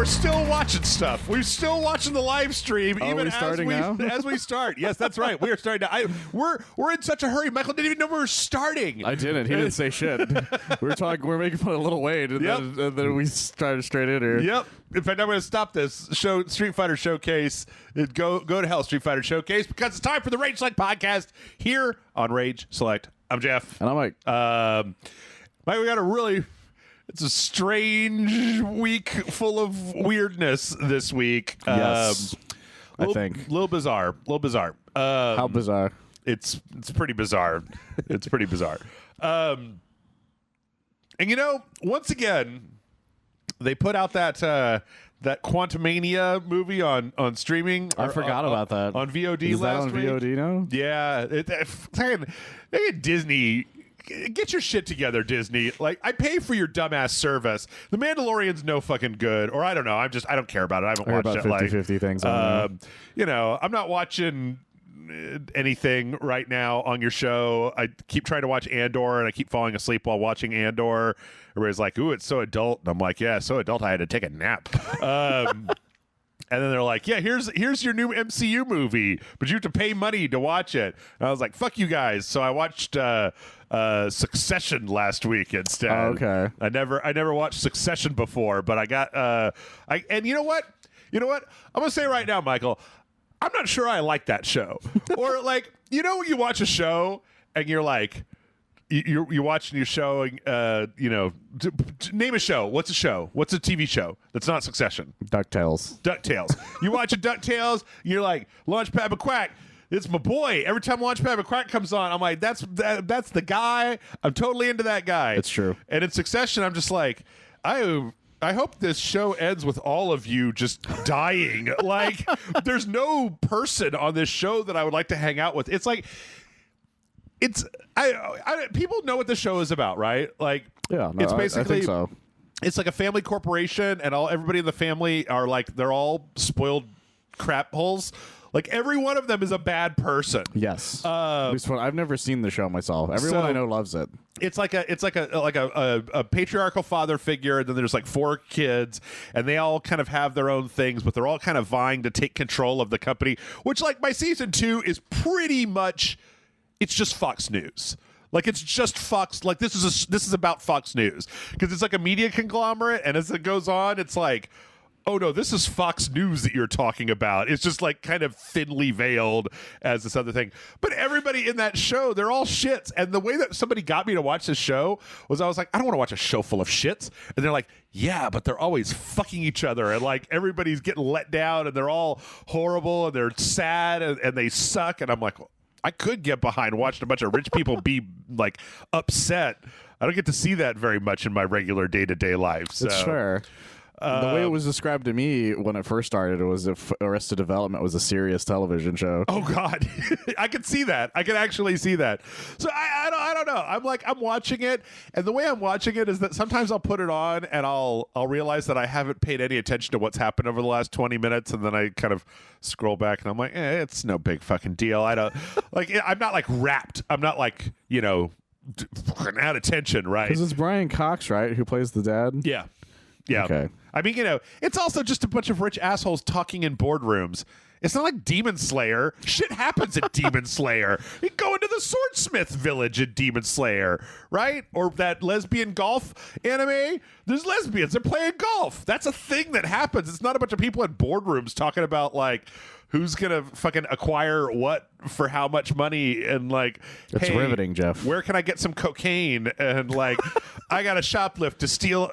still watching stuff. We're still watching the live stream, even as we start. Yes, that's right. We are starting to. We're in such a hurry. Michael didn't even know we were starting. I didn't. He didn't say shit. We're making fun of Little Wade, and then we started straight in here. Yep. In fact, I'm going to stop this Street Fighter Showcase. Go to hell, Street Fighter Showcase, because it's time for the Rage Select podcast here on Rage Select. I'm Jeff, and I'm Mike. Mike, we got a really. It's a strange week full of weirdness this week. Yes, I think. A little bizarre. How bizarre? It's pretty bizarre. It's pretty bizarre. And once again, they put out that Quantumania movie on streaming. I forgot about that. On VOD Is last week. Is that on VOD now? Yeah. Disney, get your shit together, Disney. Like, I pay for your dumbass service. The Mandalorian's no fucking good. Or I don't know. I don't care about it. I haven't watched about it. 50-50 things on I'm not watching anything right now on your show. I keep trying to watch Andor, and I keep falling asleep while watching Andor. Everybody's like, ooh, it's so adult. And I'm like, yeah, so adult I had to take a nap. And then they're like, yeah, here's your new MCU movie, but you have to pay money to watch it. And I was like, fuck you guys. So I watched Succession last week instead. Oh, okay. I never watched Succession before, but I got and you know what? I'm gonna say right now, Michael, I'm not sure I like that show. Or like, when you watch a show and you're like, you're watching your show, name a show. What's a show? What's a TV show that's not Succession? DuckTales. You watch a DuckTales, you're like, Launchpad McQuack, it's my boy. Every time Launchpad McQuack comes on, I'm like, that's the guy. I'm totally into that guy. It's true. And in Succession, I'm just like, I hope this show ends with all of you just dying. Like, there's no person on this show that I would like to hang out with. It's like, people know what the show is about, right? Like, yeah, no, it's basically, I think so. It's like a family corporation, and everybody in the family are like, they're all spoiled crap holes. Like, every one of them is a bad person. Yes. At least I've never seen the show myself. Everyone I know loves it. It's like a patriarchal father figure, and then there's like 4 kids, and they all kind of have their own things, but they're all kind of vying to take control of the company, which, like, by season 2 is pretty much, it's just Fox News. Like, it's just Fox. Like, this is about Fox News, because it's like a media conglomerate, and as it goes on, it's like, oh no, this is Fox News that you're talking about. It's just like kind of thinly veiled as this other thing. But everybody in that show, they're all shits. And the way that somebody got me to watch this show was, I was like, I don't want to watch a show full of shits. And they're like, yeah, but they're always fucking each other. And like, everybody's getting let down, and they're all horrible, and they're sad, and they suck. And I'm like, well, I could get behind watching a bunch of rich people be like upset. I don't get to see that very much in my regular day-to-day life. So. It's fair. The way it was described to me when it first started, it was if Arrested Development was a serious television show. Oh God, I could see that. I could actually see that. So I don't know. I'm watching it, and the way I'm watching it is that sometimes I'll put it on and I'll realize that I haven't paid any attention to what's happened over the last 20 minutes, and then I kind of scroll back and I'm like, it's no big fucking deal. I don't like. I'm not like wrapped. I'm not like out of tension, right? Because it's Brian Cox, right, who plays the dad. Yeah. Yeah. Okay. I mean, it's also just a bunch of rich assholes talking in boardrooms. It's not like Demon Slayer. Shit happens at Demon Slayer. You go into the Swordsmith village at Demon Slayer, right? Or that lesbian golf anime. There's lesbians. They're playing golf. That's a thing that happens. It's not a bunch of people in boardrooms talking about, like, who's going to fucking acquire what for how much money, and like, it's hey, riveting, Jeff. Where can I get some cocaine? And like, I got to shoplift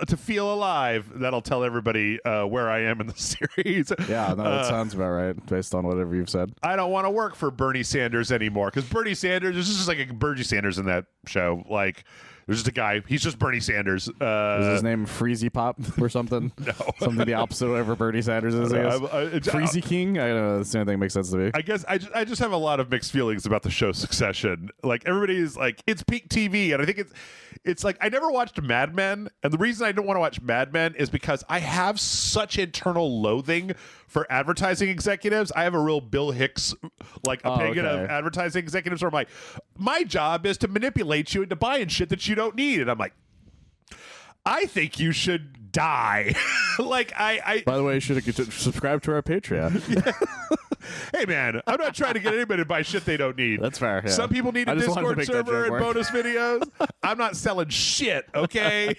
to feel alive. That'll tell everybody where I am in the series. Yeah, no, that sounds about right based on whatever you've said. I don't want to work for Bernie Sanders anymore, because Bernie Sanders, there's just like a Bernie Sanders in that show. Like, there's just a guy. He's just Bernie Sanders. Is his name Freezy Pop or something? No. Something the opposite of whatever Bernie Sanders is, I guess. Freezy King? I don't know. That's the only thing that makes sense to me. I guess I just have a lot of mixed feelings about the show Succession. Like, everybody's like, it's peak TV. And I think it's like, I never watched Mad Men. And the reason I don't want to watch Mad Men is because I have such internal loathing for advertising executives. I have a real Bill Hicks opinion of advertising executives, where I'm like, my job is to manipulate you into buying shit that you don't need. And I'm like, I think you should die. Like By the way, you should have subscribed to our Patreon. Hey man, I'm not trying to get anybody to buy shit they don't need. That's fair. Yeah. Some people need a Discord server and bonus videos. I'm not selling shit, okay?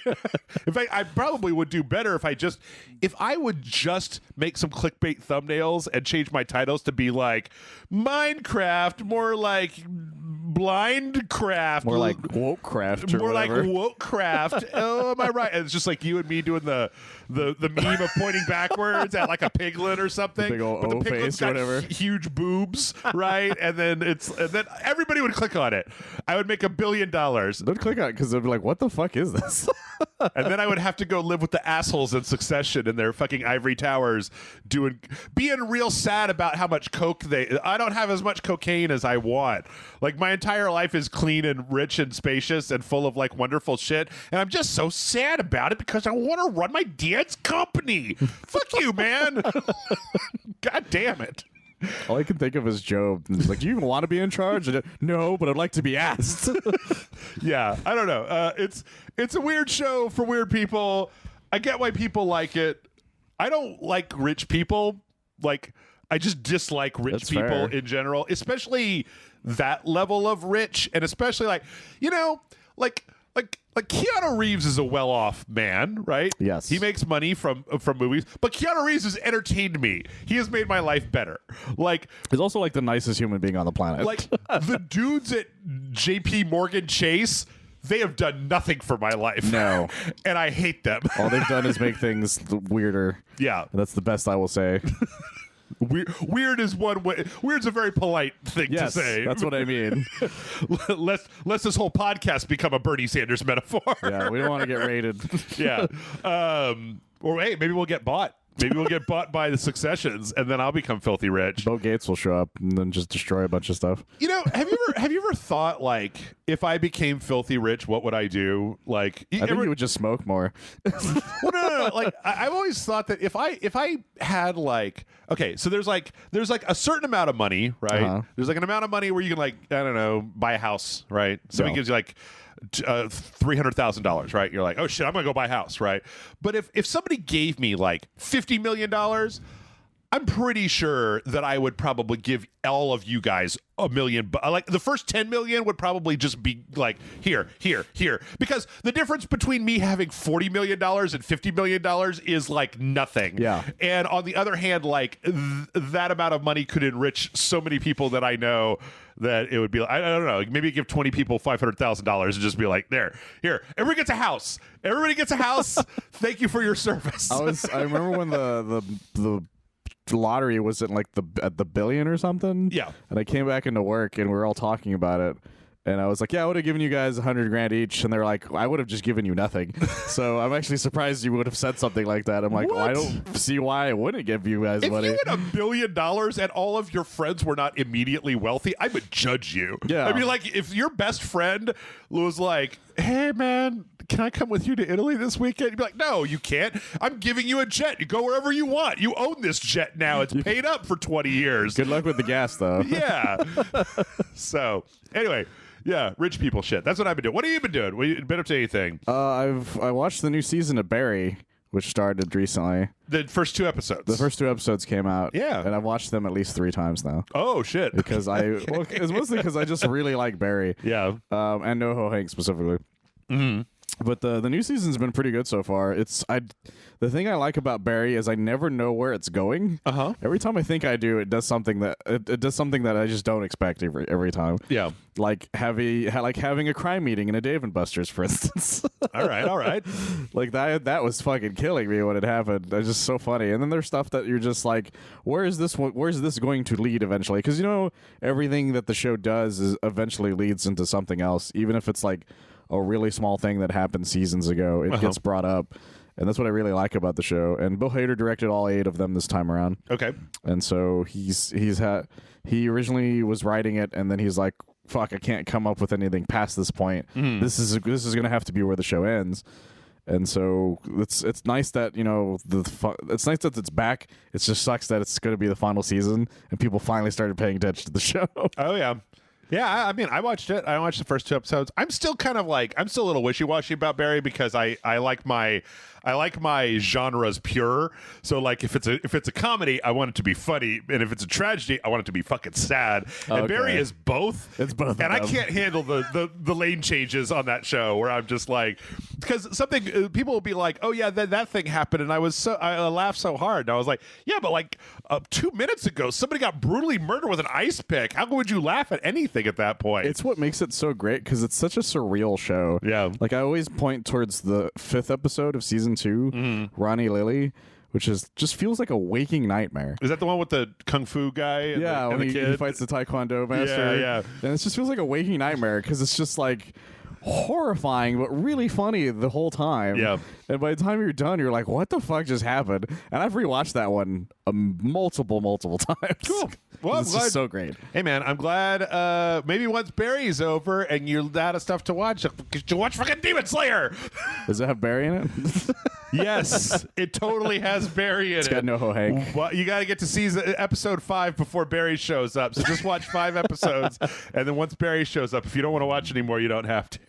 In fact, I probably would do better if I would just make some clickbait thumbnails and change my titles to be like Minecraft, more like Blindcraft, more like Wokecraft, or more whatever. like Wokecraft. Oh, am I right? And it's just like you and me doing the meme of pointing backwards at like a piglet or something. Big old but the O piglet's face or got whatever. huge boobs, right? and then everybody would click on it. I would make $1 billion. They'd click on it because they'd be like, "What the fuck is this?" And then I would have to go live with the assholes in Succession in their fucking ivory towers, being real sad about how much coke I don't have as much cocaine as I want. Like my entire life is clean and rich and spacious and full of like wonderful shit, and I'm just so sad about it because I want to run my dad's company. Fuck you, man. God damn it. All I can think of is Job. He's like, "Do you even want to be in charge?" No, but I'd like to be asked. Yeah, I don't know. It's a weird show for weird people. I get why people like it. I don't like rich people. Like, I just dislike rich That's people fair. in general, especially that level of rich, and especially like Keanu Reeves is a well-off man, right? Yes. He makes money from movies, but Keanu Reeves has entertained me. He has made my life better. Like, He's also like the nicest human being on the planet. like the dudes at JP Morgan Chase, they have done nothing for my life. No. And I hate them. All they've done is make things weirder. Yeah. And that's the best I will say. Weird is one way. Weird's a very polite thing Yes, to say. that's what I mean. Let's this whole podcast become a Bernie Sanders metaphor. Yeah, we don't want to get raided. Yeah. Or hey, maybe we'll get bought. Maybe we'll get bought by the Successions, and then I'll become filthy rich. Bill Gates will show up and then just destroy a bunch of stuff. You know, have you ever thought like, if I became filthy rich, what would I do? Like, I think you would just smoke more. Well, no. Like, I've always thought that if I had like, okay, so there's like a certain amount of money, right? Uh-huh. There's like an amount of money where you can like, I don't know, buy a house, right? Somebody Yeah. gives you like $300,000, right? You're like, oh shit, I'm gonna go buy a house, right? But if somebody gave me like $50 million, I'm pretty sure that I would probably give all of you guys $1 million. Like the first 10 million would probably just be like, here, because the difference between me having $40 million and $50 million is like nothing. Yeah. And on the other hand, like that amount of money could enrich so many people that I know that it would be, I don't know, maybe give 20 people $500,000 and just be like, here, everybody gets a house. Everybody gets a house. Thank you for your service. I remember when the lottery was at like at the billion or something. Yeah. And I came back into work and we were all talking about it. And I was like, yeah, I would have given you guys $100,000 each. And they were like, I would have just given you nothing. So I'm actually surprised you would have said something like that. I'm like, well, I don't see why I wouldn't give you guys money. If you had $1 billion and all of your friends were not immediately wealthy, I would judge you. Yeah. I mean, like, if your best friend was like, hey, man, can I come with you to Italy this weekend? You'd be like, no, you can't. I'm giving you a jet. You go wherever you want. You own this jet now. It's paid up for 20 years. Good luck with the gas, though. Yeah. So, anyway. Yeah, rich people shit. That's what I've been doing. What have you been doing? Have you been up to anything? I watched the new season of Barry, which started recently. The first 2 episodes. The first 2 episodes came out. Yeah. And I've watched them at least 3 times now. Oh, shit. Because it's mostly because I just really like Barry. Yeah. And NoHo Hank specifically. Mm-hmm. But the new season's been pretty good so far. The thing I like about Barry is I never know where it's going. Uh-huh. Every time I think I do, it does something that I just don't expect every time. Yeah. Like having a crime meeting in a Dave and Buster's, for instance. All right. Like that was fucking killing me when it happened. It's just so funny. And then there's stuff that you're just like, where's this going to lead eventually? Because everything that the show does is eventually leads into something else, even if it's like a really small thing that happened seasons ago. It gets brought up. And that's what I really like about the show. And Bill Hader directed all 8 of them this time around. Okay. And so he originally was writing it, and then he's like, fuck, I can't come up with anything past this point. Mm. This is going to have to be where the show ends. And so it's nice that it's nice that it's back. It just sucks that it's going to be the final season, and people finally started paying attention to the show. Oh yeah. Yeah, I mean, I watched it. I watched the first 2 episodes. I'm still kind of like, I'm still a little wishy-washy about Barry because I like my genres pure. So like if it's a comedy, I want it to be funny, and if it's a tragedy, I want it to be fucking sad. And Barry is both. It's both. And I can't handle the lane changes on that show where I'm just like, because something people will be like, oh yeah, that thing happened, and I laughed so hard, and I was like, yeah, but like 2 minutes ago, somebody got brutally murdered with an ice pick. How would you laugh at anything at that point? It's what makes it so great because it's such a surreal show. Yeah. Like I always point towards the 5th episode of season 2, Ronnie Lily, which just feels like a waking nightmare. Is that the one with the kung fu guy? And yeah, the when kid? he fights the taekwondo master. Yeah. And it just feels like a waking nightmare because it's just like horrifying but really funny the whole time. Yeah. And by the time you're done, you're like, what the fuck just happened? And I've rewatched that one multiple times. Cool. Well, it's just so great. Hey, man, I'm glad maybe once Barry's over and you're out of stuff to watch, you watch fucking Demon Slayer. Does it have Barry in it? Yes, it totally has Barry in It's got NoHo Hank. Well, you got to get to episode 5 before Barry shows up. So just watch 5 episodes, and then once Barry shows up, if you don't want to watch anymore, you don't have to.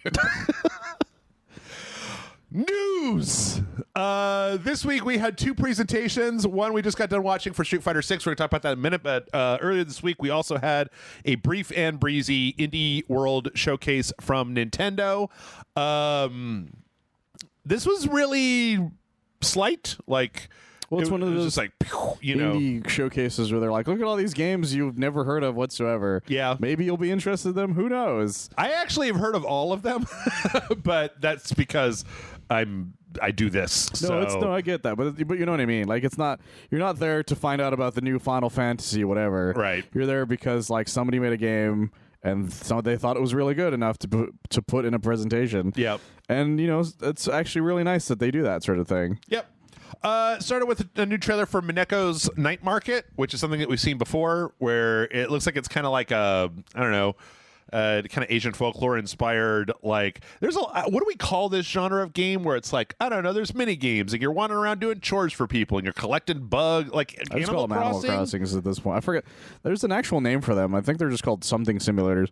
News! This week we had 2 presentations. One we just got done watching for Street Fighter 6. We're going to talk about that in a minute. But earlier this week we also had a brief and breezy Indie World showcase from Nintendo. This was really slight. Like, well, it's one of those just like, you know, indie showcases where they're like, look at all these games you've never heard of whatsoever. Yeah. Maybe you'll be interested in them. Who knows? I actually have heard of all of them, but that's because I do this. No, I get that, but you know what I mean. Like, you're not there to find out about the new Final Fantasy, whatever. Right. You're there because like somebody made a game and they thought it was really good enough to put in a presentation. Yep. And you know, it's actually really nice that they do that sort of thing. Yep. Started with a new trailer for Mineko's Night Market, which is something that we've seen before, where it looks like it's kind of like a, I don't know, kind of Asian folklore inspired. Like, there's what do we call this genre of game where it's like, I don't know, there's mini games and you're wandering around doing chores for people and you're collecting like I just call them Animal Crossings at this point. I forget. There's an actual name for them. I think they're just called something simulators.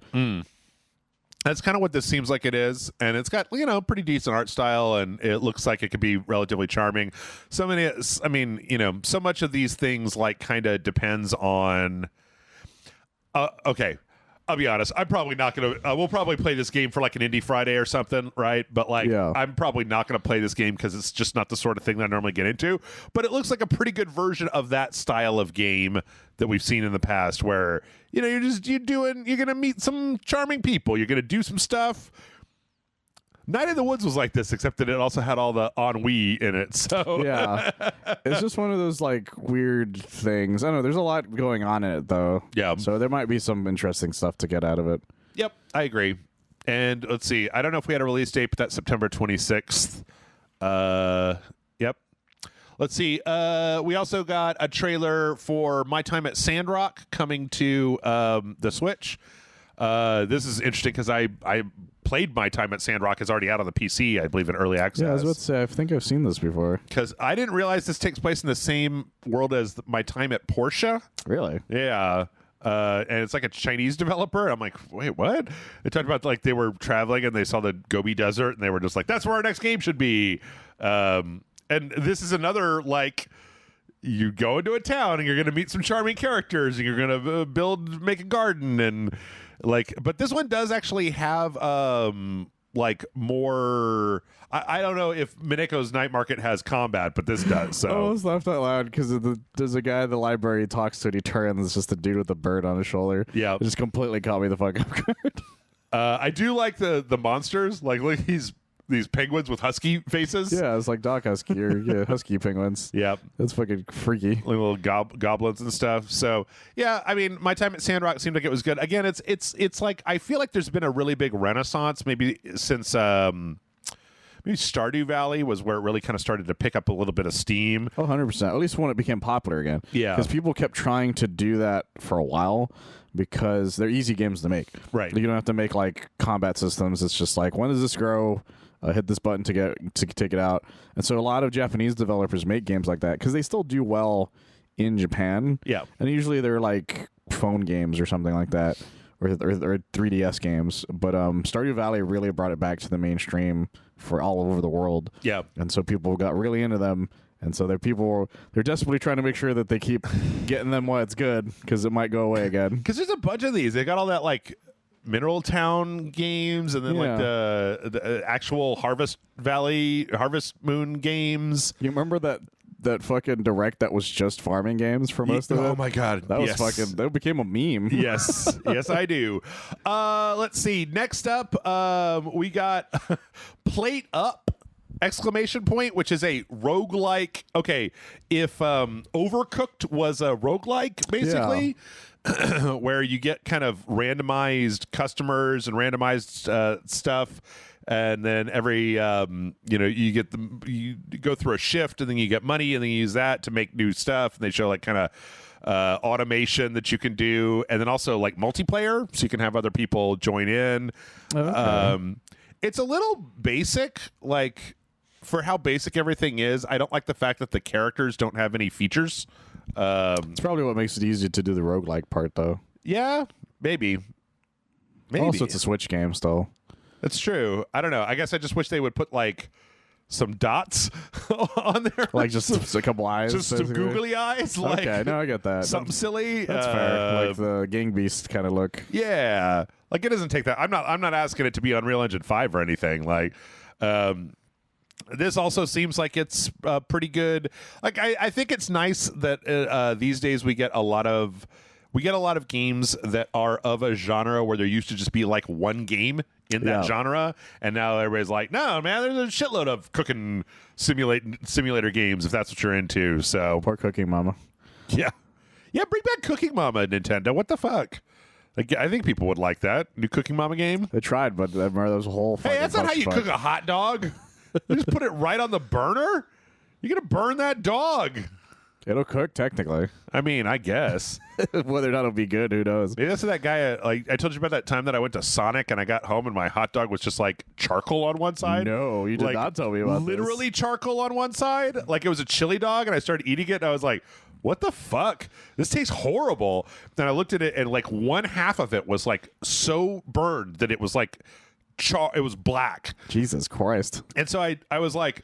That's kind of what this seems like it is, and it's got, you know, pretty decent art style, and it looks like it could be relatively charming. So much of these things like kind of depends on. Okay, I'll be honest. I'm probably not gonna. We'll probably play this game for like an Indie Friday or something, right? But like, yeah. I'm probably not gonna play this game because it's just not the sort of thing that I normally get into. But it looks like a pretty good version of that style of game that we've seen in the past, where you know you're gonna meet some charming people, you're gonna do some stuff. Night in the Woods was like this, except that it also had all the ennui in it. So yeah, it's just one of those like weird things. I don't know. There's a lot going on in it though. Yeah. So there might be some interesting stuff to get out of it. Yep, I agree. And let's see. I don't know if we had a release date, but that's September 26th. Yep. Let's see. We also got a trailer for My Time at Sandrock coming to the Switch. This is interesting because I played My Time at Sandrock. Is already out on the PC, I believe, in early access. Yeah, I was about to say, I think I've seen this before. Because I didn't realize this takes place in the same world as My Time at Porsche. Really? Yeah. And it's like a Chinese developer. I'm like, wait, what? They talked about like they were traveling and they saw the Gobi Desert and they were just like, that's where our next game should be. And this is another like, you go into a town and you're going to meet some charming characters and you're going to make a garden and like, but this one does actually have like more. I don't know if Mineko's Night Market has combat, but this does. So I almost laughed out loud because there's a guy at the library he talks to and he turns. It's just a dude with a bird on his shoulder. Yeah, it just completely caught me the fuck off guard. I do like the monsters. Like, look, these penguins with husky faces. Yeah, it's like Doc Husky or husky penguins. Yeah, that's fucking freaky. Like little goblins and stuff. So yeah, I mean, My Time at Sandrock seemed like it was good. Again, it's like I feel like there's been a really big renaissance maybe since maybe Stardew Valley was where it really kind of started to pick up a little bit of steam. Oh, 100%. At least when it became popular again. Yeah, because people kept trying to do that for a while. Because they're easy games to make. Right. You don't have to make like combat systems. It's just like, when does this grow? Hit this button to take it out. And so a lot of Japanese developers make games like that because they still do well in Japan. Yeah. And usually they're like phone games or something like that, or 3DS games. But Stardew Valley really brought it back to the mainstream for all over the world. Yeah. And so people got really into them. And so they're desperately trying to make sure that they keep getting them while it's good, because it might go away again. Because there's a bunch of these. They got all that like Mineral Town games, and then like the actual Harvest Moon games. You remember that fucking direct that was just farming games for most of it? Oh my god, that was fucking. That became a meme. Yes, yes, I do. Let's see. Next up, we got Plate Up! Exclamation point, which is a roguelike. Okay, if Overcooked was a roguelike, basically, where you get kind of randomized customers and randomized stuff, and then every you go through a shift, and then you get money, and then you use that to make new stuff, and they show like kind of automation that you can do, and then also like multiplayer, so you can have other people join in. Okay. It's a little basic, like. For how basic everything is, I don't like the fact that the characters don't have any features. It's probably what makes it easy to do the roguelike part, though. Yeah, maybe. Also, it's a Switch game still. That's true. I don't know. I guess I just wish they would put, like, some dots on there. Like just a couple eyes? Just some googly eyes? Like, okay, no, I get that. Something silly? That's fair. Like the Gang Beast kind of look. Yeah. Like, it doesn't take that. I'm not asking it to be Unreal Engine 5 or anything. Like, this also seems like it's pretty good. Like I think it's nice that these days we get a lot of games that are of a genre where there used to just be like one game in that genre, and now everybody's like, no, man, there's a shitload of cooking simulator games if that's what you're into. So poor Cooking Mama. Yeah, bring back Cooking Mama, Nintendo. What the fuck? Like, I think people would like that new Cooking Mama game. They tried, but there was a whole. Hey, that's not how you cook a hot dog. You just put it right on the burner? You're going to burn that dog. It'll cook, technically. I mean, I guess. Whether or not it'll be good, who knows? Maybe that's that guy, like, I told you about that time that I went to Sonic and I got home and my hot dog was just, like, charcoal on one side. No, you did not tell me about literally this. Charcoal on one side. Like, it was a chili dog, and I started eating it, and I was like, what the fuck? This tastes horrible. Then I looked at it, and, like, one half of it was, like, so burned that it was, like, it was black. Jesus Christ. And so I was like,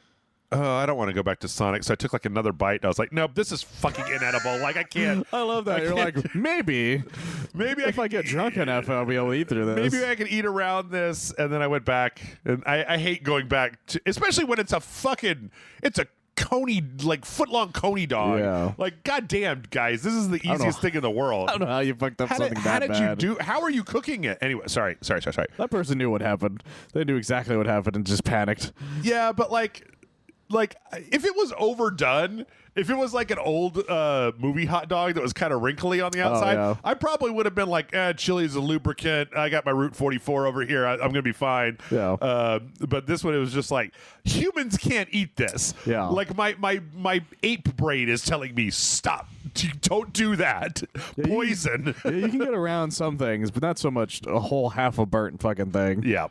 oh, I don't want to go back to Sonic. So I took like another bite. And I was like, nope, this is fucking inedible. Like, I can't. I love that. You're like, maybe if I get drunk enough, I'll be able to eat through this. Maybe I can eat around this. And then I went back. And I hate going back to, especially when it's a coney, like foot-long coney dog. Yeah. Like, goddamn, guys, this is the easiest thing in the world. I don't know how you fucked up something that bad. How did you do? How are you cooking it? Anyway, sorry. That person knew what happened. They knew exactly what happened and just panicked. Yeah, but like if it was overdone, if it was like an old movie hot dog that was kind of wrinkly on the outside, I probably would have been like, chili is a lubricant. I got my Route 44 over here. I'm going to be fine. Yeah. But this one, it was just like, humans can't eat this. Yeah. Like my ape brain is telling me, stop. Don't do that. Yeah, Poison. You can get around some things, but not so much a whole half a burnt fucking thing. Yeah.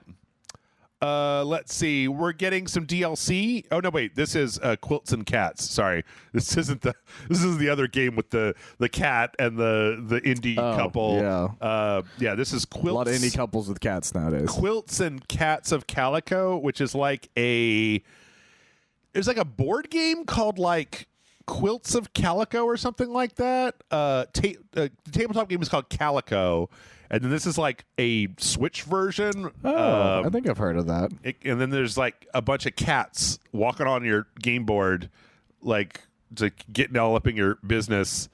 Let's see. We're getting some DLC. Oh no, wait. This is Quilts and Cats. Sorry, this is the other game with the cat and the indie couple. Yeah. This is Quilts. A lot of indie couples with cats nowadays. Quilts and Cats of Calico, which is like it's like a board game called like Quilts of Calico or something like that. The tabletop game is called Calico. And then this is like a Switch version. Oh, I think I've heard of that. And then there's like a bunch of cats walking on your game board, like getting all up in your business,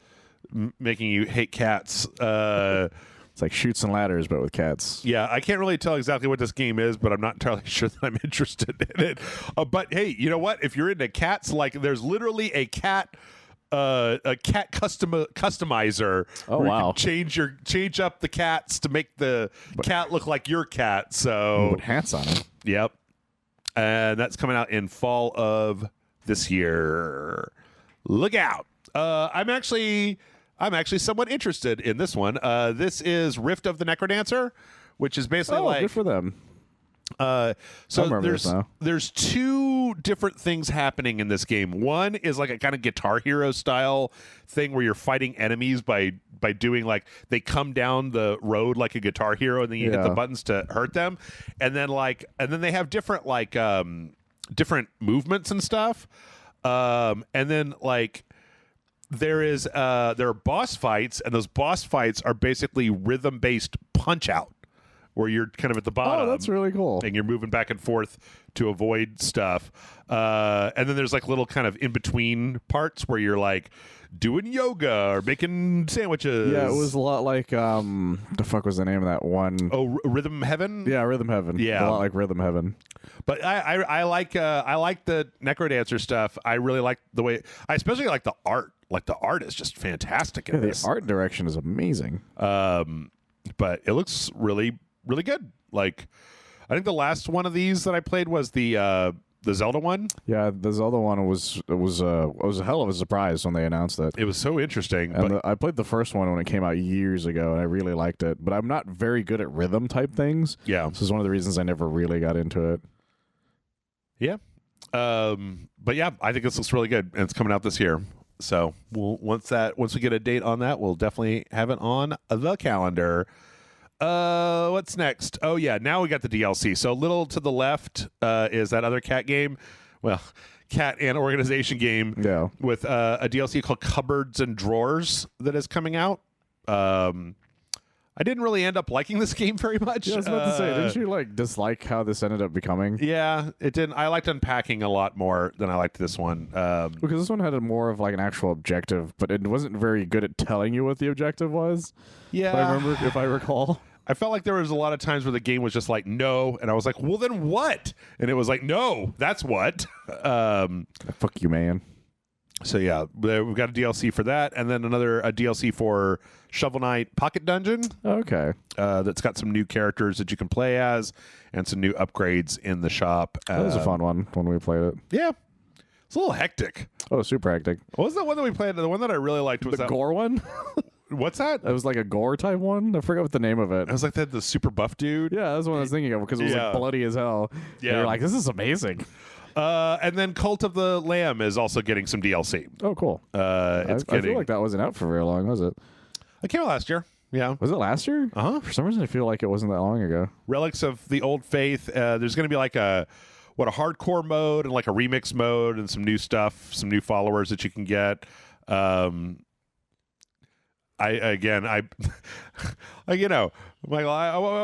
making you hate cats. It's like Chutes and Ladders, but with cats. Yeah, I can't really tell exactly what this game is, but I'm not entirely sure that I'm interested in it. But hey, you know what? If you're into cats, like there's literally a cat customizer. Oh where wow! You can change up the cats to make the cat look like your cat. So put hats on it. Yep, and that's coming out in fall of this year. Look out! I'm actually somewhat interested in this one. This is Rift of the Necrodancer, which is basically good for them. So remember this now. there's two different things happening in this game. One is like a kind of Guitar Hero style thing where you're fighting enemies by doing like they come down the road like a Guitar Hero, and then you hit the buttons to hurt them, and then they have different different movements and stuff, and then like there are boss fights, and those boss fights are basically rhythm based punch out, where you're kind of at the bottom. Oh, that's really cool. And you're moving back and forth to avoid stuff. And then there's like little kind of in-between parts where you're like doing yoga or making sandwiches. Yeah, it was a lot like, the fuck was the name of that one? Oh, Rhythm Heaven? Yeah, Rhythm Heaven. Yeah. A lot like Rhythm Heaven. But I like the Necrodancer stuff. I really like the way, I especially like the art. Like the art is just fantastic in this. The art direction is amazing. But it looks really really good. Like, I think the last one of these that I played was the Zelda one. Yeah, the Zelda one was a hell of a surprise when they announced it. It was so interesting. And I played the first one when it came out years ago, and I really liked it. But I'm not very good at rhythm type things. Yeah, this is one of the reasons I never really got into it. Yeah, but yeah, I think this looks really good, and it's coming out this year. So once we get a date on that, we'll definitely have it on the calendar. What's next? Oh yeah, now we got the DLC. So a little to the left is that other cat game. Well, cat and organization game. Yeah. With a DLC called Cupboards and Drawers that is coming out. I didn't really end up liking this game very much. Yeah, I was about to say, didn't you like dislike how this ended up becoming? Yeah, it didn't. I liked unpacking a lot more than I liked this one. Because this one had more of like an actual objective, but it wasn't very good at telling you what the objective was. Yeah, if I recall. I felt like there was a lot of times where the game was just like, no. And I was like, well, then what? And it was like, no, that's what. Fuck you, man. So, yeah, we've got a DLC for that. And then a DLC for Shovel Knight Pocket Dungeon. Okay. That's got some new characters that you can play as and some new upgrades in the shop. That was a fun one when we played it. Yeah. It's a little hectic. Oh, super hectic. What was that one that we played? The one that I really liked was the gore one? What's that? It was like a gore type one. I forgot what the name of it. I was like the super buff dude. Yeah, that's what I was thinking of because it was like bloody as hell. Yeah, and you're like, this is amazing. And then Cult of the Lamb is also getting some DLC. Oh, cool. I feel like that wasn't out for very long, was it? It came out last year. Yeah. Was it last year? Uh-huh. For some reason, I feel like it wasn't that long ago. Relics of the Old Faith. There's going to be like a hardcore mode and like a remix mode and some new stuff, some new followers that you can get. I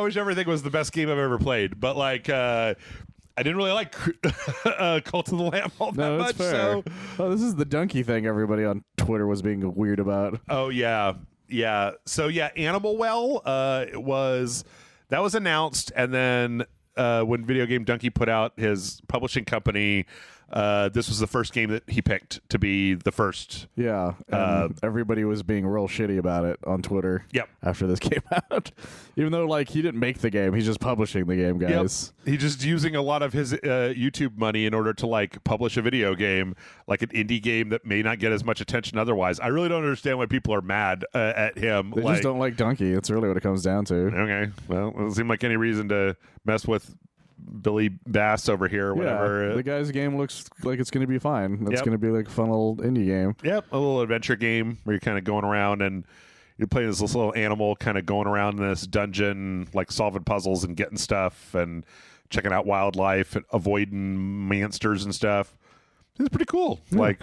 wish everything was the best game I've ever played, but like I didn't really like Cult of the Lamb all that much. Fair. So, this is the donkey thing everybody on Twitter was being weird about. Oh yeah, yeah. So yeah, Animal Well was announced, and then when Video Game Donkey put out his publishing company. This was the first game that he picked to be the first. Yeah, and everybody was being real shitty about it on Twitter. Yep. After this came out, even though like he didn't make the game, he's just publishing the game, guys. Yep. He's just using a lot of his YouTube money in order to like publish a video game, like an indie game that may not get as much attention otherwise. I really don't understand why people are mad at him. They just don't like Donkey. That's really what it comes down to. Okay, well, it doesn't seem like any reason to mess with Billy Bass over here or whatever. Yeah, the guy's game looks like it's going to be fine. It's going to be like a fun little indie game. Yep, a little adventure game where you're kind of going around and you're playing this little animal kind of going around in this dungeon, like solving puzzles and getting stuff and checking out wildlife and avoiding monsters and stuff. It's pretty cool. Yeah. Like,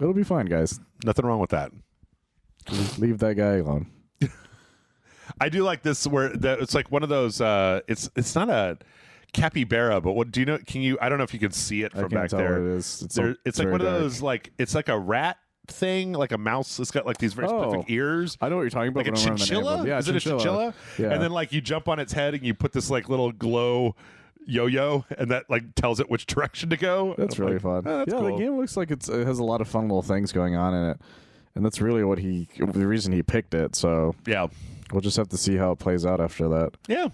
it'll be fine, guys. Nothing wrong with that. Just leave that guy alone. I do like this where it's like one of those it's not a capybara, but what do you know? I don't know if you can see it from back there. What it is. It's like one of those like it's like a rat thing, like a mouse. It's got like these very specific ears. I know what you're talking about. Like a chinchilla? Yeah, is it a chinchilla? Yeah. And then like you jump on its head and you put this like little glow yo-yo, and that like tells it which direction to go. That's really fun. Oh, that's cool. The game looks like it has a lot of fun little things going on in it, and that's really the reason he picked it. So yeah. We'll just have to see how it plays out after that. Yeah.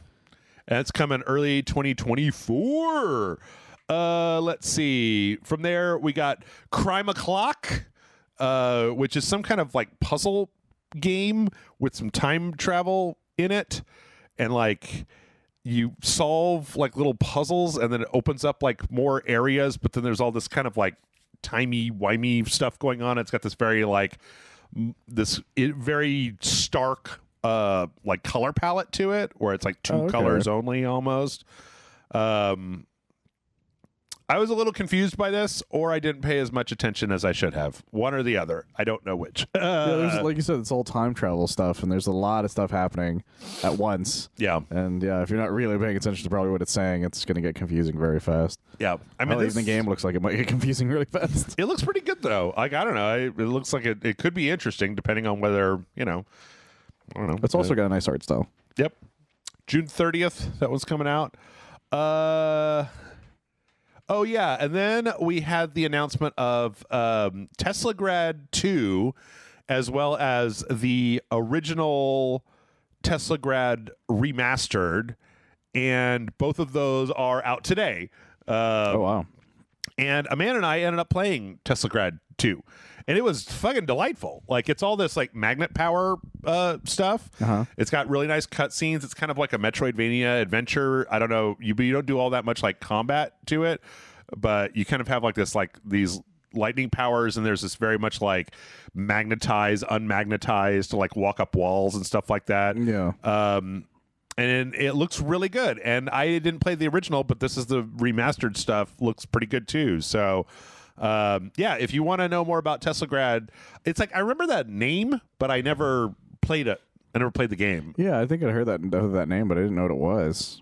And it's coming early 2024. Let's see. From there, we got Crime O'Clock, which is some kind of like puzzle game with some time travel in it. And like you solve like little puzzles, and then it opens up like more areas, but then there's all this kind of like timey-wimey stuff going on. It's got this very like very stark like color palette to it, where it's like two colors only almost. I was a little confused by this, or I didn't pay as much attention as I should have. One or the other. I don't know which. There's, like you said, it's all time travel stuff, and there's a lot of stuff happening at once. Yeah. And yeah, if you're not really paying attention to probably what it's saying, it's going to get confusing very fast. Yeah. I mean, even the game looks like it might get confusing really fast. It looks pretty good, though. Like, I don't know. It looks like it could be interesting, depending on whether, I don't know. It's also got a nice art style. Yep. June 30th, that one's coming out. Oh, yeah, and then we had the announcement of Tesla Grad 2, as well as the original Tesla Grad remastered, and both of those are out today. Oh, wow. And Amanda and I ended up playing Tesla Grad 2, and it was fucking delightful. Like, it's all this, like, magnet power stuff. It's got really nice cutscenes. It's kind of like a Metroidvania adventure. I don't know, but you don't do all that much, like, combat to it, but you kind of have, like, this, like, these lightning powers, and there's this very much, like, magnetized, unmagnetized, like, walk up walls and stuff like that. Yeah. And it looks really good. And I didn't play the original, but this is the remastered stuff. Looks pretty good, too. So, yeah, if you want to know more about Tesla Grad, it's like, I remember that name, but I never played it. I never played the game. Yeah, I think I heard that name, but I didn't know what it was.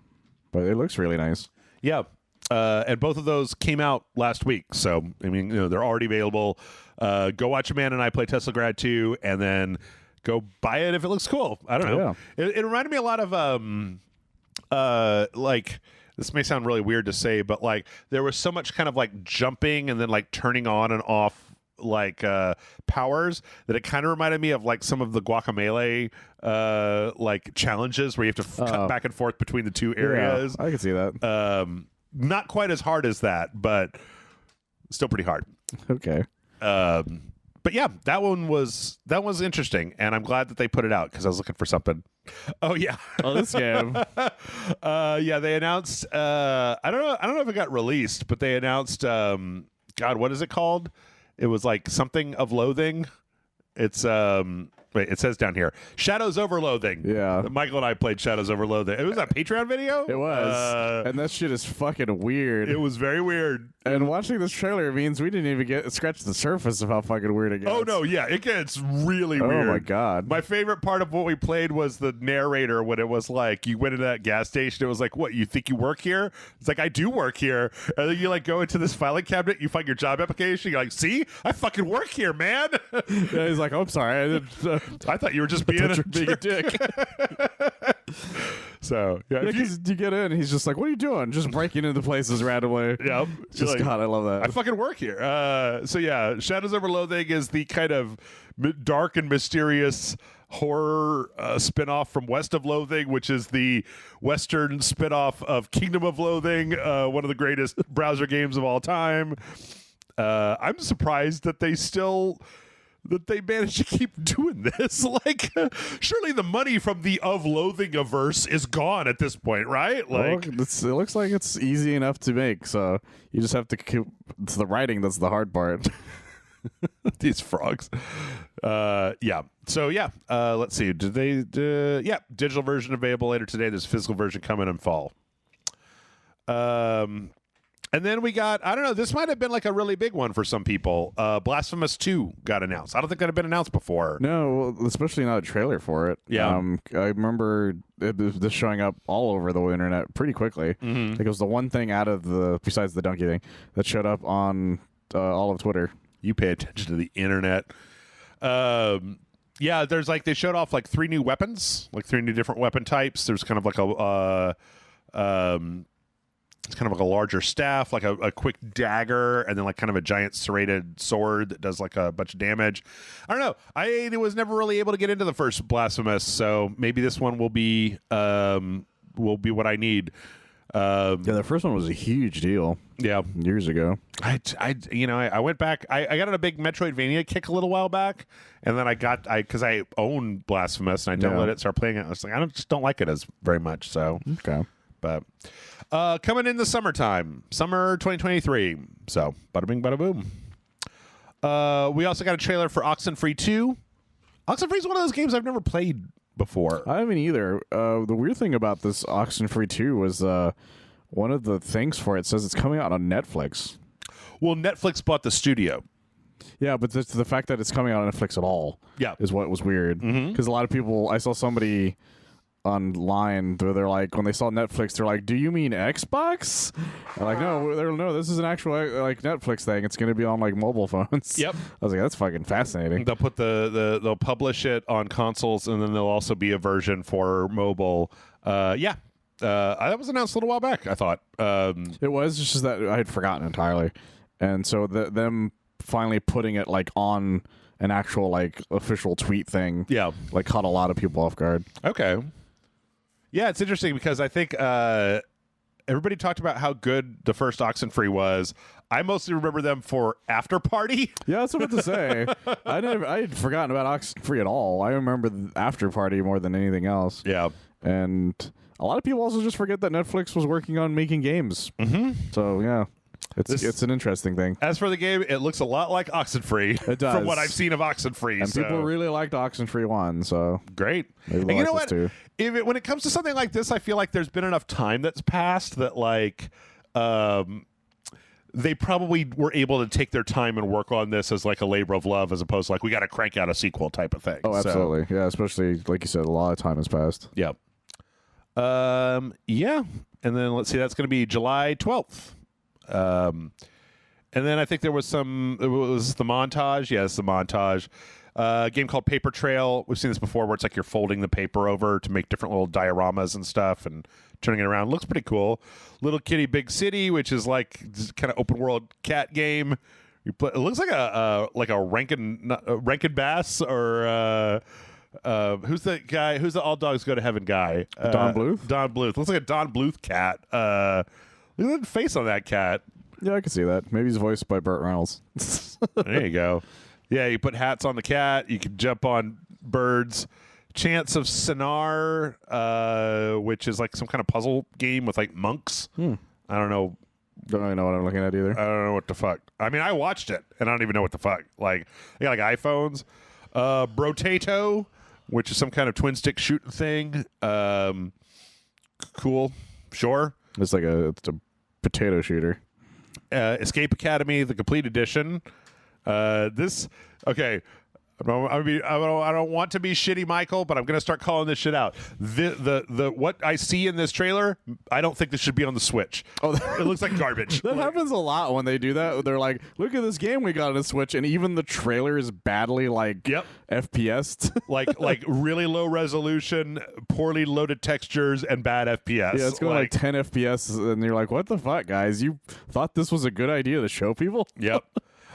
But it looks really nice. Yeah. And both of those came out last week. So, I mean, they're already available. Go watch Amanda and I play Tesla Grad 2, and then go buy it if it looks cool. I don't know. Yeah. It reminded me a lot of like, this may sound really weird to say, but like there was so much kind of like jumping and then like turning on and off like powers that it kind of reminded me of like some of the Guacamelee like challenges where you have to cut back and forth between the two areas. Yeah, I can see that. Not quite as hard as that, but still pretty hard. Okay. But yeah, that one was interesting, and I'm glad that they put it out because I was looking for something. Oh yeah, this game. Yeah, they announced. I don't know if it got released, but they announced. God, what is it called? It was like something of loathing. It's wait, it says down here, Shadows Over Loathing. Yeah. Michael and I played Shadows Over Loathing. It was a Patreon video. It was, and that shit is fucking weird. It was very weird. And watching this trailer means we didn't even scratch the surface of how fucking weird it gets. Oh no, yeah, it gets really weird. Oh my god. My favorite part of what we played was the narrator when it was like you went into that gas station. It was like, what, you think you work here? It's like, I do work here. And then you like go into this filing cabinet, you find your job application, you're like, see, I fucking work here, man. Yeah, he's like, oh, I'm sorry. I thought you were just being a dick. So yeah, because you get in, he's just like, "What are you doing? Just breaking into places randomly." Yeah, just like, God, I love that. I fucking work here. So yeah, Shadows Over Loathing is the kind of dark and mysterious horror spin-off from West of Loathing, which is the Western spin-off of Kingdom of Loathing, one of the greatest browser games of all time. I'm surprised that they managed to keep doing this. Like, surely the money from the Of Loathing averse is gone at this point, right? Like, well, it looks like it's easy enough to make, so you just have to keep. It's the writing that's the hard part. These frogs. Yeah. So yeah. Let's see. Did they? Yeah. Digital version available later today. There's a physical version coming in fall. And then we got, I don't know, this might have been like a really big one for some people. Blasphemous 2 got announced. I don't think that had been announced before. No, well, especially not a trailer for it. Yeah. I remember this showing up all over the internet pretty quickly. Mm-hmm. Like it was the one thing besides the donkey thing, that showed up on all of Twitter. You pay attention to the internet. Yeah, there's like, they showed off like 3 new weapons, like 3 new different weapon types. There's kind of like it's kind of like a larger staff, like a quick dagger, and then like kind of a giant serrated sword that does like a bunch of damage. I don't know. I was never really able to get into the first Blasphemous, so maybe this one will be what I need. Yeah, the first one was a huge deal. Yeah, years ago. I went back. I got on a big Metroidvania kick a little while back, and then because I own Blasphemous and I downloaded it, started playing it. I was like, I just don't like it as very much. So okay. But coming in the summertime, summer 2023. So bada bing, bada boom. We also got a trailer for Oxenfree 2. Oxenfree is one of those games I've never played before. I haven't either. The weird thing about this Oxenfree 2 was one of the things for it says it's coming out on Netflix. Well, Netflix bought the studio. Yeah, but the fact that it's coming out on Netflix at all is what was weird. Because a lot of people, I saw somebody online where they're like, when they saw Netflix, they're like, do you mean Xbox? I'm like, no, this is an actual like Netflix thing. It's going to be on like mobile phones. Yep. I was like, that's fucking fascinating. They'll put they'll publish it on consoles, and then there'll also be a version for mobile. That was announced a little while back, I thought. It was just that I had forgotten entirely. And so them finally putting it like on an actual like official tweet thing like caught a lot of people off guard. Okay. Yeah, it's interesting because I think everybody talked about how good the first Oxenfree was. I mostly remember them for After Party. Yeah, that's what I was about to say. I had forgotten about Oxenfree at all. I remember the After Party more than anything else. Yeah. And a lot of people also just forget that Netflix was working on making games. So, yeah. It's an interesting thing. As for the game, it looks a lot like Oxenfree. It does. From what I've seen of Oxenfree. And people really liked Oxenfree 1, so... Great. And you know what? When it comes to something like this, I feel like there's been enough time that's passed that, like, they probably were able to take their time and work on this as, like, a labor of love as opposed to, like, we got to crank out a sequel type of thing. Oh, absolutely. So, yeah, especially, like you said, a lot of time has passed. Yep. Yeah. And then, let's see, that's going to be July 12th. And then I think there was the montage. Yes, the montage. A game called Paper Trail. We've seen this before where it's like you're folding the paper over to make different little dioramas and stuff and turning it around. Looks pretty cool. Little Kitty Big City, which is like kind of open world cat game. It looks like a Rankin Bass or who's the guy? Who's the All Dogs Go to Heaven guy? Don Bluth? Don Bluth. Looks like a Don Bluth cat. Look at the face on that cat. Yeah, I can see that. Maybe he's voiced by Burt Reynolds. There you go. Yeah, you put hats on the cat. You can jump on birds. Chance of Sinar, which is like some kind of puzzle game with like monks. I don't know. Don't really know what I'm looking at either. I don't know what the fuck. I mean, I watched it, and I don't even know what the fuck. Like, they got like iPhones. Brotato, which is some kind of twin stick shooting thing. Cool. Sure. It's a potato shooter. Escape Academy, the complete edition. I don't want to be shitty, Michael, but I'm going to start calling this shit out. The what I see in this trailer, I don't think this should be on the Switch. Oh, it looks like garbage. That happens a lot when they do that. They're like, "Look at this game we got on the Switch," and even the trailer is badly FPS, like really low resolution, poorly loaded textures, and bad FPS. Yeah, it's going like 10 FPS, and you're like, "What the fuck, guys? You thought this was a good idea to show people?" Yep.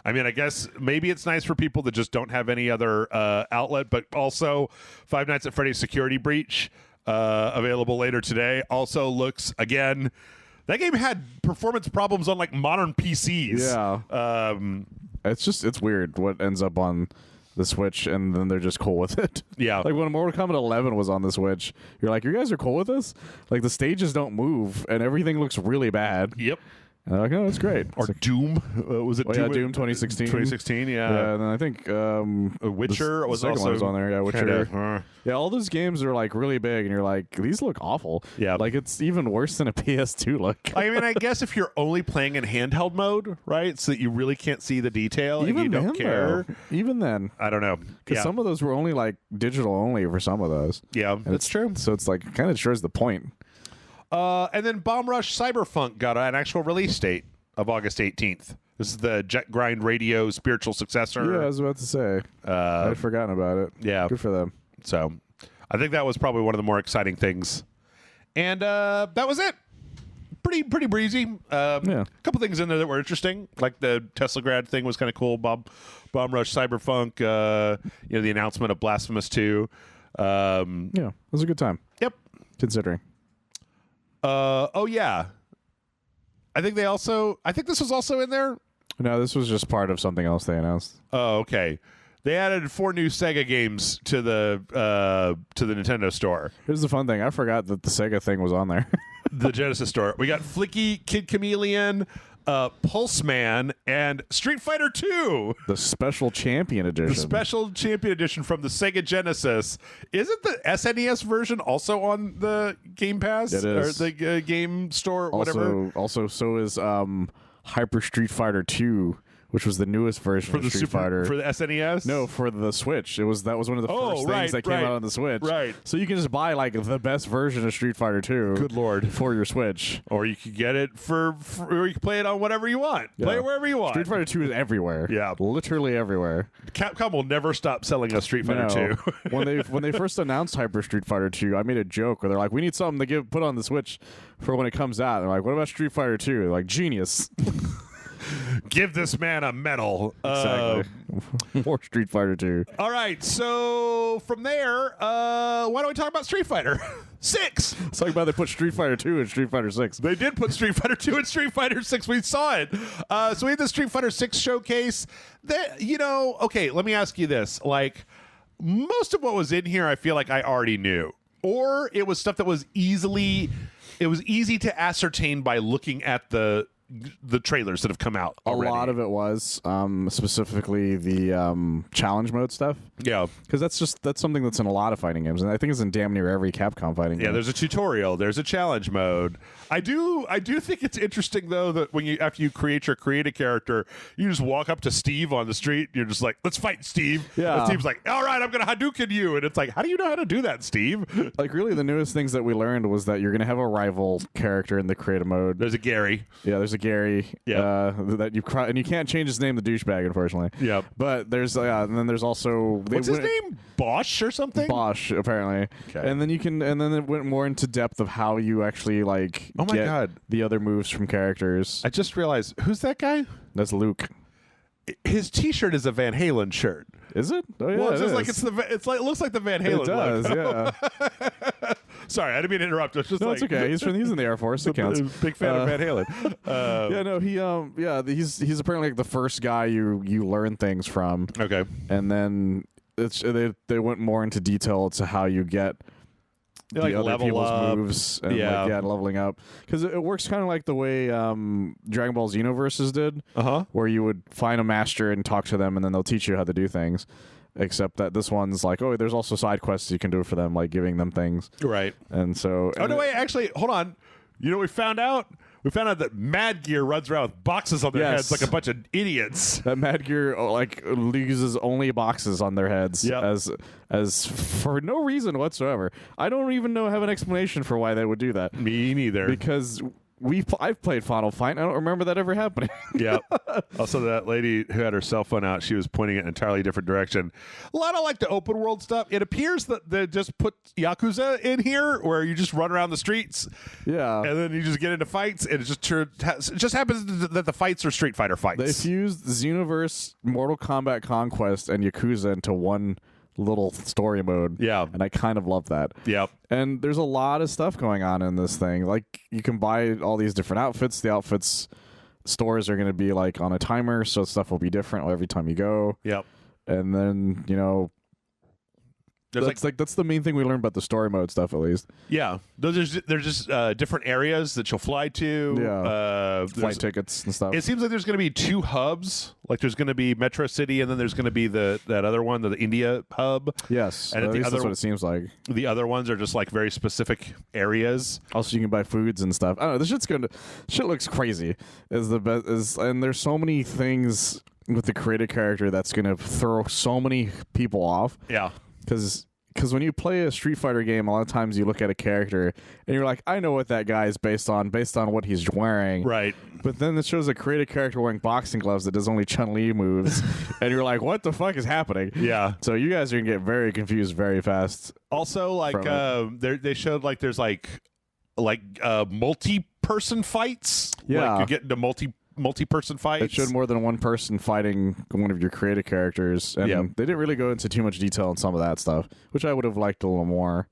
I mean, I guess maybe it's nice for people that just don't have any other outlet, but also Five Nights at Freddy's Security Breach, available later today, also looks, again, that game had performance problems on like modern PCs. Yeah. It's weird what ends up on the Switch, and then they're just cool with it. Yeah. Like when Mortal Kombat 11 was on the Switch, you're like, you guys are cool with this? Like the stages don't move, and everything looks really bad. Yep. And they're like, oh, that's great. Or Doom. Was it Doom? Yeah, Doom 2016. 2016, yeah. Yeah, and then I think Witcher was also on there. Yeah, Witcher. Kinda, yeah, all those games are like really big, and you're like, these look awful. Yeah. Like it's even worse than a PS2 look. I mean, I guess if you're only playing in handheld mode, right, so that you really can't see the detail Even and you don't care. Even then. I don't know. Because some of those were only like digital only for some of those. Yeah, that's true. So it's like kind of shows the point. And then Bomb Rush Cyberpunk got an actual release date of August 18th. This is the Jet Grind Radio spiritual successor. Yeah, I was about to say. I'd forgotten about it. Yeah. Good for them. So I think that was probably one of the more exciting things. And that was it. Pretty breezy. A couple things in there that were interesting. Like the Tesla grad thing was kind of cool. Bomb Rush Cyberpunk, the announcement of Blasphemous 2. Yeah, it was a good time. Yep. Considering. Oh, yeah. I think this was also in there. No, this was just part of something else they announced. Oh, okay. They added 4 new Sega games to the Nintendo store. Here's the fun thing. I forgot that the Sega thing was on there. the Genesis store. We got Flicky, Kid Chameleon, Pulse Man, and Street Fighter 2. The Special Champion Edition. The Special Champion Edition from the Sega Genesis. Isn't the SNES version also on the Game Pass? It is. Or the Game Store, whatever? Also, so is Hyper Street Fighter 2, which was the newest version of Street Fighter. For the SNES? No, for the Switch. That was one of the first things that came out on the Switch. Right. So you can just buy like the best version of Street Fighter 2. Good Lord. For your Switch. Or you could get it or you can play it on whatever you want. Yeah. Play it wherever you want. Street Fighter 2 is everywhere. Yeah. Literally everywhere. Capcom will never stop selling us Street Fighter 2. when they first announced Hyper Street Fighter 2, I made a joke where they're like, we need something to put on the Switch for when it comes out. And they're like, what about Street Fighter 2? They're like, genius. Give this man a medal. Exactly. More Street Fighter 2. All right, so from there, why don't we talk about Street Fighter 6? Let's talk about they put Street Fighter 2 in Street Fighter 6. They did put Street Fighter 2 in Street Fighter 6. We saw it. So we had the Street Fighter 6 showcase. That, okay, let me ask you this. Like, most of what was in here, I feel like I already knew. Or it was stuff that was easy to ascertain by looking at the trailers that have come out already. A lot of it was specifically the challenge mode stuff. Yeah, because that's something that's in a lot of fighting games, and I think it's in damn near every Capcom fighting game. Yeah, there's a tutorial, there's a challenge mode. I do think it's interesting though that after you create a character, you just walk up to Steve on the street. You're just like, let's fight, Steve. Yeah, and Steve's like, all right, I'm gonna Hadouken you, and it's like, how do you know how to do that, Steve? Like, really, the newest things that we learned was that you're gonna have a rival character in the creative mode. There's a Gary. Yeah, there's a Gary. Yeah, that and you can't change his name to douchebag, unfortunately. Yeah, but there's and then there's also what's his name? Bosch or something? Bosch, apparently. Okay. And then it went more into depth of how you actually like. Oh my God, the other moves from characters. I just realized, who's that guy? That's Luke. His T-shirt is a Van Halen shirt. Is it? Oh yeah. Well, it's it just it looks like the Van Halen. It does. Logo. Yeah. Sorry, I didn't mean to interrupt. It's just it's okay. He's in the Air Force. It counts. Big fan of Van Halen. Yeah, no, he's apparently like the first guy you learn things from. Okay, and then they went more into detail to how you get the like other people's up. Moves and leveling up, because it works kind of like the way Dragon Ball Xenoverses did, where you would find a master and talk to them, and then they'll teach you how to do things. Except that this one's like, oh, there's also side quests you can do for them, like giving them things. Right. And so... Oh, no, wait, actually, hold on. You know what we found out? We found out that Mad Gear runs around with boxes on their heads like a bunch of idiots. That Mad Gear uses only boxes on their heads as for no reason whatsoever. I don't even have an explanation for why they would do that. Me neither. Because... I've played Final Fight, and I don't remember that ever happening. Yeah. Also, that lady who had her cell phone out, she was pointing it in an entirely different direction. A lot of like the open world stuff. It appears that they just put Yakuza in here, where you just run around the streets. Yeah. And then you just get into fights, and it just happens that the fights are Street Fighter fights. They fused Xenoverse, Mortal Kombat Conquest, and Yakuza into one little story mode. Yeah. And I kind of love that. Yep. And there's a lot of stuff going on in this thing. Like, you can buy all these different outfits. The outfits stores are going to be like on a timer, so stuff will be different every time you go. Yep. And then, that's the main thing we learned about the story mode stuff, at least. Yeah, there's just different areas that you'll fly to. Yeah, flight tickets and stuff. It seems like there's going to be 2 hubs. Like there's going to be Metro City, and then there's going to be that other one, the India hub. Yes, and at least that's what it seems like. The other ones are just like very specific areas. Also, you can buy foods and stuff. I don't know. Shit looks crazy. And there's so many things with the created character that's going to throw so many people off. Yeah. Because when you play a Street Fighter game, a lot of times you look at a character and you're like, I know what that guy is based on what he's wearing. Right. But then it shows a creative character wearing boxing gloves that does only Chun-Li moves. And you're like, what the fuck is happening? Yeah. So you guys are going to get very confused very fast. Also, like, they showed like there's like multi-person fights. Yeah. Like you get into multi-person fights. It showed more than one person fighting one of your creative characters, and they didn't really go into too much detail on some of that stuff, which I would have liked a little more.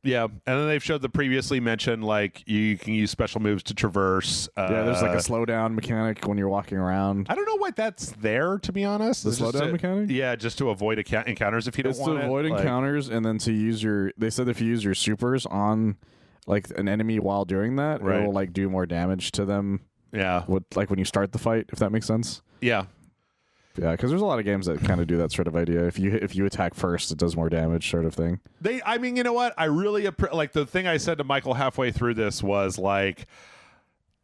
Yeah, and then they've showed the previously mentioned, like, you can use special moves to traverse. There's like a slowdown mechanic when you're walking around. I don't know why that's there, to be honest. The slowdown mechanic? Yeah, just to avoid encounters if you don't want it. It's to avoid encounters, and then to use they said if you use your supers on like an enemy while doing that, Right. it will like do more damage to them. Yeah. Like when you start the fight, if that makes sense. Yeah. Yeah, because there's a lot of games that kind of do that sort of idea. If you attack first, it does more damage, sort of thing. I mean, you know what? I really like the thing I said to Michael halfway through this was like,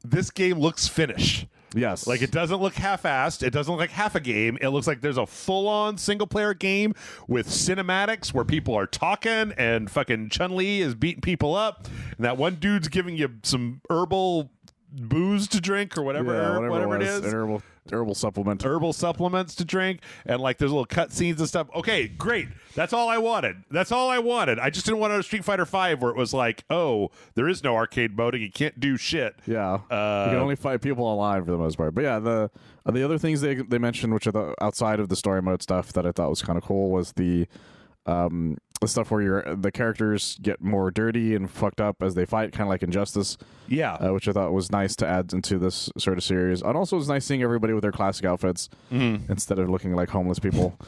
this game looks finished. Yes, Like, it doesn't look half-assed. It doesn't look like half a game. It looks like there's a full-on single-player game with cinematics where people are talking and fucking Chun-Li is beating people up, and that one dude's giving you some herbal booze to drink or whatever it is. An herbal supplement. Herbal supplements to drink, and like there's little cutscenes and stuff. Okay, great. That's all I wanted. I just didn't want a Street Fighter V where it was like, oh, there is no arcade mode and you can't do shit. Yeah, you can only fight people online for the most part. But yeah, the other things they mentioned, which are the outside of the story mode stuff that I thought was kind of cool, was the stuff where the characters get more dirty and fucked up as they fight, kind of like Injustice. Yeah, which I thought was nice to add into this sort of series. And also, it was nice seeing everybody with their classic outfits instead of looking like homeless people,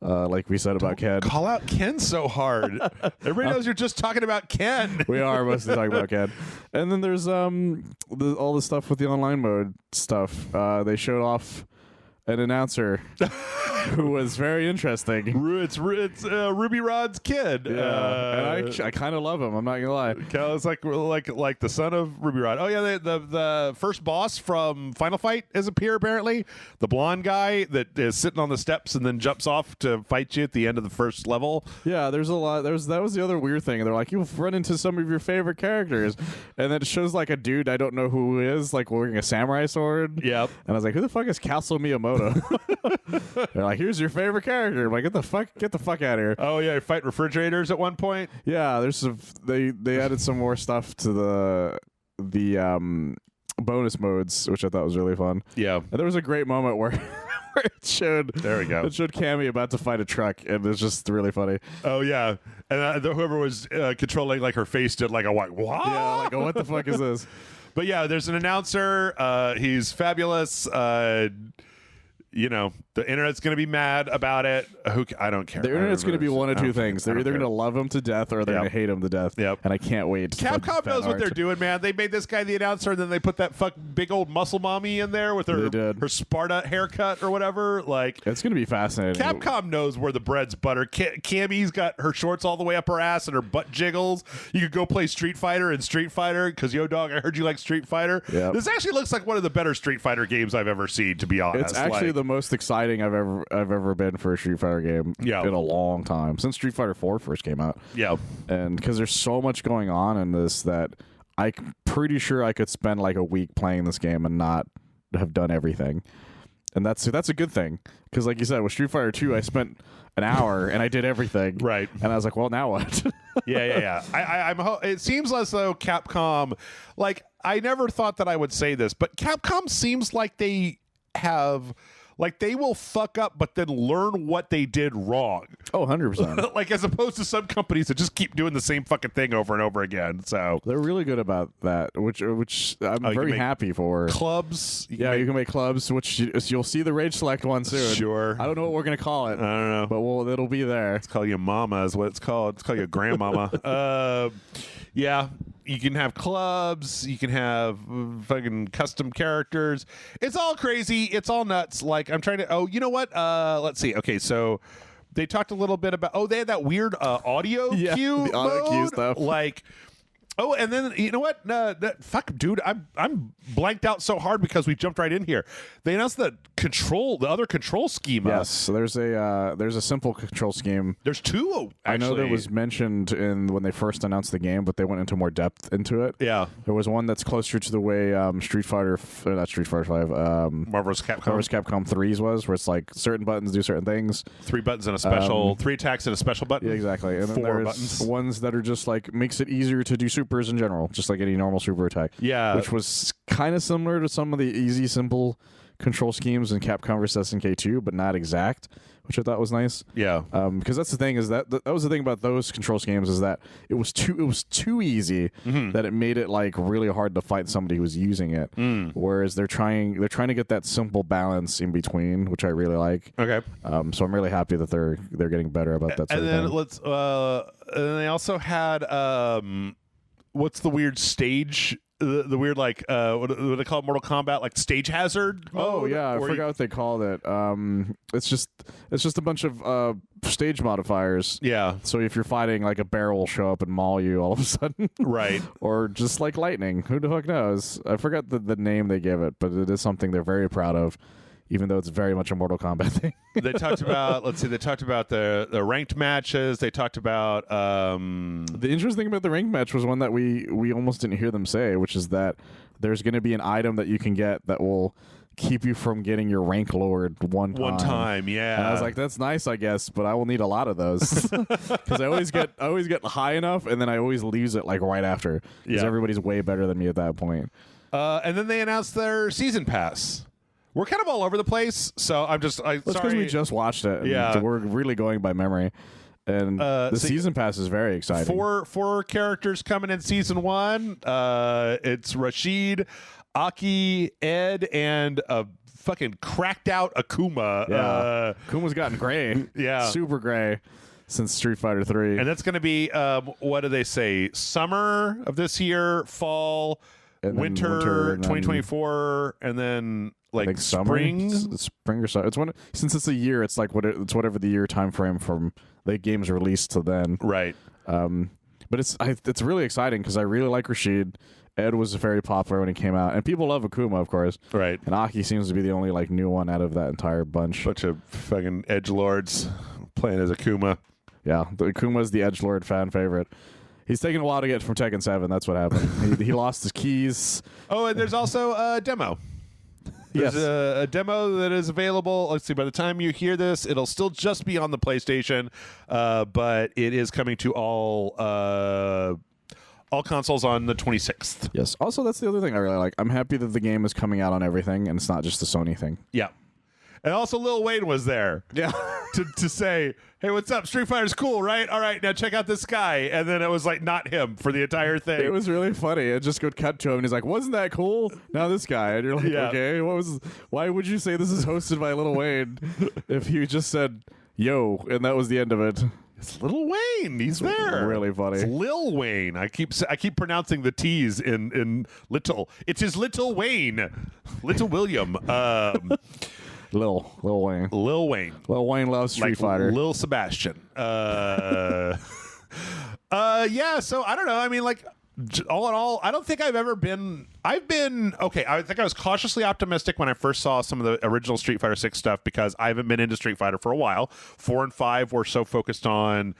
like we said about Ken. Call out Ken so hard. Everybody knows you're just talking about Ken. We are mostly talking about Ken. And then there's all the stuff with the online mode stuff. They showed off an announcer who was very interesting. It's Ruby Rod's kid. Yeah, and I kind of love him. I'm not gonna lie. It's like the son of Ruby Rod. Oh yeah, the first boss from Final Fight has appeared apparently. The blonde guy that is sitting on the steps and then jumps off to fight you at the end of the first level. Yeah, there's a lot. That was the other weird thing. They're like, you've run into some of your favorite characters, and then it shows like a dude I don't know who is, like wearing a samurai sword. Yep. And I was like, who the fuck is Castle Miyamoto? They're like, here's your favorite character. I'm like, get the fuck out of here. Oh yeah, you fight refrigerators at one point. Yeah, there's they added some more stuff to the bonus modes, which I thought was really fun. Yeah, and there was a great moment where it showed Cammy about to fight a truck, and it's just really funny. Oh yeah, and whoever was controlling like her face did like a what? Yeah, like what the fuck is this? But yeah, there's an announcer. He's fabulous. You know, the internet's going to be mad about it. I don't care. The internet's going to be one of two things. They're either going to love him to death or they're going to hate him to death. Yep. And I can't wait. Capcom knows what they're doing, man. They made this guy the announcer, and then they put that big old muscle mommy in there with her Sparta haircut or whatever. Like, it's going to be fascinating. Capcom knows where the bread's butter. Cammy's got her shorts all the way up her ass and her butt jiggles. You could go play Street Fighter and Street Fighter because, yo, dog, I heard you like Street Fighter. Yep. This actually looks like one of the better Street Fighter games I've ever seen, to be honest. It's actually the most exciting I've ever been for a Street Fighter game in a long time, since Street Fighter 4 first came out. Yeah. And because there's so much going on in this that I'm pretty sure I could spend like a week playing this game and not have done everything. And that's a good thing, because like you said, with Street Fighter 2, I spent an hour and I did everything. Right. And I was like, well, now what? Yeah. It seems as though Capcom, like, I never thought that I would say this, but Capcom seems like they have... Like, they will fuck up, but then learn what they did wrong. Oh, 100%. Like, as opposed to some companies that just keep doing the same fucking thing over and over again. So they're really good about that, which I'm very happy for. Clubs. You can make clubs, which you'll see the RageSelect one soon. Sure. I don't know what we're going to call it. I don't know. But it'll be there. It's called you Mama is what it's called. It's called you Grandmama. Yeah. You can have clubs. You can have fucking custom characters. It's all crazy. It's all nuts. Like, I'm trying to... Oh, you know what? Let's see. Okay, so they talked a little bit about... Oh, they had that weird audio cue the audio cue stuff. Like... Oh, and then you know what? Fuck, dude, I'm blanked out so hard because we jumped right in here. They announced the other control schema. Yes, so there's a simple control scheme. There's two. Actually. I know that was mentioned when they first announced the game, but they went into more depth into it. Yeah, there was one that's closer to the way not Street Fighter 5, Marvel's Capcom 3's was, where it's like certain buttons do certain things. 3 buttons and a special, 3 attacks and a special button. Yeah, exactly. And then 4 there's buttons. Ones that are just like makes it easier to do supers in general, just like any normal super attack. Yeah, which was kind of similar to some of the easy, simple control schemes in Capcom vs. SNK 2, but not exact, which I thought was nice. Yeah, because that's the thing, is that was the thing about those control schemes, is that it was too easy, that it made it like really hard to fight somebody who was using it. Whereas they're trying to get that simple balance in between, which I really like. Okay, so I'm really happy that they're getting better about that. And then and then they also had what's the weird stage? The weird like what do they call it? Mortal Kombat, like stage hazard mode? Oh yeah, I forgot what they called it. It's just a bunch of stage modifiers. Yeah. So if you're fighting, like a bear will show up and maul you all of a sudden. Right. Or just like lightning. Who the fuck knows? I forgot the name they gave it, but it is something they're very proud of, even though it's very much a Mortal Kombat thing. They talked about, they talked about the ranked matches. They talked about the interesting thing about the ranked match was one that we almost didn't hear them say, which is that there's going to be an item that you can get that will keep you from getting your rank lowered one time. Yeah. And I was like, that's nice, I guess, but I will need a lot of those because I always get high enough, and then I always lose it like right after because everybody's way better than me at that point. And then they announced their season pass. We're kind of all over the place, so I'm just That's because we just watched it. Yeah. So we're really going by memory. And the season pass is very exciting. Four characters coming in season 1. It's Rashid, Aki, Ed, and a fucking cracked out Akuma. Yeah. Akuma's gotten gray. Yeah. Super gray since Street Fighter 3. And that's going to be, what do they say? Summer of this year, fall, winter 2024, and then like spring or so. It's since it's a year. It's like it's whatever the year time frame from the game's released to then. Right. But it's really exciting because I really like Rashid. Ed was very popular when he came out, and people love Akuma, of course. Right. And Aki seems to be the only like new one out of that entire bunch. Bunch of fucking edgelords playing as Akuma. Yeah, the Akuma's the edgelord fan favorite. He's taken a while to get from Tekken 7. That's what happened. he lost his keys. Oh, and there's also a demo. There's a demo that is available. Let's see, by the time you hear this, it'll still just be on the PlayStation, but it is coming to all consoles on the 26th. Yes. Also, that's the other thing I really like. I'm happy that the game is coming out on everything, and it's not just a Sony thing. Yeah. And also Lil Wayne was there. Yeah. to say, hey, what's up? Street Fighter's cool, right? All right, now check out this guy. And then it was like not him for the entire thing. It was really funny. It just would cut to him, and he's like, wasn't that cool? Now this guy. And you're like, okay, why would you say this is hosted by Lil Wayne if you just said, yo, and that was the end of it? It's Lil Wayne. He's there. Really funny. It's Lil Wayne. I keep pronouncing the T's in little. It is Little Wayne. Little William. Lil Wayne. Lil Wayne. Lil Wayne loves Street Fighter. Lil Sebastian. Yeah, so I don't know. I mean, like, all in all, I don't think I've been okay. I think I was cautiously optimistic when I first saw some of the original Street Fighter 6 stuff because I haven't been into Street Fighter for a while. 4 and 5 were so focused on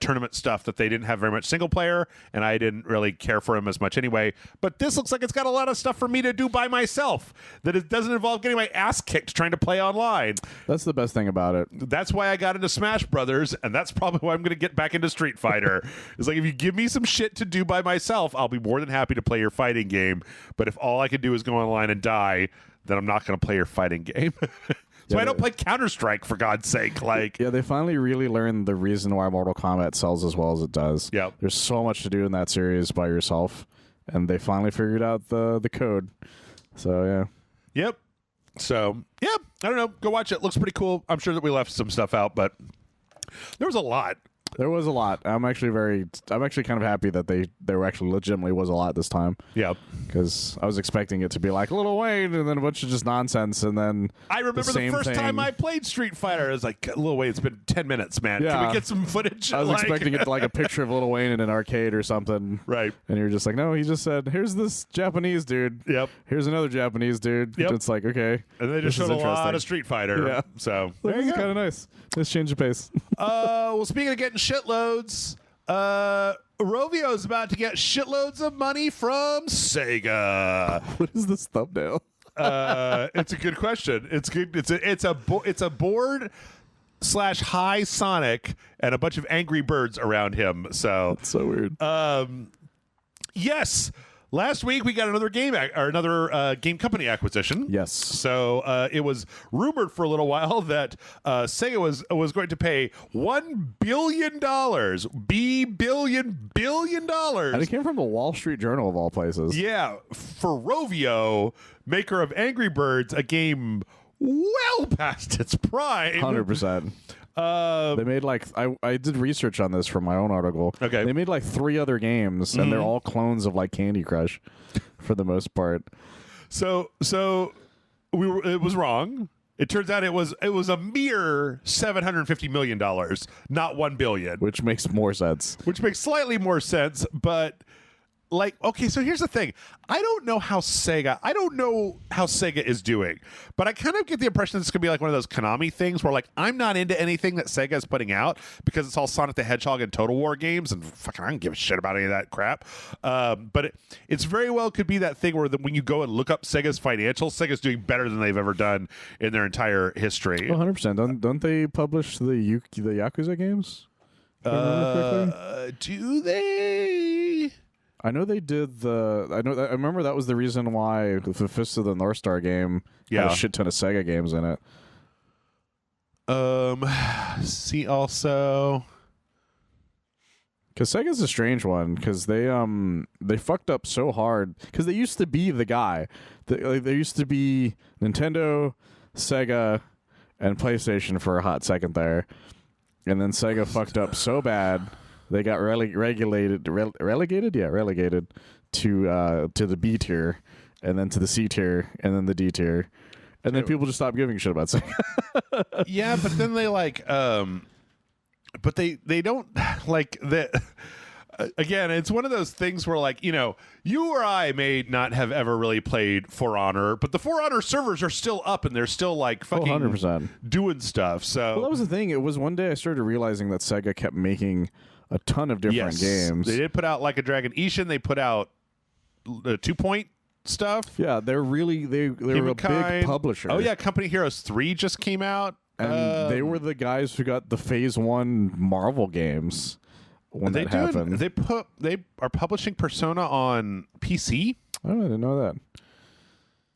tournament stuff that they didn't have very much single player, and I didn't really care for them as much anyway. But this looks like it's got a lot of stuff for me to do by myself that it doesn't involve getting my ass kicked trying to play online. That's the best thing about it. That's why I got into Smash Brothers, and that's probably why I'm going to get back into Street Fighter. It's like, if you give me some shit to do by myself, I'll be more than happy to play your fighting game. But if all I can do is go online and die, then I'm not going to play your fighting game. So I don't play Counter-Strike, for God's sake. Like, yeah, they finally really learned the reason why Mortal Kombat sells as well as it does. Yeah, there's so much to do in that series by yourself, and they finally figured out the code. So yeah. Yep. So yeah, I don't know. Go watch it. Looks pretty cool. I'm sure that we left some stuff out, but there was a lot. There was a lot. I'm actually kind of happy that there actually legitimately was a lot this time. Yeah, because I was expecting it to be like Lil Wayne and then a bunch of just nonsense, and then I remember the first time I played Street Fighter, I was like, Lil Wayne, it's been 10 minutes, man. Yeah. Can we get some footage? I was expecting it to like a picture of Lil Wayne in an arcade or something. Right. And you're just like, no, he just said, here's this Japanese dude. Yep. Here's another Japanese dude. Yep. It's like, okay. And they just showed a lot of Street Fighter. Yeah. So there you go. Kind of nice. Let's change the pace. Well, speaking of getting shitloads, Rovio's about to get shitloads of money from Sega. What is this thumbnail? It's a good question. It's good. It's a board / high Sonic and a bunch of Angry Birds around him. So that's so weird. Yes. Last week we got another game game company acquisition. Yes. So it was rumored for a little while that Sega was going to pay $1 billion, billion dollars. And it came from the Wall Street Journal of all places. Yeah, for Rovio, maker of Angry Birds, a game well past its prime. 100%. They made like I did research on this for my own article. Okay. They made like 3 other games, and they're all clones of like Candy Crush, for the most part. So it was wrong. It turns out it was a mere $750 million, not $1 billion. Which makes more sense. Which makes slightly more sense, but like, okay, so here's the thing. I don't know how Sega is doing, but I kind of get the impression it's going to be like one of those Konami things where like I'm not into anything that Sega is putting out because it's all Sonic the Hedgehog and Total War games, and fucking I don't give a shit about any of that crap. But it's very well could be that thing where when you go and look up Sega's financials, Sega's doing better than they've ever done in their entire history. 100%. Don't they publish the Yakuza games? Do they? I know they did I remember that was the reason why the Fist of the North Star game had a shit ton of Sega games in it. See also, because Sega's a strange one because they fucked up so hard because they used to be the guy. They used to be Nintendo, Sega, and PlayStation for a hot second there, and then Sega fucked up so bad. They got relegated to the B tier, and then to the C tier, and then the D tier, and then people just stopped giving a shit about Sega. Yeah, but then they like, but they don't like that. Again, it's one of those things where like, you know, you or I may not have ever really played For Honor, but the For Honor servers are still up and they're still like fucking 100% doing stuff. So that was the thing. It was one day I started realizing that Sega kept making a ton of different games. They did put out Like a Dragon Ishin. They put out 2-point stuff. Yeah, they were a big publisher. Oh yeah, Company Heroes 3 just came out. And they were the guys who got the Phase 1 Marvel games when that happened. They are publishing Persona on PC. Oh, I didn't know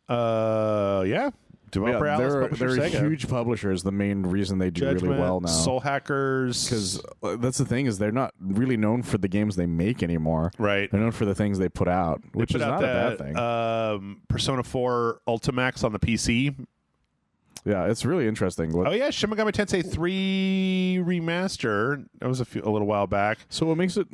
that. Yeah. Developer Atlas, they're huge publishers. The main reason they do Judgment, really well now. Soul Hackers. Because that's the thing is they're not really known for the games they make anymore. Right. They're known for the things they put out, which is not a bad thing. Persona 4 Ultimax on the PC. Yeah, it's really interesting. Oh yeah, Shin Megami Tensei 3 remaster. That was a little while back. So what makes it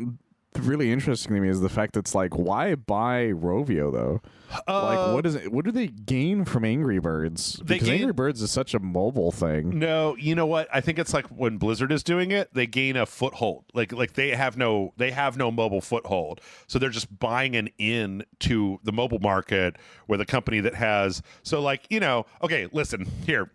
really interesting to me is the fact that it's like, why buy Rovio though? Like, what is it? What do they gain from Angry Birds? Because Angry Birds is such a mobile thing. No, you know what? I think it's like when Blizzard is doing it, they gain a foothold. Like they have no mobile foothold, so they're just buying an in to the mobile market with a company that has. So like, you know, okay, listen here.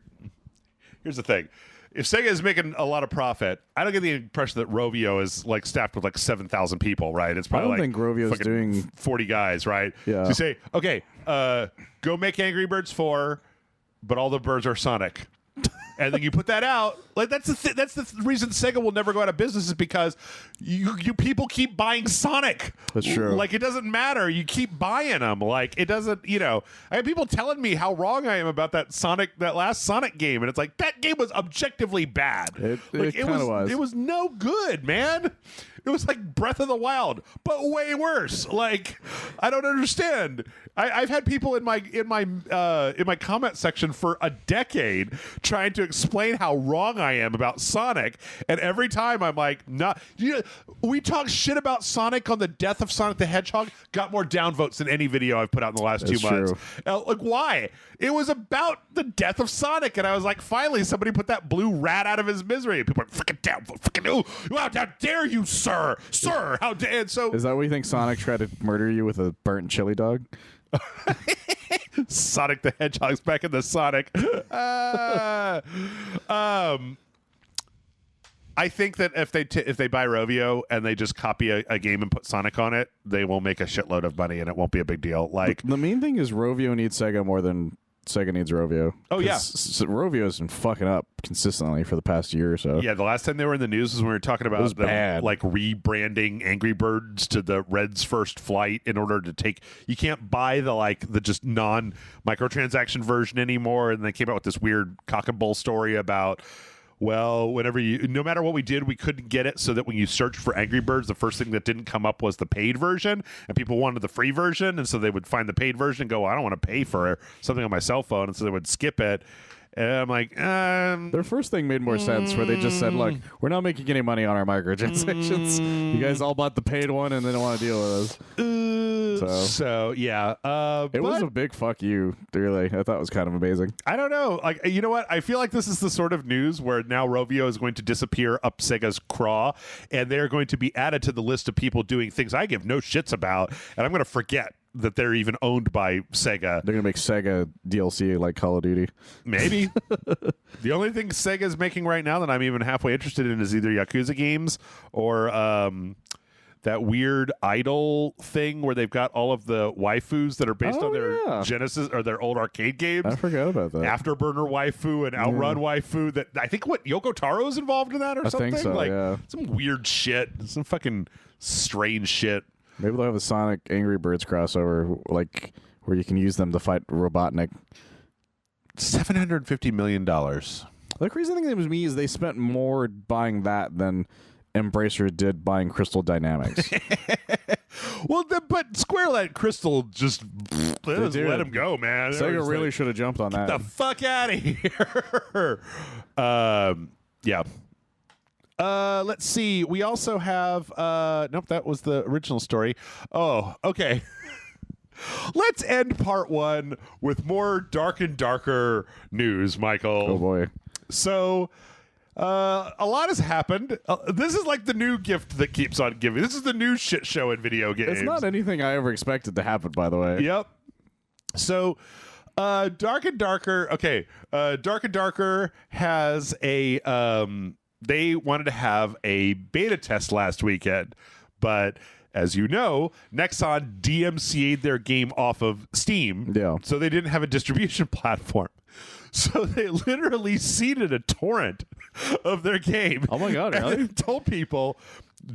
Here's the thing. If Sega is making a lot of profit, I don't get the impression that Rovio is like staffed with like 7,000 people, right? It's probably I don't think Rovio is doing 40 guys, right? Yeah. So you say, okay, go make Angry Birds 4, but all the birds are Sonic. And then you put that out. Like that's the reason Sega will never go out of business is because you people keep buying Sonic. That's true. Like it doesn't matter. You keep buying them. Like it doesn't. You know, I have people telling me how wrong I am about that last Sonic game, and it's like that game was objectively bad. It kind of was. It was no good, man. It was like Breath of the Wild, but way worse. Like I don't understand. I've had people in my comment section for a decade trying to explain how wrong I am about Sonic, and every time I'm like, "Not." You know, we talk shit about Sonic on the death of Sonic the Hedgehog. Got more downvotes than any video I've put out in the last 2 months. Like why? It was about the death of Sonic, and I was like, finally, somebody put that blue rat out of his misery. People are freaking downvote, freaking how dare you, sir, how dare? And so is that what you think Sonic tried to murder you with a burnt chili dog? Sonic the Hedgehog's back in the Sonic. I think that if they buy Rovio and they just copy a game and put Sonic on it, they will make a shitload of money and it won't be a big deal. Like the main thing is Rovio needs Sega more than Sega needs Rovio. Oh yeah, Rovio's been fucking up consistently for the past year or so. Yeah, the last time they were in the news was when we were talking about them, like rebranding Angry Birds to the Red's First Flight in order to take. You can't buy the just non microtransaction version anymore, and they came out with this weird cock and bull story about. Well, no matter what we did, we couldn't get it so that when you searched for Angry Birds, the first thing that didn't come up was the paid version, and people wanted the free version, and so they would find the paid version and go, I don't want to pay for something on my cell phone, and so they would skip it. And I'm like, Their first thing made more sense, where they just said, "Look, we're not making any money on our microtransactions. You guys all bought the paid one, and they don't want to deal with us." So yeah, It was a big fuck you. Really, I thought it was kind of amazing. I don't know. Like, you know what? I feel like this is the sort of news where now Rovio is going to disappear up Sega's craw, and they're going to be added to the list of people doing things I give no shits about, and I'm going to forget that they're even owned by Sega. They're gonna make Sega DLC like Call of Duty. Maybe. The only thing Sega's making right now that I'm even halfway interested in is either Yakuza games or that weird idol thing where they've got all of the waifus that are based on their Genesis or their old arcade games. I forgot about that. Afterburner waifu and Outrun waifu. That I think Yoko Taro is involved in that or something. Think so, like some weird shit, some fucking strange shit. Maybe they'll have a Sonic Angry Birds crossover, like where you can use them to fight Robotnik. $750 million. The crazy thing with me is they spent more buying that than Embracer did buying Crystal Dynamics. Well, but Square let Crystal just let him go, man. Sega really should have jumped on that. Get the fuck out of here. Yeah. Let's see. We also have nope, that was the original story. Oh, okay. Let's end part one with more dark and darker news, Michael. Oh boy. So a lot has happened. This is like the new gift that keeps on giving. This is the new shit show in video games. It's not anything I ever expected to happen, by the way. Yep. So Dark and Darker. Okay. Dark and Darker has a they wanted to have a beta test last weekend, but as you know, Nexon DMCA'd their game off of Steam, so they didn't have a distribution platform. So they literally seeded a torrent of their game. Oh my god, really? And told people,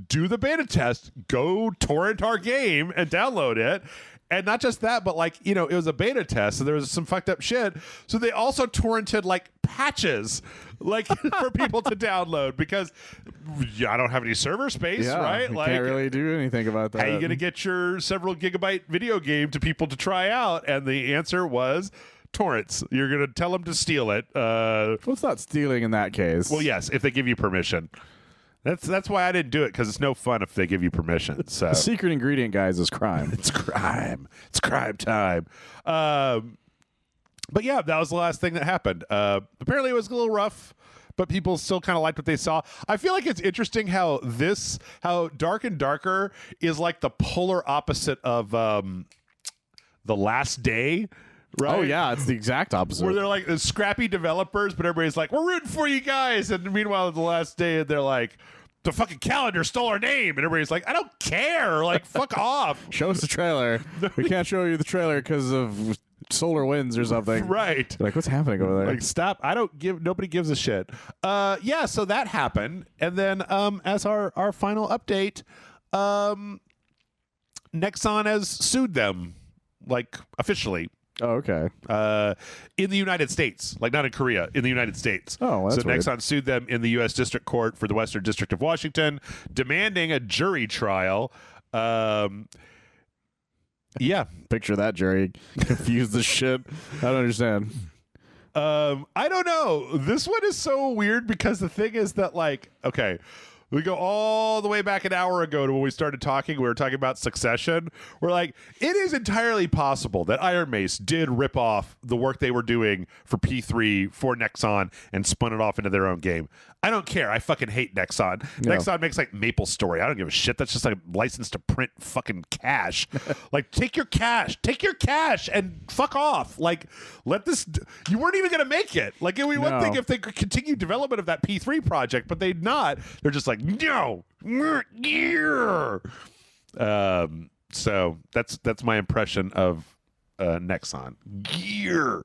do the beta test, go torrent our game and download it. And not just that, but like, you know, it was a beta test, so there was some fucked up shit. So they also torrented like patches, like for people to download because I don't have any server space, right? You like, can't really do anything about that. How are you going to get your several gigabyte video game to people to try out? And the answer was torrents. You're going to tell them to steal it. Well, it's not stealing in that case. Well, yes, if they give you permission. That's why I didn't do it, because it's no fun if they give you permission. So the secret ingredient, guys, is crime. It's crime. It's crime time. But yeah, that was the last thing that happened. Apparently, it was a little rough, but people still kind of liked what they saw. I feel like it's interesting how Dark and Darker is like the polar opposite of The Last Day. Right? Oh, yeah, it's the exact opposite. Where they're like the scrappy developers, but everybody's like, we're rooting for you guys. And meanwhile, The Last Day, they're like, the fucking calendar stole our name. And everybody's like, I don't care. Like, fuck off. Show us the trailer. We can't show you the trailer because of solar winds or something. Right. You're like, what's happening over there? Like, stop. Nobody gives a shit. Yeah, so that happened. And then as our final update, Nexon has sued them, like, officially. Oh, okay. In the United States, like not in Korea, in the United States. Oh, well, that's so weird. Nexon sued them in the U.S. District Court for the Western District of Washington, demanding a jury trial. Yeah. Picture that jury confused the shit. I don't understand. I don't know. This one is so weird because the thing is that, like, okay, we go all the way back an hour ago to when we started talking. We were talking about Succession. We're like, it is entirely possible that Iron Mace did rip off the work they were doing for P3 for Nexon and spun it off into their own game. I don't care. I fucking hate Nexon. No. Nexon makes like Maple Story. I don't give a shit. That's just like a license to print fucking cash. Like, take your cash and fuck off. Like, let this. You weren't even going to make it. Like, it would be one thing if they could continue development of that P3 project, but they'd not. They're just like, no. So that's my impression of Nexon. Gear.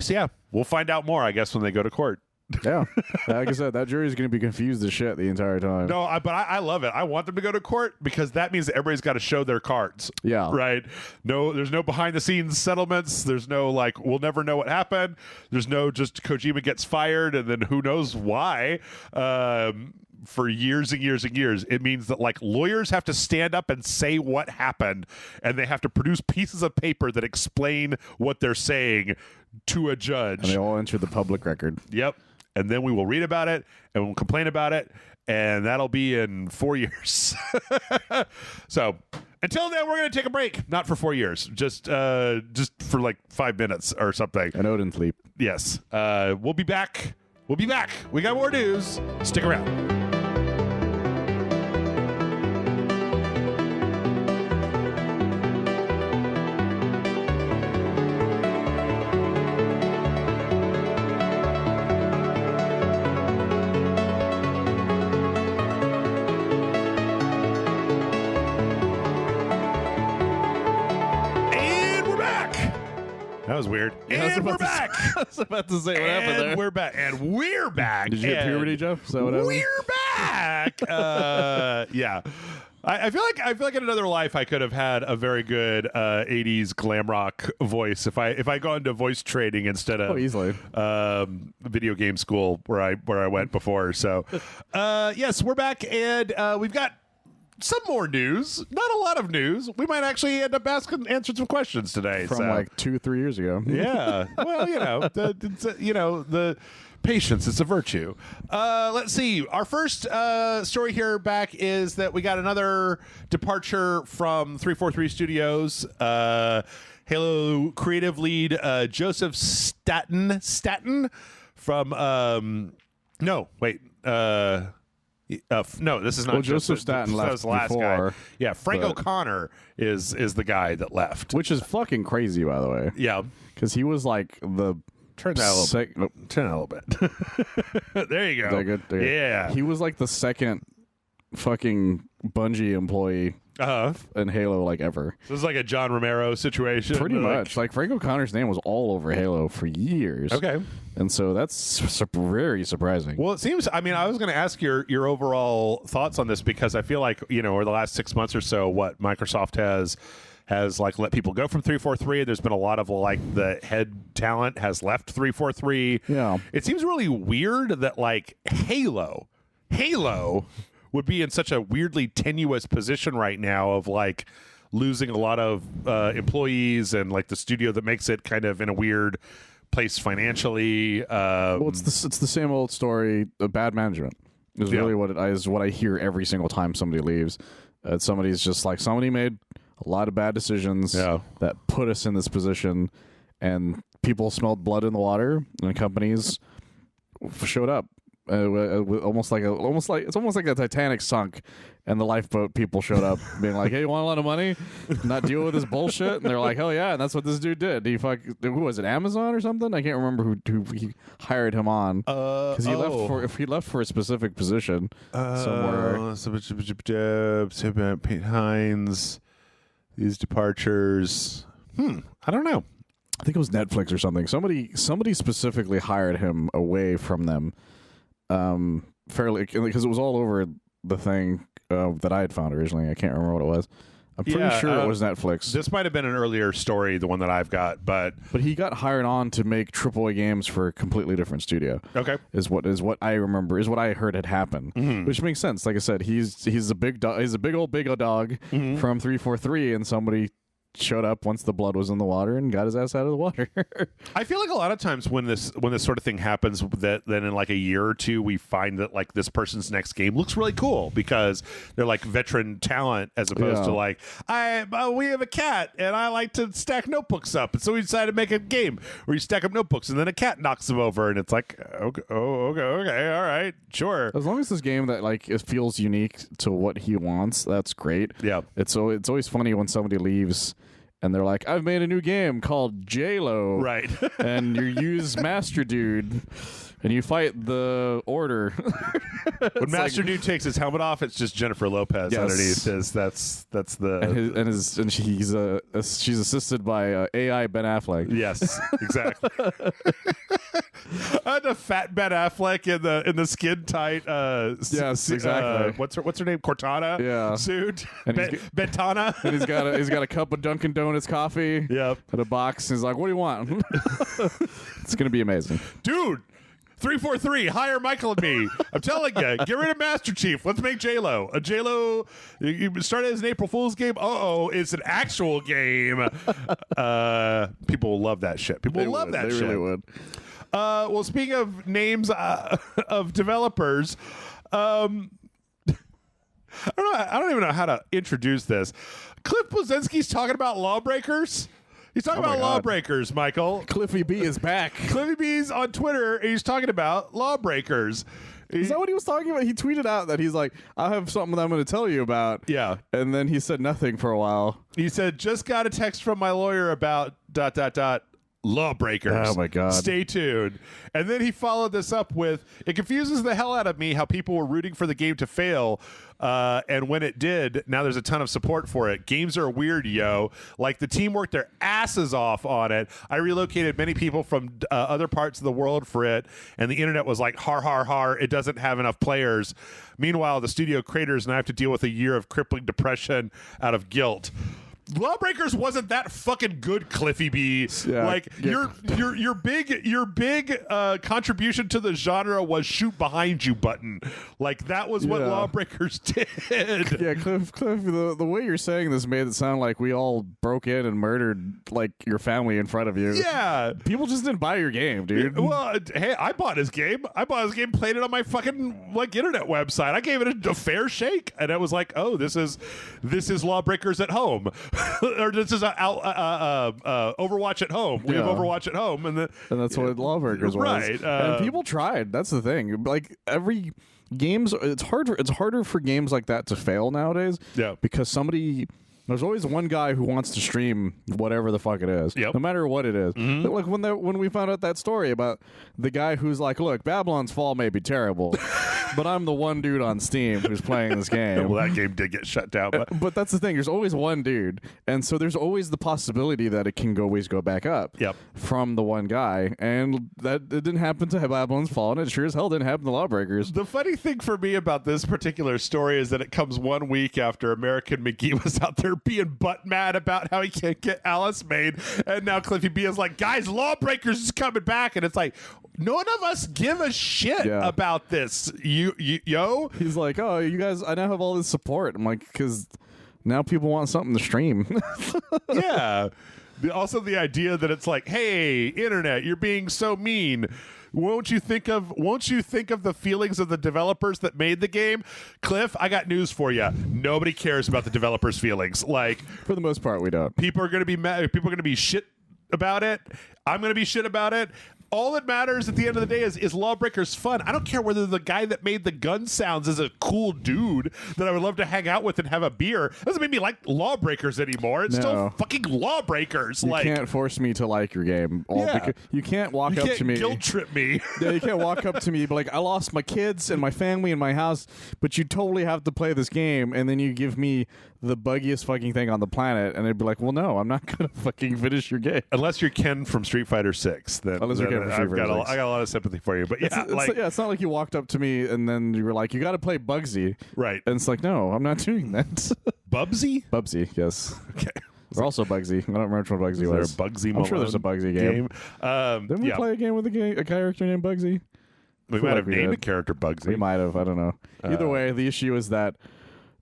So yeah, we'll find out more, I guess, when they go to court. Yeah. Like I said, that jury's going to be confused as shit the entire time. No, but I love it. I want them to go to court because that means that everybody's got to show their cards. Yeah. Right? No, there's no behind-the-scenes settlements. There's no, like, we'll never know what happened. There's no just Kojima gets fired and then who knows why. for years and years and years. It means that like lawyers have to stand up and say what happened, and they have to produce pieces of paper that explain what they're saying to a judge. And they all enter the public record. Yep. And then we will read about it and we'll complain about it, and that'll be in 4 years. So until then, we're going to take a break. Not for 4 years, just for like 5 minutes or something. An Odin sleep. Yes. We'll be back. We'll be back. We got more news. Stick around. That was weird. And we're back. I was about to say what happened there. We're back. And we're back. Did you hit puberty, Jeff? Is that what happened? We're back. Yeah. I feel like in another life I could have had a very good 80s glam rock voice if I go into voice training instead of easily video game school where I went before. So yes, we're back, and we've got some more news. Not a lot of news. We might actually end up answering some questions today. From like 2-3 years ago. Yeah. Well, the patience is a virtue. Let's see. Our first story here back is that we got another departure from 343 Studios. Halo creative lead Joseph Staten from no, wait. No, this is not. Well, Joseph Staten left was the last before, guy. Yeah, Frank O'Connor is the guy that left, which is fucking crazy, by the way. Yeah, because he was like the turn that a little bit. There you go. Is that good? Okay. Yeah, he was like the second fucking Bungie employee in Halo like ever. So this is like a John Romero situation. Pretty much. Like Frank O'Connor's name was all over Halo for years. Okay. And so that's very surprising. Well, it seems, I mean, I was going to ask your overall thoughts on this, because I feel like, over the last 6 months or so, what Microsoft has like let people go from 343. There's been a lot of like the head talent has left 343. Yeah. It seems really weird that like Halo would be in such a weirdly tenuous position right now of like losing a lot of employees, and like the studio that makes it kind of in a weird place financially. Well, it's the same old story of bad management is really what I hear every single time somebody leaves. Somebody's just like, somebody made a lot of bad decisions that put us in this position, and people smelled blood in the water, and companies showed up. Almost like the Titanic sunk, and the lifeboat people showed up, being like, "Hey, you want a lot of money? Not deal with this bullshit?" And they're like, "Hell yeah!" And that's what this dude did. Who was it? Amazon or something? I can't remember who he hired him on, because he left for a specific position somewhere. Pete Hines, these departures. I don't know. I think it was Netflix or something. Somebody specifically hired him away from them. Fairly, because it was all over the thing that I had found originally. I can't remember what it was. I'm pretty sure it was Netflix. This might have been an earlier story, the one that I've got, but he got hired on to make AAA games for a completely different studio. Okay, is what I remember, is what I heard had happened, which makes sense. Like I said, he's a big dog. He's a big old dog from 343, and somebody showed up once the blood was in the water and got his ass out of the water. I feel like a lot of times when this sort of thing happens, that then in like a year or two we find that like this person's next game looks really cool because they're like veteran talent, as opposed to like we have a cat and I like to stack notebooks up, and so we decided to make a game where you stack up notebooks and then a cat knocks them over, and it's like okay, all right, sure. As long as this game that like it feels unique to what he wants, that's great. Yeah, it's always funny when somebody leaves and they're like, "I've made a new game called J-Lo." Right. And you use Master Dude, and you fight the Order. When Master Dude takes his helmet off, it's just Jennifer Lopez underneath. That's the she's assisted by AI Ben Affleck. Yes, exactly. The fat Ben Affleck in the skin tight. Yes, exactly. What's her name? Cortana. Yeah. Suit. And Bentana. And he's got a cup of Dunkin' Donuts coffee. Yep. And a box. He's like, "What do you want?" It's gonna be amazing, dude. 343, hire Michael and me. I'm telling you, get rid of Master Chief. Let's make J-Lo. A J-Lo, you started as an April Fool's game. It's an actual game. People will love that shit. People will love that shit. They really would. Well, speaking of names of developers, I don't even know how to introduce this. Cliff Bleszinski's talking about Lawbreakers. He's talking about Lawbreakers, Michael. Cliffy B is back. Cliffy B's on Twitter, and he's talking about Lawbreakers. Is that what he was talking about? He tweeted out that he's like, I have something that I'm going to tell you about. Yeah. And then he said nothing for a while. He said, just got a text from my lawyer about ... Lawbreakers. Oh, my God. Stay tuned. And then he followed this up with, it confuses the hell out of me how people were rooting for the game to fail. And when it did, now there's a ton of support for it. Games are weird, yo. Like, the team worked their asses off on it. I relocated many people from other parts of the world for it, and the internet was like, har, har, har, it doesn't have enough players. Meanwhile, the studio creators and I have to deal with a year of crippling depression out of guilt. Lawbreakers wasn't that fucking good, Cliffy B. Yeah, like your big contribution to the genre was shoot behind you button. Like, that was what Lawbreakers did. Yeah, Cliff, the way you're saying this made it sound like we all broke in and murdered like your family in front of you. Yeah, people just didn't buy your game, dude. Well, hey, I bought his game. Played it on my fucking internet website. I gave it a fair shake, and it was like, oh, this is Lawbreakers at home. Or this is Overwatch at home. We have Overwatch at home, and that's what Lawbreakers was. Right, and people tried. That's the thing. Like, every games, it's harder for games like that to fail nowadays. Yeah, because there's always one guy who wants to stream whatever the fuck it is, no matter what it is. Mm-hmm. Like when we found out that story about the guy who's like, look, Babylon's Fall may be terrible, but I'm the one dude on Steam who's playing this game. Well, that game did get shut down. But that's the thing. There's always one dude, and so there's always the possibility that it can always go back up from the one guy, and that it didn't happen to Babylon's Fall, and it sure as hell didn't happen to Lawbreakers. The funny thing for me about this particular story is that it comes 1 week after American McGee was out there being butt mad about how he can't get Alice made, and now Cliffy B is like, guys, Lawbreakers is coming back, and it's like, none of us give a shit about this. Yo, he's like, oh, you guys, I now have all this support. I'm like, because now people want something to stream. Yeah. Also, the idea that it's like, hey, internet, you're being so mean. Won't you think of the feelings of the developers that made the game? Cliff, I got news for you. Nobody cares about the developers' feelings. Like, for the most part, we don't. People are going to be mad. People are going to be shit about it. I'm going to be shit about it. All that matters at the end of the day is Lawbreakers fun. I don't care whether the guy that made the gun sounds is a cool dude that I would love to hang out with and have a beer. Doesn't make me like Lawbreakers anymore. It's still fucking Lawbreakers. You can't force me to like your game. You can't walk up to me. Guilt trip me. Yeah, you can't walk up to me, but like, I lost my kids and my family and my house, but you totally have to play this game, and then you give me the buggiest fucking thing on the planet, and it'd be like, well, no, I'm not gonna fucking finish your game. Unless you're Ken from Street Fighter 6. Then I got a lot of sympathy for you. But it's not like you walked up to me and then you were like, you got to play Bugsy, right? And it's like, no, I'm not doing that. Bubsy, yes. Okay. Or also Bugsy. I don't remember which one Bugsy was. Is there a Bugsy? I'm sure there's a Bugsy game. Didn't we play a game with a character named Bugsy? We might have named a character Bugsy. We might have. I don't know. Either way, the issue is that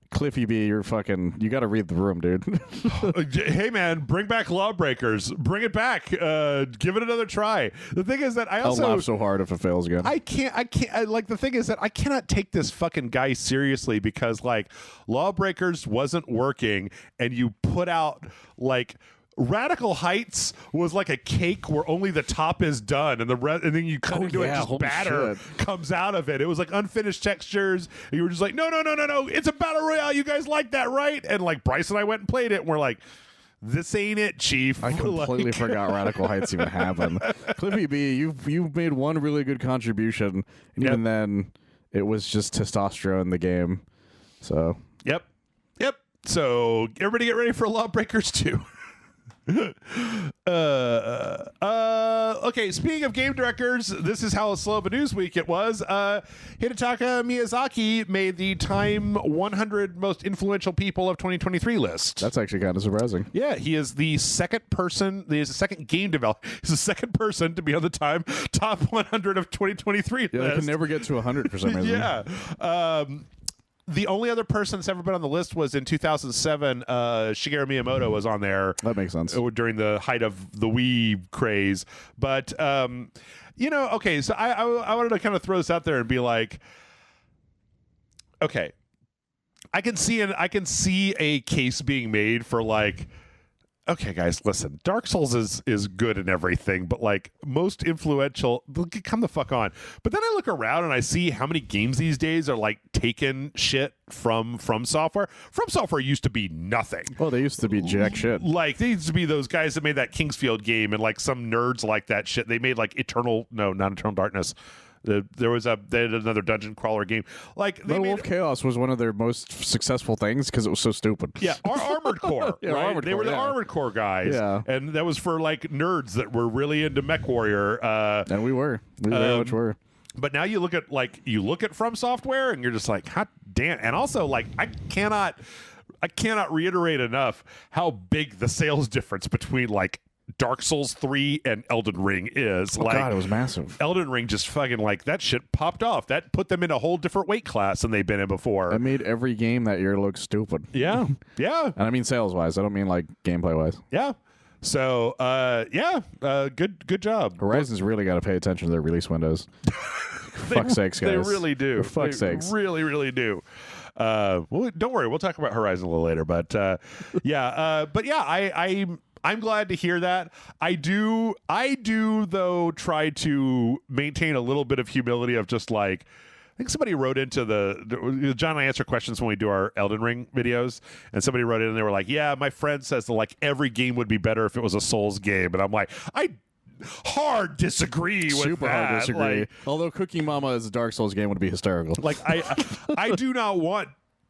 Cliffy B, you got to read the room, dude. Hey, man, bring back Lawbreakers. Bring it back. Give it another try. The thing is that I'll laugh so hard if it fails again. The thing is that I cannot take this fucking guy seriously because, like, Lawbreakers wasn't working, and you put out, like, Radical Heights was like a cake where only the top is done, and and then you cut into it, just batter comes out of it. It was like unfinished textures, and you were just like, no, it's a battle royale. You guys like that, right? And like Bryce and I went and played it, and we're like, this ain't it, Chief. I completely forgot Radical Heights even happened. Cliffy B, you've made one really good contribution, and even then, it was just testosterone in the game. So yep. So everybody get ready for Lawbreakers 2. Okay, speaking of game directors, this is how slow of a news week it was. Hidetaka Miyazaki made the Time 100 most influential people of 2023 list. That's actually kind of surprising. Yeah, he is the second person. He is the second game developer. He's the second person to be on the Time top 100 of 2023 Yeah, list. they can never get to 100 for some reason. Yeah. The only other person that's ever been on the list was in 2007. Shigeru Miyamoto was on there. That makes sense. During the height of the Wii craze. But, okay, so I wanted to kind of throw this out there and be like, okay, I can see a case being made for like, okay, guys, listen. Dark Souls is good and everything, but like most influential, come the fuck on. But then I look around and I see how many games these days are like taking shit from Software. From Software used to be nothing. Well, they used to be jack shit. Like they used to be those guys that made that Kingsfield game, and like some nerds like that shit. They made like not Eternal Darkness. They had another dungeon crawler game. Like Metal Wolf Chaos was one of their most successful things because it was so stupid. Yeah, Armored Core. Yeah, right? Armored they Core, were the yeah. Armored Core guys. Yeah. And that was for like nerds that were really into MechWarrior. And we very much were. But now you look at From Software and you're just like, hot damn. And also like I cannot reiterate enough how big the sales difference between like Dark Souls 3 and Elden Ring is. Oh, like, God, it was massive. Elden Ring just fucking like that shit popped off. That put them in a whole different weight class than they've been in before. It made every game that year look stupid. Yeah. Yeah. And I mean sales wise. I don't mean like gameplay wise. Yeah. So good job. Horizon's really got to pay attention to their release windows. Fuck's sakes, guys. They really do. For fuck's sakes. Really, really do. Well, don't worry. We'll talk about Horizon a little later. But I'm glad to hear that. I do though try to maintain a little bit of humility of just like, I think somebody wrote into John and I answer questions when we do our Elden Ring videos, and somebody wrote in and they were like, yeah, my friend says that like every game would be better if it was a Souls game. And I'm like, I hard disagree with Super that. hard disagree. Like, Although Cooking Mama as a Dark Souls game would be hysterical. like I do not want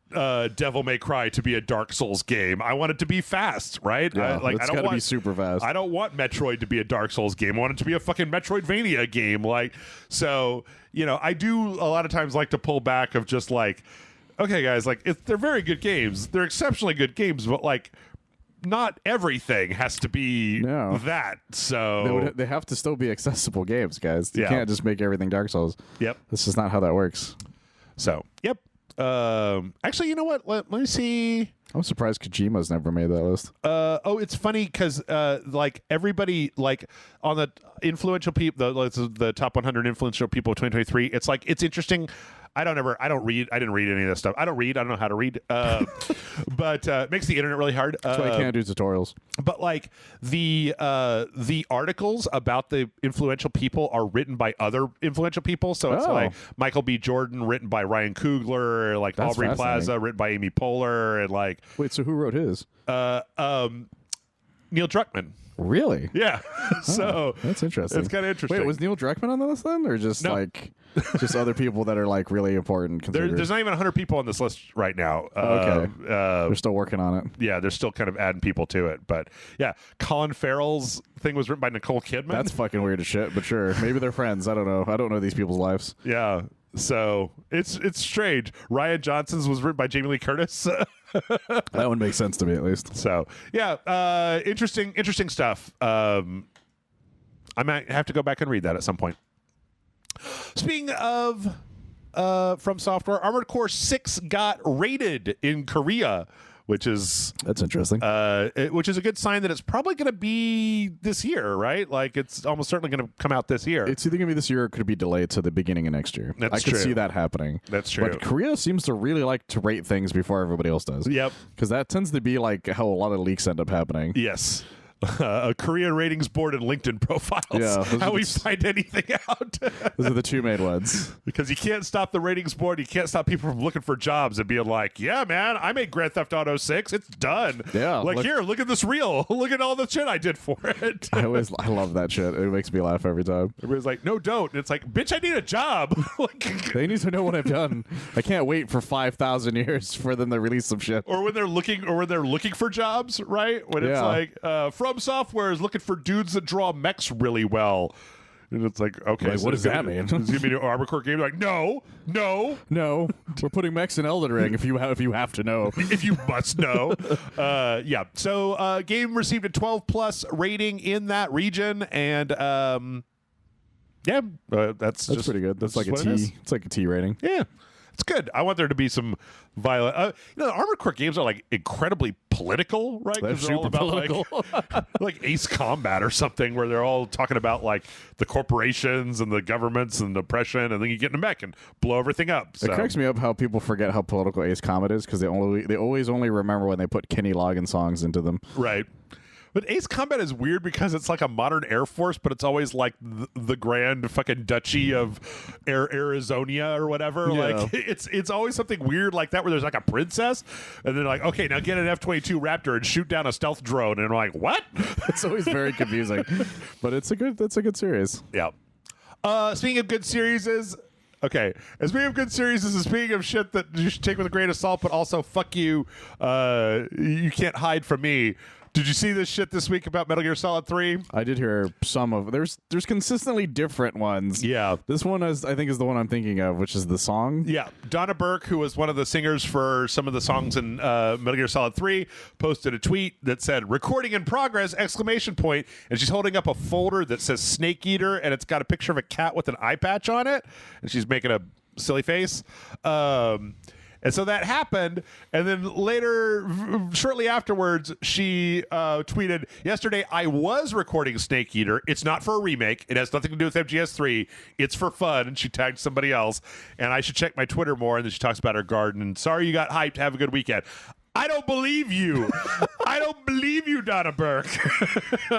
Devil May Cry to be a Dark Souls game. I want it to be fast, right? Yeah, it's got to be super fast. I don't want Metroid to be a Dark Souls game. I want it to be a fucking Metroidvania game. Like, so, I do a lot of times like to pull back of just like, okay, guys, like they're very good games. They're exceptionally good games, but like, not everything has to be that. So they have to still be accessible games, guys. You can't just make everything Dark Souls. Yep. This is not how that works. So, yep. Actually, you know what? Let me see. I'm surprised Kojima's never made that list. It's funny because like everybody like on the influential people, the top 100 influential people of 2023. It's like it's interesting. I didn't read any of this stuff. I don't know how to read. But it makes the internet really hard. That's why I can't do tutorials. But like the articles about the influential people are written by other influential people. So it's like Michael B. Jordan written by Ryan Coogler, like That's Aubrey Plaza written by Amy Poehler, and like wait, so who wrote his? Neil Druckmann. Really? Yeah. So that's interesting. It's kind of interesting. Wait, was Neil Druckmann on the list then, or just like just other people that are like really important? There's not even 100 people on this list right now. Okay. They're still working on it. Yeah, they're still kind of adding people to it. But yeah, Colin Farrell's thing was written by Nicole Kidman. That's fucking weird as shit, but sure. Maybe they're friends. I don't know. I don't know these people's lives. Yeah. So it's strange. Ryan Johnson's was written by Jamie Lee Curtis. That one makes sense to me at least. So yeah, interesting stuff. I might have to go back and read that at some point. Speaking of From Software, Armored Core 6 got rated in Korea, that's interesting. Which is a good sign that it's probably going to be this year, right? Like it's almost certainly going to come out this year. It's either going to be this year or it could be delayed to the beginning of next year. That's I could true. see that happening. That's true. But Korea seems to really like to rate things before everybody else does. Yep. Because that tends to be like how a lot of leaks end up happening. Yes. A Korean ratings board and LinkedIn profiles. Yeah, how we find anything out. Those are the two main ones. Because you can't stop the ratings board. You can't stop people from looking for jobs and being like, yeah, man, I made Grand Theft Auto 6. It's done. Yeah. Like, here, look at this reel. Look at all the shit I did for it. I love that shit. It makes me laugh every time. Everybody's like, no, don't. And it's like, bitch, I need a job. Like, they need to know what I've done. I can't wait for 5,000 years for them to release some shit. Or when they're looking for jobs, right? When it's like, From Software is looking for dudes that draw mechs really well. And it's like, okay, Like, so what does that mean? Is it gonna be an Armored Core game? Like, no. No, we're putting mechs in Elden Ring. If you have to know, If you must know. Yeah. So game received a 12+ rating in that region, and that's just pretty good. That's like a what it is. T. It's like a T rating. Yeah. It's good. I want there to be some violent. The Armored Core games are like incredibly political, right? They're 'Cause they're all super about political. like Ace Combat or something, where they're all talking about like the corporations and the governments and oppression, and then you get in a mech and blow everything up. So. It cracks me up how people forget how political Ace Combat is because they always only remember when they put Kenny Loggins songs into them. Right. But Ace Combat is weird because it's like a modern Air Force, but it's always like the grand fucking duchy of Arizona or whatever. Yeah. Like it's always something weird like that where there's like a princess, and they're like, okay, now get an F-22 Raptor and shoot down a stealth drone, and I'm like, what? It's always very confusing, but it's a good series. Yeah. Speaking of good series okay. And speaking of good series and speaking of shit that you should take with a grain of salt, but also fuck you, you can't hide from me. Did you see this shit this week about Metal Gear Solid 3? I did hear some of. There's consistently different ones. Yeah. This one I think is the one I'm thinking of, which is the song. Yeah. Donna Burke, who was one of the singers for some of the songs in Metal Gear Solid 3, posted a tweet that said, "Recording in progress!" ! And she's holding up a folder that says Snake Eater, and it's got a picture of a cat with an eye patch on it, and she's making a silly face. And so that happened, and then later, shortly afterwards, she tweeted, "Yesterday I was recording Snake Eater. It's not for a remake. It has nothing to do with MGS3. It's for fun." And she tagged somebody else, and I should check my Twitter more. And then she talks about her garden, and sorry you got hyped. Have a good weekend. I don't believe you. I don't believe you, Donna Burke.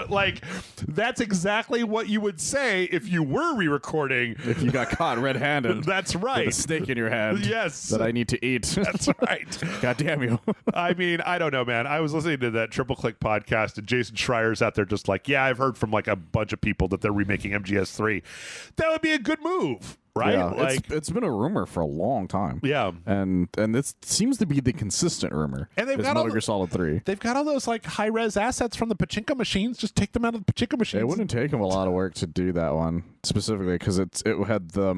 Like, that's exactly what you would say if you were re-recording. If you got caught red-handed. That's right. With a snake in your hand. Yes. That I need to eat. That's right. God damn you. I mean, I don't know, man. I was listening to that Triple Click podcast, and Jason Schreier's out there just like, yeah, I've heard from like a bunch of people that they're remaking MGS3. That would be a good move. Right? Yeah, like, it's been a rumor for a long time. Yeah. And this seems to be the consistent rumor. And they've got Metal Gear Solid 3. They've got all those like high-res assets from the pachinko machines. Just take them out of the pachinko machines. It wouldn't take them a lot of work to do that one specifically because it had the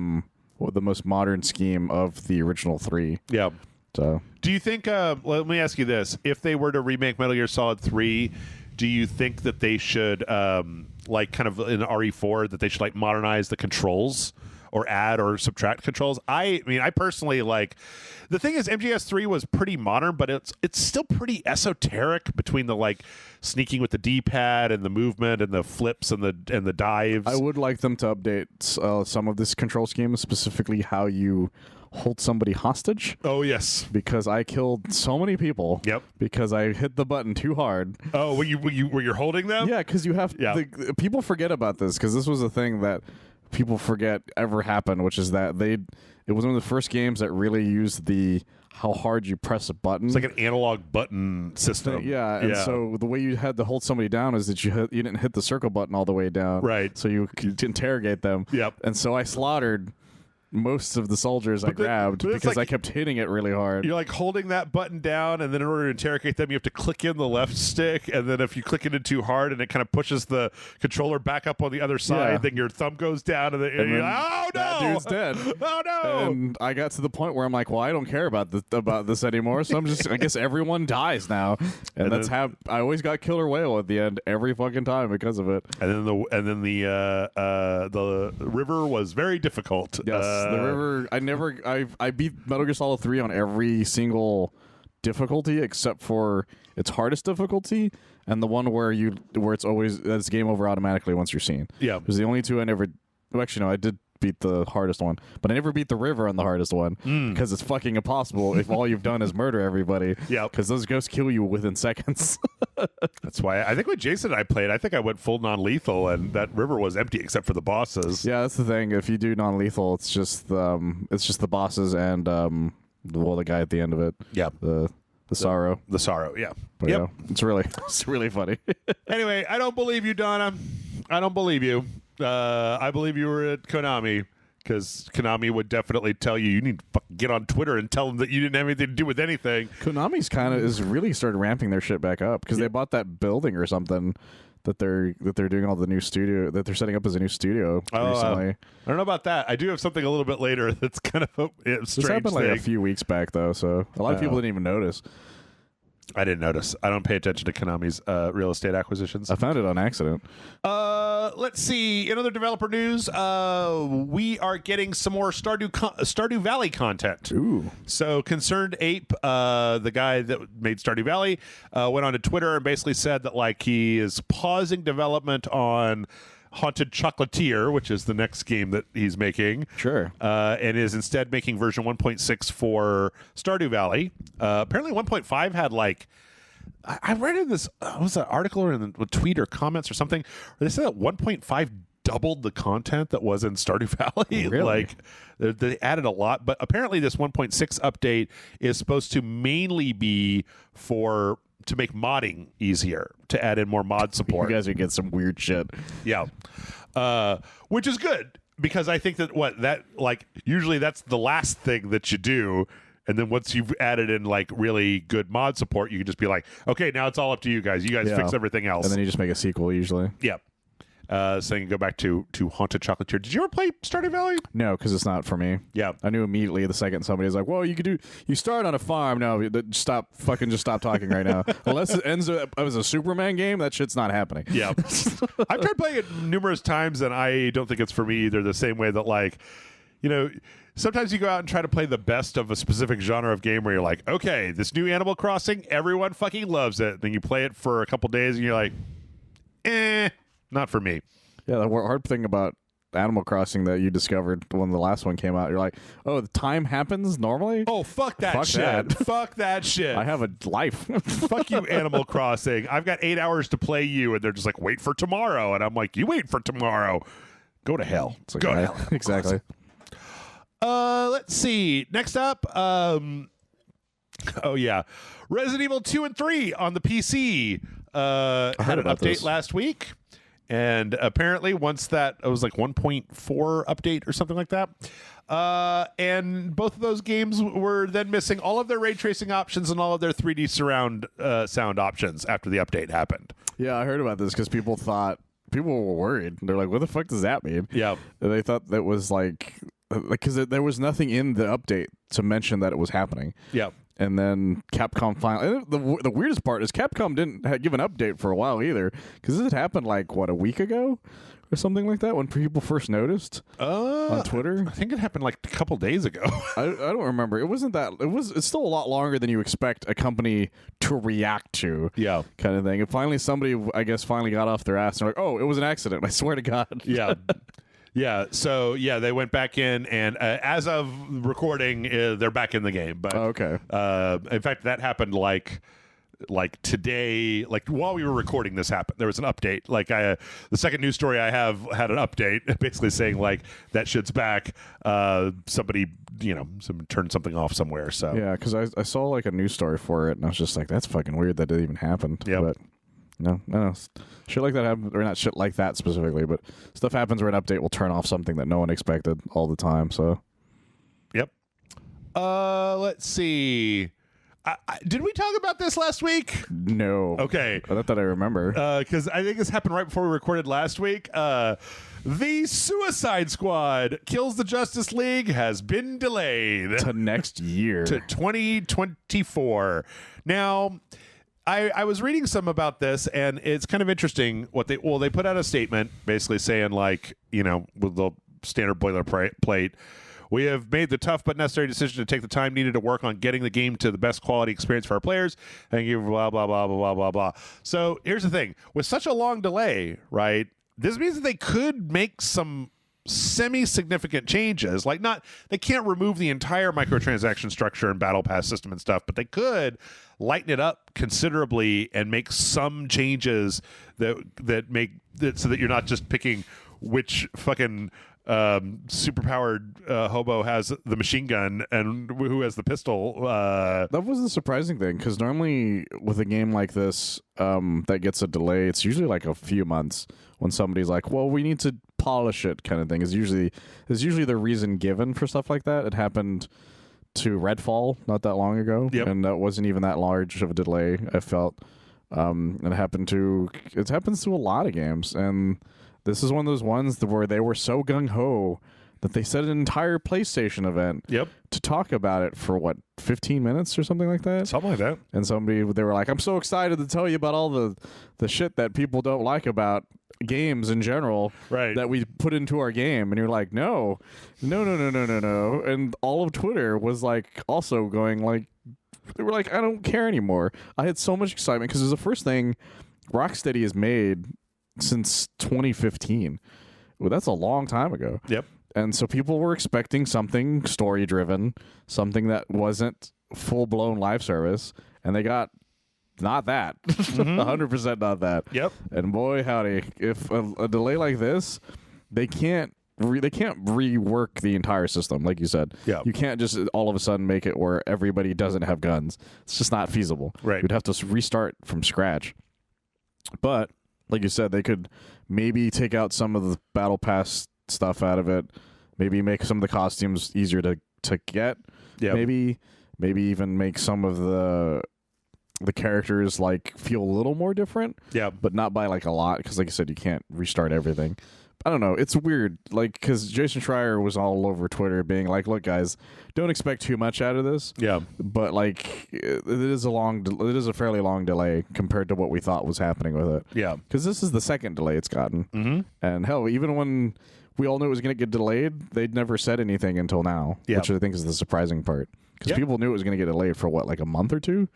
most modern scheme of the original 3. Yeah. So, do you think? Let me ask you this: if they were to remake Metal Gear Solid 3, do you think that they should, like, kind of in RE4, that they should like modernize the controls? Or add or subtract controls. I mean, I personally like. The thing is, MGS3 was pretty modern, but it's still pretty esoteric between the like sneaking with the D-pad and the movement and the flips and the dives. I would like them to update some of this control scheme, specifically how you hold somebody hostage. Oh yes, because I killed so many people. Yep. Because I hit the button too hard. Oh, were you holding them? Yeah, because you have. Yeah. People forget about this because this was a thing that people forget ever happened, which is that it was one of the first games that really used how hard you press a button. It's like an analog button system. Yeah, and so the way you had to hold somebody down is that you didn't hit the circle button all the way down. Right. So you could interrogate them. Yep. And so I slaughtered most of the soldiers I grabbed because I kept hitting it really hard. You're like holding that button down, and then in order to interrogate them, you have to click in the left stick, and then if you click it in too hard and it kind of pushes the controller back up on the other side, then your thumb goes down, and then you're like, oh no, that dude's dead. Oh no! And I got to the point where I'm like, well, I don't care about this anymore, so I guess everyone dies now, and that's how I always got Killer Whale at the end every fucking time because of it. And then the river was very difficult. Yes. The river. I beat Metal Gear Solid 3 on every single difficulty except for its hardest difficulty and the one where it's game over automatically once you're seen. Yeah, because the only two I never. Well, actually, no, I did beat the hardest one, but I never beat the river on the hardest one because it's fucking impossible if all you've done is murder everybody. Yeah, because those ghosts kill you within seconds. That's why I think when Jason and I played, I think I went full non-lethal, and that river was empty except for the bosses. Yeah, that's the thing. If you do non-lethal, it's just the bosses and the guy at the end of it. Yeah, the sorrow. The sorrow. Yeah. But yeah, it's really funny. Anyway, I don't believe you, Donna. I don't believe you. I believe you were at Konami because Konami would definitely tell you need to fucking get on Twitter and tell them that you didn't have anything to do with anything. Konami's kind of is really started ramping their shit back up because they bought that building or something that they're doing all the new studio that they're setting up as a new studio recently. I don't know about that. I do have something a little bit later that's kind of a strange This happened like thing. a few weeks back though, so a lot of people didn't even notice. I didn't notice. I don't pay attention to Konami's real estate acquisitions. I found it on accident. Let's see. In other developer news, we are getting some more Stardew Valley content. Ooh. So Concerned Ape, the guy that made Stardew Valley, went on to Twitter and basically said that like he is pausing development on Haunted Chocolatier, which is the next game that he's making. Sure. And is instead making version 1.6 for Stardew Valley. Apparently 1.5 had like, I read in this, was that article or in a tweet or comments or something, where they said that 1.5 doubled the content that was in Stardew Valley. Really? Like they added a lot, but apparently this 1.6 update is supposed to mainly be to make modding easier, to add in more mod support. You guys are getting some weird shit. Yeah. Which is good, because I think that usually that's the last thing that you do. And then once you've added in like really good mod support, you can just be like, okay, now it's all up to you guys. You guys fix everything else. And then you just make a sequel usually. Yeah. So you can go back to Haunted Chocolatier. Did you ever play Stardew Valley? No, because it's not for me. Yeah. I knew immediately the second somebody was like, well, you start on a farm. No, just stop talking right now. Unless it ends up as a Superman game, that shit's not happening. Yeah. I've tried playing it numerous times, and I don't think it's for me either, the same way that, like, you know, sometimes you go out and try to play the best of a specific genre of game where you're like, okay, this new Animal Crossing, everyone fucking loves it. Then you play it for a couple days, and you're like, not for me. Yeah, the hard thing about Animal Crossing that you discovered when the last one came out, you're like, oh, the time happens normally? Oh, fuck that Fuck shit. that. Fuck that shit. I have a life. Fuck you, Animal Crossing. I've got 8 hours to play you, and they're just like, wait for tomorrow. And I'm like, you wait for tomorrow. Go to hell. Like, Go to hell. Exactly. Let's see. Next up, oh yeah, Resident Evil 2 and 3 on the PC had an update last week. And apparently once that, it was like 1.4 update or something like that. And both of those games were then missing all of their ray tracing options and all of their 3D surround sound options after the update happened. Yeah, I heard about this because people were worried. They're like, what the fuck does that mean? Yeah. And they thought that was like, because there was nothing in the update to mention that it was happening. Yeah. And then Capcom finally... And the weirdest part is Capcom didn't give an update for a while either. Because this had happened like, what, a week ago? Or something like that when people first noticed on Twitter? I think it happened like a couple days ago. I don't remember. It wasn't that... It's still a lot longer than you expect a company to react to. Yeah. Kind of thing. And finally somebody, I guess, finally got off their ass and they're like, oh, it was an accident. I swear to God. Yeah. Yeah, so they went back in, and as of recording, they're back in the game. But okay. In fact, that happened like today, like while we were recording. This happened. There was an update. Like the second news story I have had an update, basically saying like that shit's back. Somebody turned something off somewhere. So yeah, because I saw like a news story for it, and I was just like, that's fucking weird that it even happened. Yeah, but. No. Shit like that happens, or not shit like that specifically, but stuff happens where an update will turn off something that no one expected all the time, so. Yep. Let's see. Did we talk about this last week? No. Okay. I thought I remember. Because I think this happened right before we recorded last week. The Suicide Squad Kills the Justice League has been delayed. To next year. To 2024. Now... I was reading some about this, and it's kind of interesting what they put out a statement basically saying, like, with the standard boilerplate, we have made the tough but necessary decision to take the time needed to work on getting the game to the best quality experience for our players. Thank you, blah, blah, blah, blah, blah, blah, blah. So here's the thing. With such a long delay, right, this means that they could make some semi-significant changes. Like, they can't remove the entire microtransaction structure and battle pass system and stuff, but they could lighten it up considerably and make some changes that make it so that you're not just picking which fucking superpowered hobo has the machine gun and who has the pistol. That was the surprising thing, because normally with a game like this that gets a delay, it's usually like a few months when somebody's like, well, we need to polish it kind of thing. Is usually the reason given for stuff like that. It happened to Redfall not that long ago, and that wasn't even that large of a delay, I felt. It happens to a lot of games, and this is one of those ones where they were so gung-ho that they set an entire PlayStation event to talk about it for, 15 minutes or something like that? Something like that. And they were like, I'm so excited to tell you about all the shit that people don't like about games in general that we put into our game. And you're like, no. And all of Twitter was like also going like, they were like, I don't care anymore. I had so much excitement because it was the first thing Rocksteady has made since 2015. Well, that's a long time ago. Yep. And so people were expecting something story-driven, something that wasn't full-blown live service, and they got not that. 100% not that. Yep. And boy, howdy, if a delay like this, they can't rework the entire system, like you said. Yeah. You can't just all of a sudden make it where everybody doesn't have guns. It's just not feasible. Right. You'd have to restart from scratch. But like you said, they could maybe take out some of the battle pass stuff out of it, maybe make some of the costumes easier to get. Yeah. Maybe even make some of the characters like feel a little more different. Yeah. But not by like a lot, because like I said, you can't restart everything. I don't know. It's weird, like, because Jason Schreier was all over Twitter being like, "Look, guys, don't expect too much out of this." Yeah. But like, it is a fairly long delay compared to what we thought was happening with it. Yeah. Because this is the second delay it's gotten, and hell, even when we all knew it was going to get delayed, they'd never said anything until now, which I think is the surprising part. Because people knew it was going to get delayed for what, like a month or two,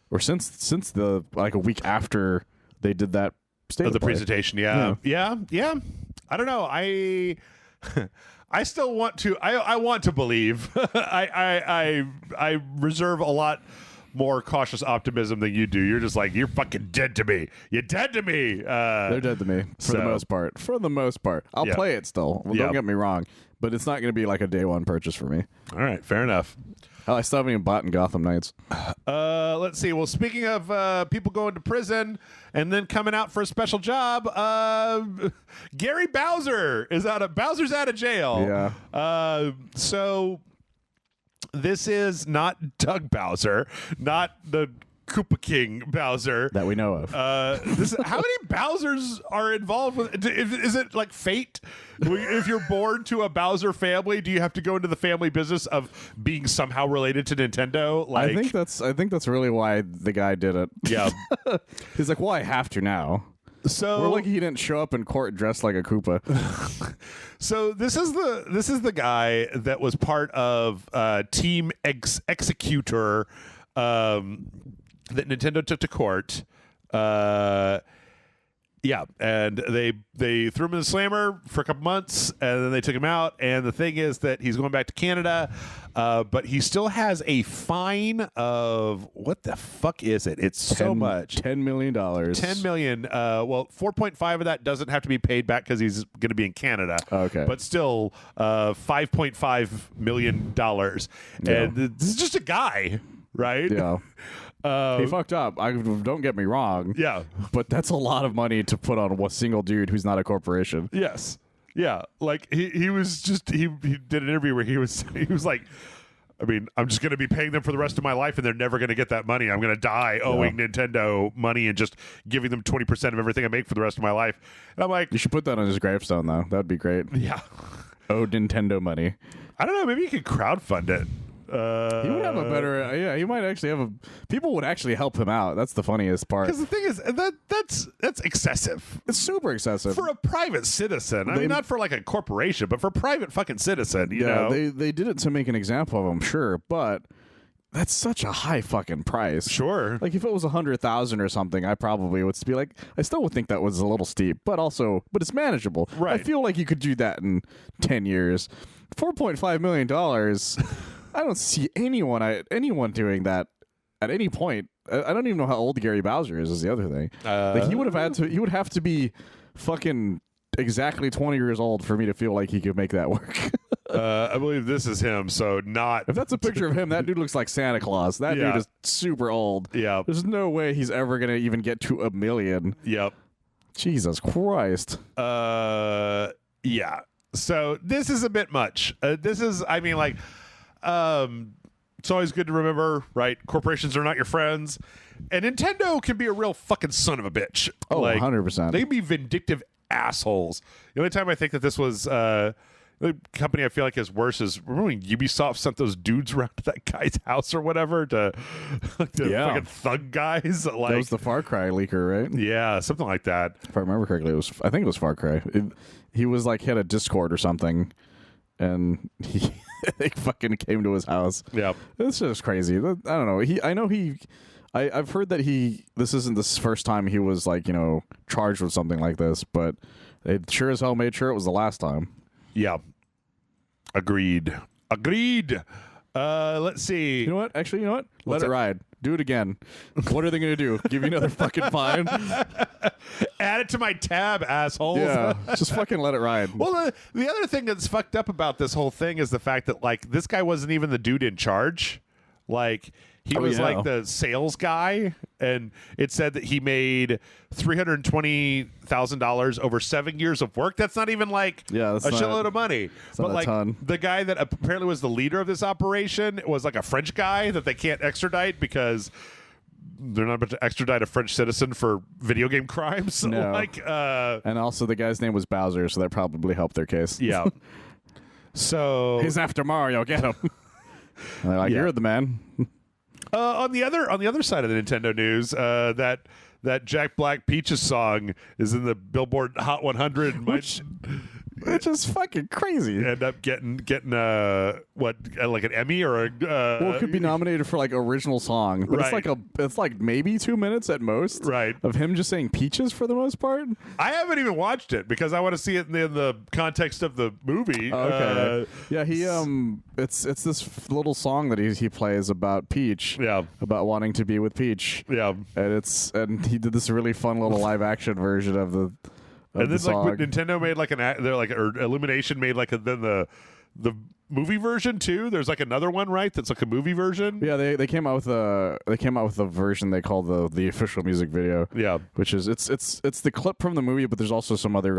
or since the like a week after they did that state of the play. presentation. Yeah. I don't know. I still want to. I want to believe. I reserve a lot more cautious optimism than you do. You're just like, you're fucking dead to me. You're dead to me. They're dead to me for the most part. For the most part, I'll play it still. Well, don't get me wrong, but it's not going to be like a day one purchase for me. All right, fair enough. Hell, I still haven't even bought in Gotham Knights. Let's see. Well, speaking of people going to prison and then coming out for a special job, Gary Bowser's out of jail. Yeah. So this is not Doug Bowser, not the Koopa King Bowser That we know of. How many Bowsers are involved with? Is it like fate? If you're born to a Bowser family, do you have to go into the family business of being somehow related to Nintendo? Like, I think that's really why the guy did it. Yeah. He's like, well, I have to now. So we're lucky he didn't show up in court dressed like a Koopa. So this is the guy that was part of Team Executor. That Nintendo took to court. And they threw him in the slammer for a couple months, and then they took him out. And the thing is that he's going back to Canada, but he still has a fine of, what the fuck is it? It's so much. $10 million. $10 million. Well, 4.5 of that doesn't have to be paid back because he's going to be in Canada. Okay. But still, $5.5 million. And this is just a guy, right? Yeah. He fucked up. Don't get me wrong. Yeah. But that's a lot of money to put on one single dude who's not a corporation. Yes. Yeah. Like he was just he did an interview where he was like, I mean, I'm just going to be paying them for the rest of my life, and they're never going to get that money. I'm going to die owing Nintendo money and just giving them 20% of everything I make for the rest of my life. And I'm like, you should put that on his gravestone, though. That would be great. Yeah. Oh, Nintendo money. I don't know. Maybe you could crowdfund it. He would have a better, he might actually have people would actually help him out. That's the funniest part. Because the thing is, that's excessive. It's super excessive. For a private citizen. I mean, not for like a corporation, but for a private fucking citizen, you know? They did it to make an example of him, sure, but that's such a high fucking price. Sure. Like, if it was 100,000 or something, I probably would be like, I still would think that was a little steep, but it's manageable. Right. I feel like you could do that in 10 years. $4.5 million. I don't see anyone doing that at any point. I don't even know how old Gary Bowser is the other thing. Like, he would have to be fucking exactly 20 years old for me to feel like he could make that work. I believe this is him, so not... If that's a picture of him, that dude looks like Santa Claus. That dude is super old. Yeah. There's no way he's ever going to even get to 1 million. Yep. Jesus Christ. Yeah. So this is a bit much. This is, I mean, like, it's always good to remember, right? Corporations are not your friends. And Nintendo can be a real fucking son of a bitch. Oh, like, 100%. They can be vindictive assholes. The only time I think that this was... the company I feel like is worse is, remember when Ubisoft sent those dudes around to that guy's house or whatever to like the fucking thug guys? Like, that was the Far Cry leaker, right? Yeah, something like that. If I remember correctly, I think it was Far Cry. He was like, had a Discord or something, and they fucking came to his house. Yeah. It's just crazy. I don't know. I've heard that this isn't the first time he was like, charged with something like this, but they sure as hell made sure it was the last time. Yeah. Agreed. Let's see. You know what? Actually, Let it ride. Do it again. What are they going to do? Give you another fucking fine? Add it to my tab, assholes. Yeah. Just fucking let it ride. Well, the other thing that's fucked up about this whole thing is the fact that, like, this guy wasn't even the dude in charge. Like, he was like the sales guy, and it said that he made $320,000 over 7 years of work. That's not even like a shitload of money. But like the guy that apparently was the leader of this operation was like a French guy that they can't extradite because they're not about to extradite a French citizen for video game crimes. No. And also the guy's name was Bowser, so that probably helped their case. Yeah. So he's after Mario. Get him. And they're like, you're the man. On the other side of the Nintendo news, that Jack Black Peaches song is in the Billboard Hot 100, which is fucking crazy. End up getting like an Emmy or a well, it could be nominated for like original song, but it's like maybe 2 minutes at most, right? Of him just saying peaches for the most part. I haven't even watched it because I want to see it in the context of the movie. Okay, yeah, he it's this little song that he plays about Peach, about wanting to be with Peach, and he did this really fun little live action version of the. And then song. like Nintendo made like or Illumination made like then the movie version too. There's like another one, right? That's like a movie version. Yeah, they came out with a version they call the official music video. Yeah, which is it's the clip from the movie, but there's also some other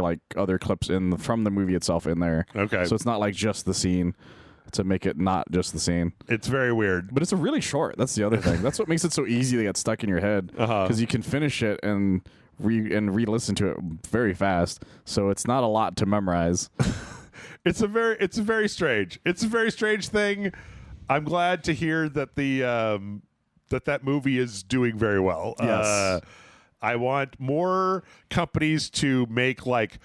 clips from the movie itself in there. Okay, so it's not like just the scene. To make it not just the scene. It's very weird. But it's a really short. That's the other thing. That's what makes it so easy to get stuck in your head. Because you can finish it and re-listen to it very fast. So it's not a lot to memorize. It's a very strange thing. I'm glad to hear that that movie is doing very well. Yes. I want more companies to make like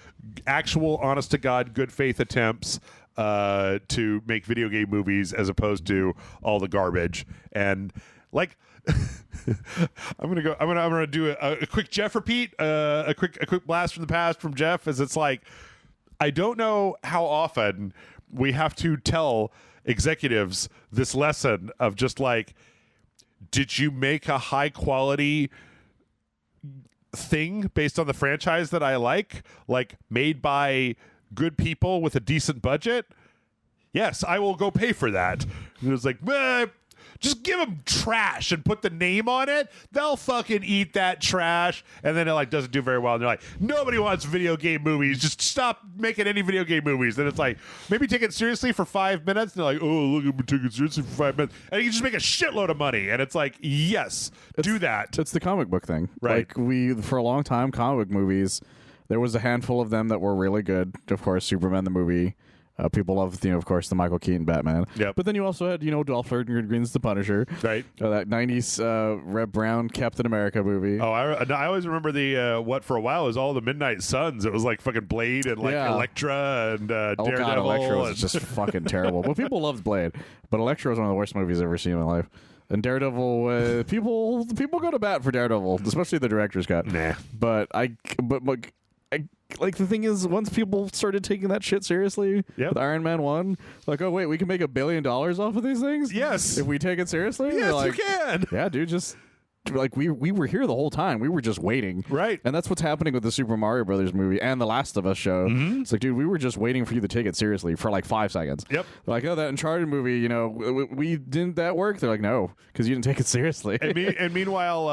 actual honest to God good faith attempts to make video game movies as opposed to all the garbage. And like I'm gonna do a quick Jeff repeat, a quick blast from the past from Jeff, as it's like I don't know how often we have to tell executives this lesson of just like, did you make a high quality thing based on the franchise that I like made by good people with a decent budget? Yes, I will go pay for that. And it was like, just give them trash and put the name on it. They'll fucking eat that trash. And then it doesn't do very well. And they're like, nobody wants video game movies. Just stop making any video game movies. And it's like, maybe take it seriously for 5 minutes. And they're like, oh, look, I'm taking it seriously for 5 minutes. And you can just make a shitload of money. And it's like, yes, do that. It's the comic book thing. Right. For a long time, comic book movies, there was a handful of them that were really good. Of course, Superman the movie. People love, of course, the Michael Keaton Batman. Yep. But then you also had, Dolph Lundgren's The Punisher. Right. That 90s Red Brown Captain America movie. Oh, I always remember the, what for a while was all the Midnight Suns. It was like fucking Blade and Elektra and Daredevil. God, Elektra was just fucking terrible. But people loved Blade. But Elektra was one of the worst movies I've ever seen in my life. And Daredevil, people go to bat for Daredevil, especially the director's cut. Nah. But the thing is, once people started taking that shit seriously with Iron Man 1, like, oh, wait, we can make $1 billion off of these things? Yes. If we take it seriously? Yes, like, you can. Yeah, dude, just like we were here the whole time. We were just waiting. Right. And that's what's happening with the Super Mario Brothers movie and the Last of Us show. Mm-hmm. It's like, dude, we were just waiting for you to take it seriously for like 5 seconds. Yep. They're like, oh, that Uncharted movie, you know, we didn't that work? They're like, no, because you didn't take it seriously. And meanwhile,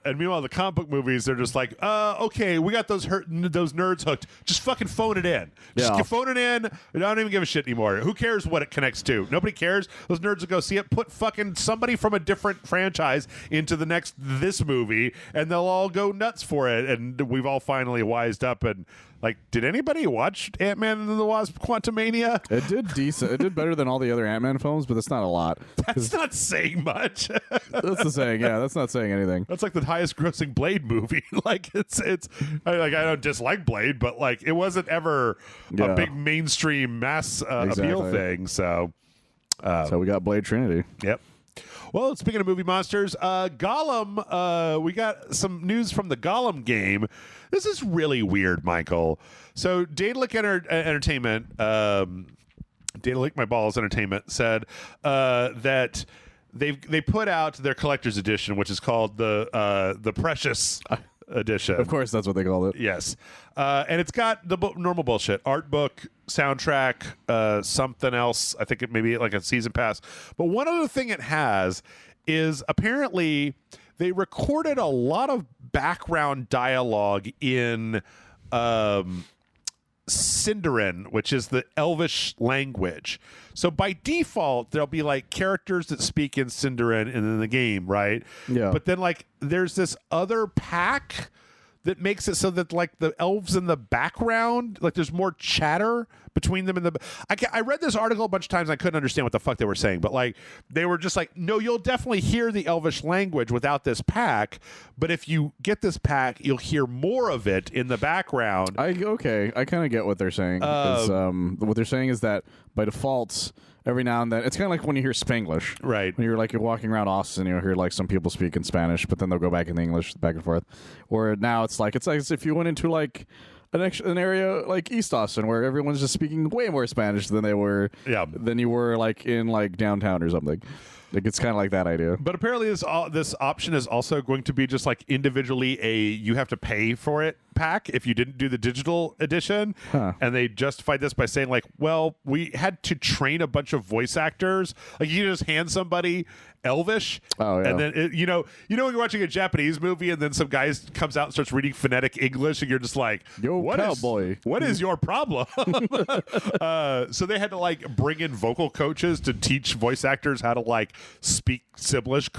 the comic book movies, they're just like, okay, we got those nerds hooked. Just fucking phone it in. Just phone it in. I don't even give a shit anymore. Who cares what it connects to? Nobody cares. Those nerds will go see it. Put fucking somebody from a different franchise into this movie, and they'll all go nuts for it. And we've all finally wised up. And like, did anybody watch Ant-Man and the Wasp: Quantumania? It did decent. It did better than all the other Ant-Man films, but that's not a lot. That's not saying much. That's the saying. Yeah, that's not saying anything. That's like the highest grossing Blade movie. Like I don't dislike Blade, but like it wasn't ever a big mainstream mass appeal thing. So we got Blade Trinity. Yep. Well, speaking of movie monsters, Gollum, we got some news from the Gollum game. This is really weird, Michael. So Daedalic Entertainment, Daedalic My Balls Entertainment said that they put out their collector's edition, which is called the Precious edition. Of course, that's what they called it. Yes. And it's got the normal bullshit. Art book, soundtrack, something else. I think it may be like a season pass. But one other thing it has is apparently they recorded a lot of background dialogue in Sindarin, which is the Elvish language. So by default, there'll be like characters that speak in Sindarin in the game, right? Yeah. But then like there's this other pack that makes it so that like the elves in the background, like there's more chatter between them and I read this article a bunch of times and I couldn't understand what the fuck they were saying, but like they were just like, no, you'll definitely hear the Elvish language without this pack, but if you get this pack, you'll hear more of it in the background. I kind of get what they're saying. What they're saying is that by default, every now and then, it's kind of like when you hear Spanglish, right? When you're walking around Austin, you'll hear like some people speak in Spanish, but then they'll go back in English, back and forth. Or now it's like as if you went into like an area like East Austin where everyone's just speaking way more Spanish than you were like in like downtown or something. Like it's kind of like that idea. But apparently this option is also going to be just like individually you have to pay for it pack if you didn't do the digital edition. And they justified this by saying like, well, we had to train a bunch of voice actors. Like you just hand somebody Elvish, and then you know when you're watching a Japanese movie and then some guy comes out and starts reading phonetic English and you're just like, yo, cowboy, what is your problem? So they had to like bring in vocal coaches to teach voice actors how to like speak Simlish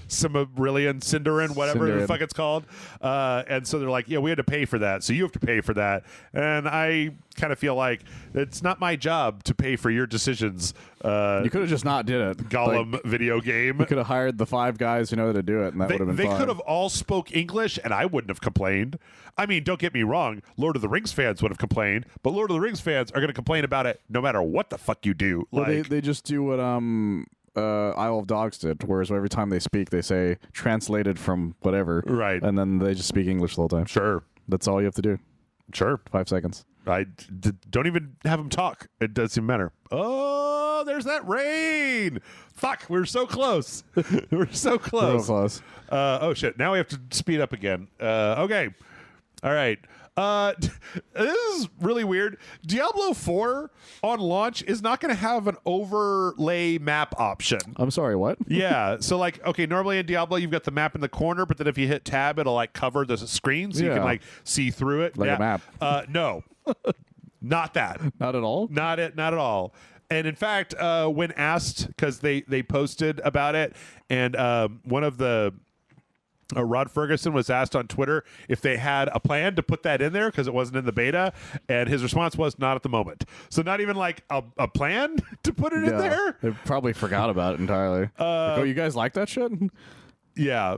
Silmarillion, Sindarin, whatever the fuck it's called. And so they're like, yeah, we had to pay for that, so you have to pay for that. And I kind of feel like it's not my job to pay for your decisions. You could have just not did it. Gollum video game. You could have hired the 5 guys who know how to do it, and that would have been fine. They could have all spoke English, and I wouldn't have complained. I mean, don't get me wrong. Lord of the Rings fans would have complained, but Lord of the Rings fans are going to complain about it no matter what the fuck you do. Well, they just do what Isle of Dogs did, whereas every time they speak, they say translated from whatever, right? And then they just speak English the whole time. Sure, that's all you have to do. Sure, 5 seconds. Don't even have them talk. It doesn't matter. Oh, there's that rain. Fuck, we're so close. We're so close. Real close. Oh shit! Now we have to speed up again. Okay, all right. This is really weird. Diablo 4 on launch is not going to have an overlay map option. I'm sorry, what? Yeah, so like, okay, normally in Diablo you've got the map in the corner, but then if you hit tab, it'll like cover the screen so you can like see through it. Like a map. No, not that. Not at all? Not at all. And in fact, when asked, because they posted about it, and one of the Rod Ferguson was asked on Twitter if they had a plan to put that in there because it wasn't in the beta, and his response was not at the moment. So not even like a plan to put it in there. They probably forgot about it entirely. Oh, you guys like that shit? Yeah.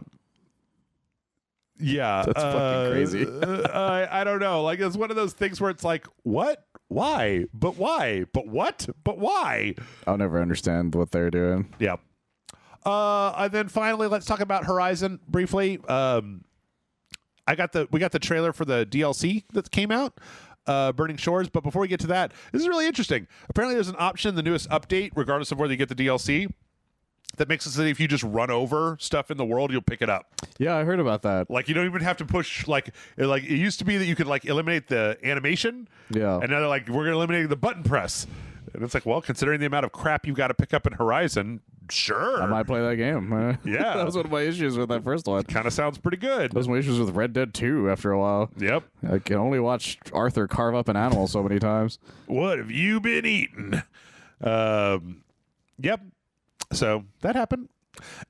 That's fucking crazy. I don't know. Like it's one of those things where it's like, what? Why? But why? But what? But why? I'll never understand what they're doing. Yeah. And then finally, let's talk about Horizon briefly. We got the trailer for the DLC that came out, Burning Shores. But before we get to that, this is really interesting. Apparently, there's an option in the newest update, regardless of whether you get the DLC, that makes it so that if you just run over stuff in the world, you'll pick it up. Yeah, I heard about that. Like, you don't even have to push, like it used to be that you could, like, eliminate the animation. Yeah. And now they're like, we're eliminating the button press. And it's like, well, considering the amount of crap you've got to pick up in Horizon, sure. I might play that game. Yeah. That was one of my issues with that first one. Kind of sounds pretty good. Those were my issues with Red Dead 2 after a while. Yep. I can only watch Arthur carve up an animal so many times. What have you been eating? Yep. So that happened.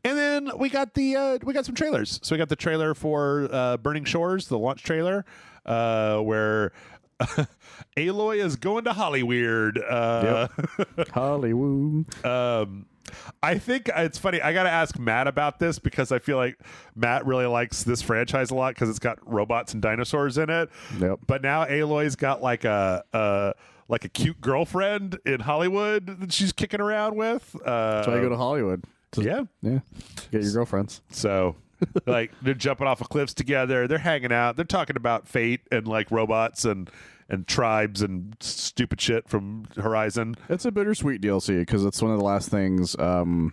And then we got some trailers. So we got the trailer for Burning Shores, the launch trailer, where Aloy is going to Hollywood. Hollywood. I think it's funny. I got to ask Matt about this because I feel like Matt really likes this franchise a lot because it's got robots and dinosaurs in it. Yep. But now Aloy's got like a cute girlfriend in Hollywood that she's kicking around with. That's why you go to Hollywood. Yeah. Get your girlfriends. So, like, they're jumping off of cliffs together. They're hanging out. They're talking about fate and, like, robots and tribes and stupid shit from Horizon. It's a bittersweet DLC because it's one of the last things. What's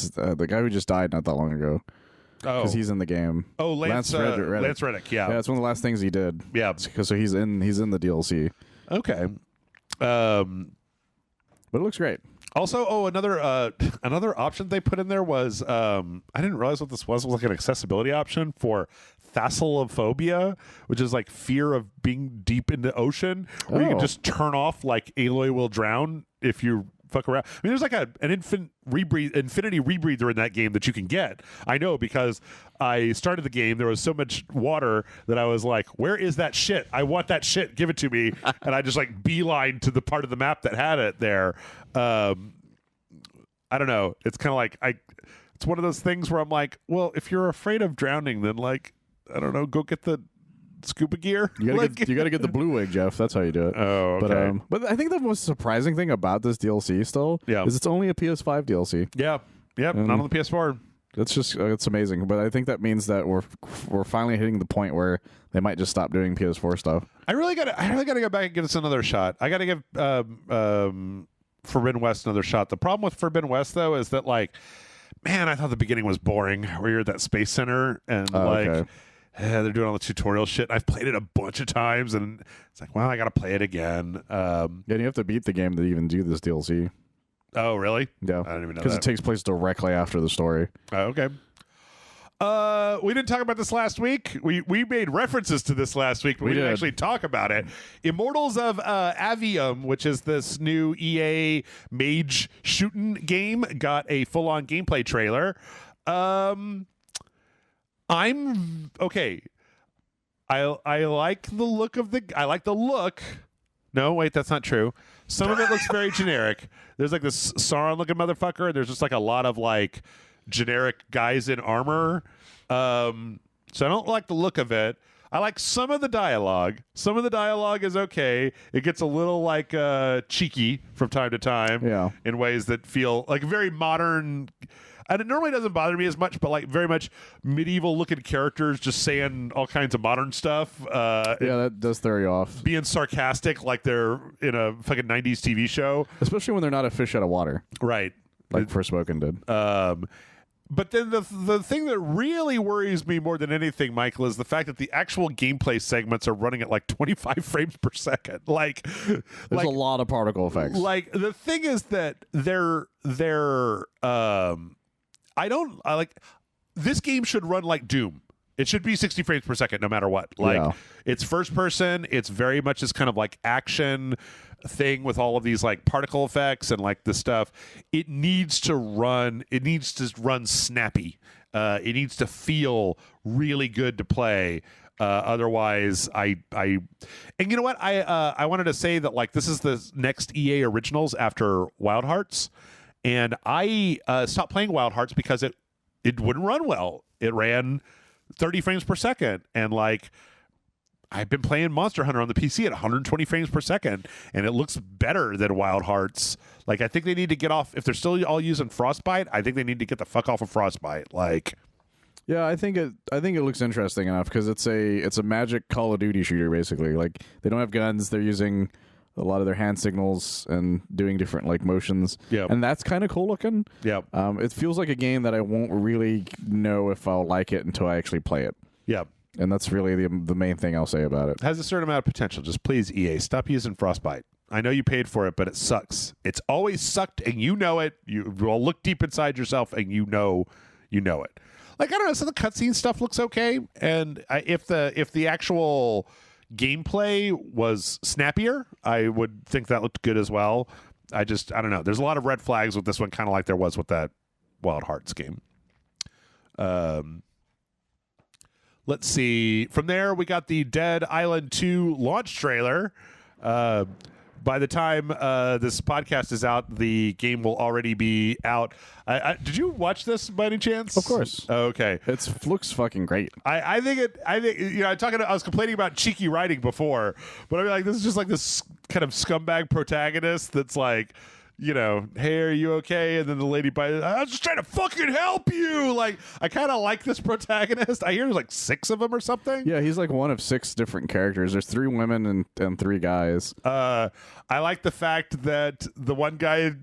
the guy who just died not that long ago? Oh, because he's in the game. Oh, Lance Reddick. Lance Reddick. Yeah, it's one of the last things he did. Yeah, so he's in the DLC. Okay. But it looks great. Also, another option they put in there was I didn't realize what this was. It was like an accessibility option for thalassophobia, which is like fear of being deep in the ocean, where you can just turn off like Aloy will drown if you fuck around. I mean, there's like an infinity rebreather in that game that you can get. I know because I started the game. There was so much water that I was like, where is that shit? I want that shit. Give it to me. And I just like beeline to the part of the map that had it there. I don't know. It's kind of like it's one of those things where I'm like, well, if you're afraid of drowning, then like, I don't know, go get the scuba gear. You gotta get the blue wig, Jeff. That's how you do it. Oh, okay. But I think the most surprising thing about this DLC still is it's only a PS5 DLC. Yeah. Yep. Not on the PS4. It's amazing. But I think that means that we're finally hitting the point where they might just stop doing PS4 stuff. I really gotta go back and give this another shot. I gotta give Forbidden West another shot. The problem with Forbidden West though is that, like, man, I thought the beginning was boring where you're at that space center and they're doing all the tutorial shit. I've played it a bunch of times and it's like, well, I gotta play it again. And you have to beat the game to even do this DLC. Oh, really? Yeah. I don't even know because it takes place directly after the story. Oh, okay. We didn't talk about this last week. We made references to this last week, but we didn't actually talk about it. Immortals of Avium, which is this new EA mage shooting game, got a full-on gameplay trailer. I'm okay. I like the look of I like the look. No, wait, that's not true. Some of it looks very generic. There's like this Sauron-looking motherfucker, and there's just like a lot of like generic guys in armor. So I don't like the look of it. I like some of the dialogue. Some of the dialogue is okay. It gets a little like cheeky from time to time in ways that feel like very modern. And it normally doesn't bother me as much, but like very much medieval looking characters just saying all kinds of modern stuff. That does throw you off. Being sarcastic like they're in a fucking 90s TV show. Especially when they're not a fish out of water. Right. Like Forspoken did. But then the thing that really worries me more than anything, Michael, is the fact that the actual gameplay segments are running at like 25 frames per second. Like, there's a lot of particle effects. Like, the thing is that this game should run like Doom. It should be 60 frames per second no matter what. Like, it's first person. It's very much this kind of like action thing with all of these like particle effects and like this stuff. It needs to run snappy. It needs to feel really good to play. Otherwise, and you know what? I wanted to say that like this is the next EA Originals after Wild Hearts, and I stopped playing Wild Hearts because it wouldn't run well. It ran 30 frames per second, and like I've been playing Monster Hunter on the PC at 120 frames per second, and it looks better than Wild Hearts. Like, I think they need to get off. If they're still all using Frostbite, I think they need to get the fuck off of Frostbite. Like, yeah, I think it looks interesting enough because it's a magic Call of Duty shooter basically. Like, they don't have guns; they're using a lot of their hand signals and doing different like motions. Yeah. And that's kind of cool looking. Yeah. It feels like a game that I won't really know if I'll like it until I actually play it. Yeah. And that's really the main thing I'll say about it. Has a certain amount of potential. Just please, EA, stop using Frostbite. I know you paid for it, but it sucks. It's always sucked, and you know it. You will look deep inside yourself, and you know it. Like, I don't know, some of the cutscene stuff looks okay, and if the actual gameplay was snappier, I would think that looked good as well. I don't know. There's a lot of red flags with this one, kind of like there was with that Wild Hearts game. Let's see. From there, we got the Dead Island 2 launch trailer. By the time this podcast is out, the game will already be out. Did you watch this by any chance? Of course. Oh, okay. It looks fucking great. I think I was complaining about cheeky writing before, but I mean, like, this is just like this kind of scumbag protagonist that's like, you know, hey, are you okay? And then the lady I was just trying to fucking help you. Like, I kind of like this protagonist. I hear there's like 6 of them or something. Yeah, he's like one of 6 different characters. There's 3 women and 3 guys. I like the fact that the one guy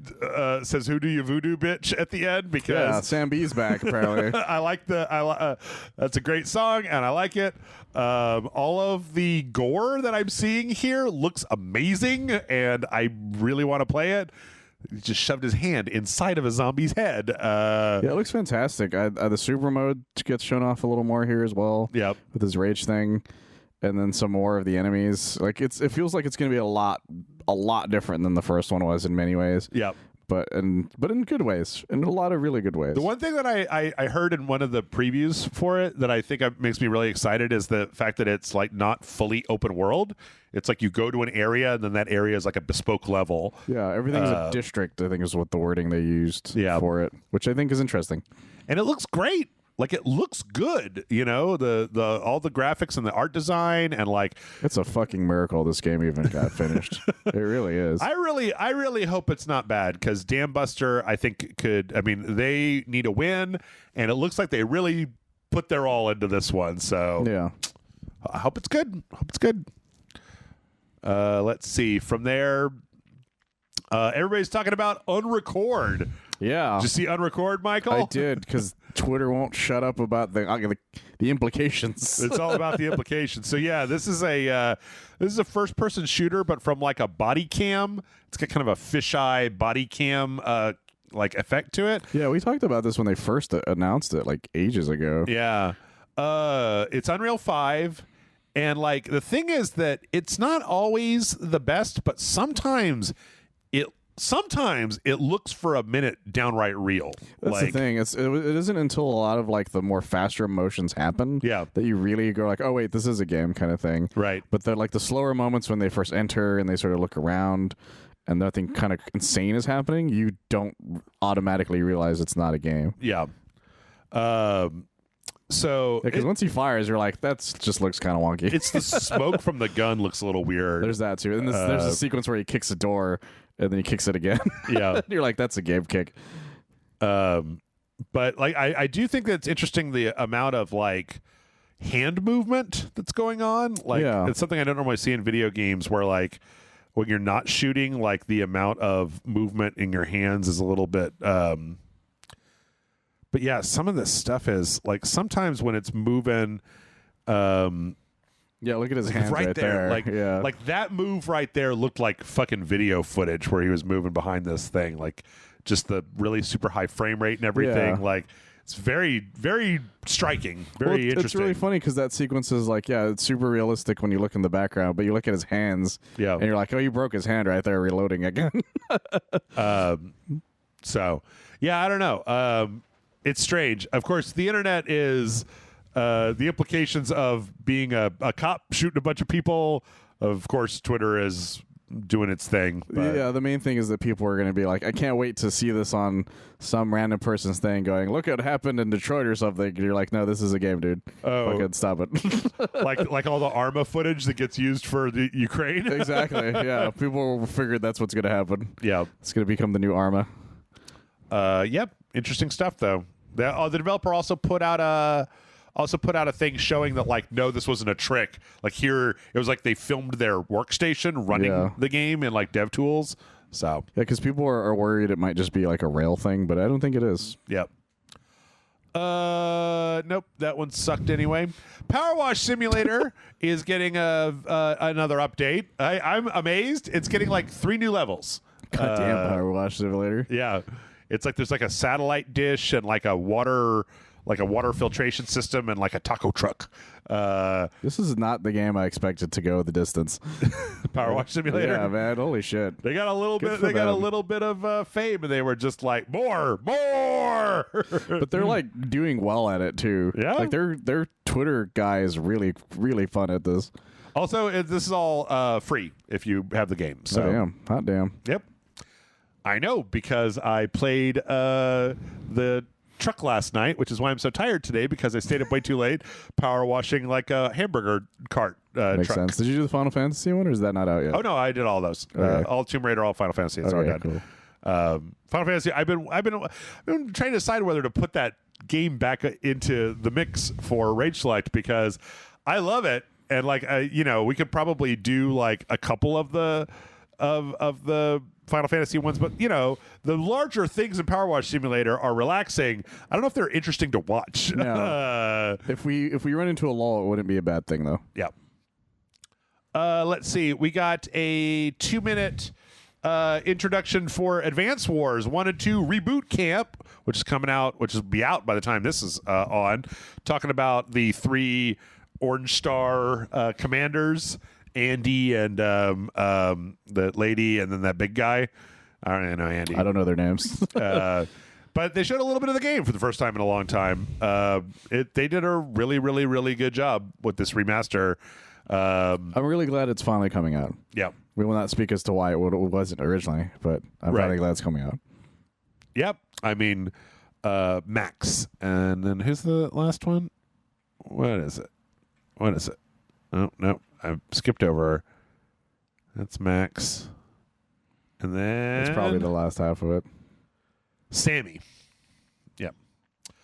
says, "Who do you voodoo, bitch?" at the end, because Sam B's back apparently. I like that's a great song and I like it. All of the gore that I'm seeing here looks amazing, and I really want to play it. He just shoved his hand inside of a zombie's head. Yeah, it looks fantastic. The super mode gets shown off a little more here as well. Yep. With his rage thing, and then some more of the enemies. Like it feels like it's going to be a lot different than the first one was in many ways. Yep. But in good ways, in a lot of really good ways. The one thing that I heard in one of the previews for it that I think makes me really excited is the fact that it's like not fully open world. It's like you go to an area and then that area is like a bespoke level. Yeah, everything's a district, I think is what the wording they used for it, which I think is interesting. And it looks great. Like, it looks good, you know, the all the graphics and the art design, and like, it's a fucking miracle this game even got finished. It really is. I really hope it's not bad, because Dam Buster, I think they need a win, and it looks like they really put their all into this one. So yeah, I hope it's good. Let's see. From there, everybody's talking about Unrecord. Yeah. Did you see Unrecord, Michael? I did, because Twitter won't shut up about the implications. It's all about the implications. So yeah, this is a first-person shooter, but from like a body cam. It's got kind of a fisheye body cam like effect to it. Yeah, we talked about this when they first announced it like ages ago. Yeah. It's Unreal 5. And like, the thing is that it's not always the best, but sometimes it looks for a minute downright real. That's the thing. It isn't until a lot of like the more faster motions happen that you really go like, oh wait, this is a game kind of thing. Right. But they're like the slower moments when they first enter and they sort of look around and nothing kind of insane is happening, you don't automatically realize it's not a game. Yeah. So because once he fires, you're like, that just looks kind of wonky. It's the smoke from the gun looks a little weird. There's that too. And there's a sequence where he kicks a door and then he kicks it again. Yeah. You're like, that's a game kick. But like, I do think that it's interesting the amount of like hand movement that's going on. Like, it's something I don't normally see in video games, where like when you're not shooting, like the amount of movement in your hands is a little bit but yeah, some of this stuff is like, sometimes when it's moving yeah, look at his hands right there. Like that move right there looked like fucking video footage where he was moving behind this thing. Like, just the really super high frame rate and everything. Yeah. Like, it's very, very striking. Very interesting. It's really funny because that sequence is like, it's super realistic when you look in the background, but you look at his hands, and you're like, oh, you broke his hand right there, reloading again. So, yeah, I don't know. It's strange. Of course, the internet is the implications of being a cop shooting a bunch of people. Of course, Twitter is doing its thing. But yeah, the main thing is that people are going to be like, I can't wait to see this on some random person's thing going, look what happened in Detroit or something. And you're like, no, this is a game, dude. Fucking stop it. like all the ARMA footage that gets used for the Ukraine. Exactly. Yeah, people figured that's what's going to happen. Yeah. It's going to become the new ARMA. Yep. Interesting stuff, though. The developer also put out also put out a thing showing that, like, no, this wasn't a trick. Like, here, it was like they filmed their workstation running the game in, like, DevTools. So, yeah, because people are worried it might just be like a rail thing, but I don't think it is. yep. Nope, that one sucked anyway. Power Wash Simulator is getting another update. I'm amazed. It's getting like 3 new levels. Goddamn Power Wash Simulator. Yeah, it's like there's like a satellite dish and like a water filtration system and like a taco truck. This is not the game I expected to go the distance. Power Wash Simulator. Yeah, man. Holy shit. They got a little Good bit. for They got a them. little bit of fame, and they were just like more. But they're like doing well at it too. Yeah. Like their Twitter guy is really, really fun at this. Also, this is all free if you have the game. So Oh, damn. Hot damn. Yep. I know because I played the truck last night, which is why I'm so tired today because I stayed up way too late power washing like a hamburger cart Makes truck. sense. Did you do the Final Fantasy one, or is that not out yet? Oh no, I did all those. Okay. All Tomb Raider, all Final Fantasy. It's all Okay, done. cool. Final Fantasy. I've been trying to decide whether to put that game back into the mix for RageSelect because I love it, and like we could probably do like a couple of the Final Fantasy ones, but the larger things in Power Wash Simulator are relaxing. I don't know if they're interesting to watch. No. If we run into a lull, it wouldn't be a bad thing though. Yeah. Let's see. We got a 2-minute introduction for Advance Wars 1 and 2 Reboot Camp, which is coming out, which will be out by the time this is on. Talking about the 3 Orange Star commanders. Andy and the lady, and then that big guy. I don't even know Andy. I don't know their names. But they showed a little bit of the game for the first time in a long time. They did a really, really, really good job with this remaster. I'm really glad it's finally coming out. Yeah. We will not speak as to why it wasn't originally, but I'm finally glad it's coming out. Yep. I mean, Max. And then who's the last one? What is it? Oh, no. I skipped over her. That's Max. And then It's probably the last half of it. Sammy. Yep.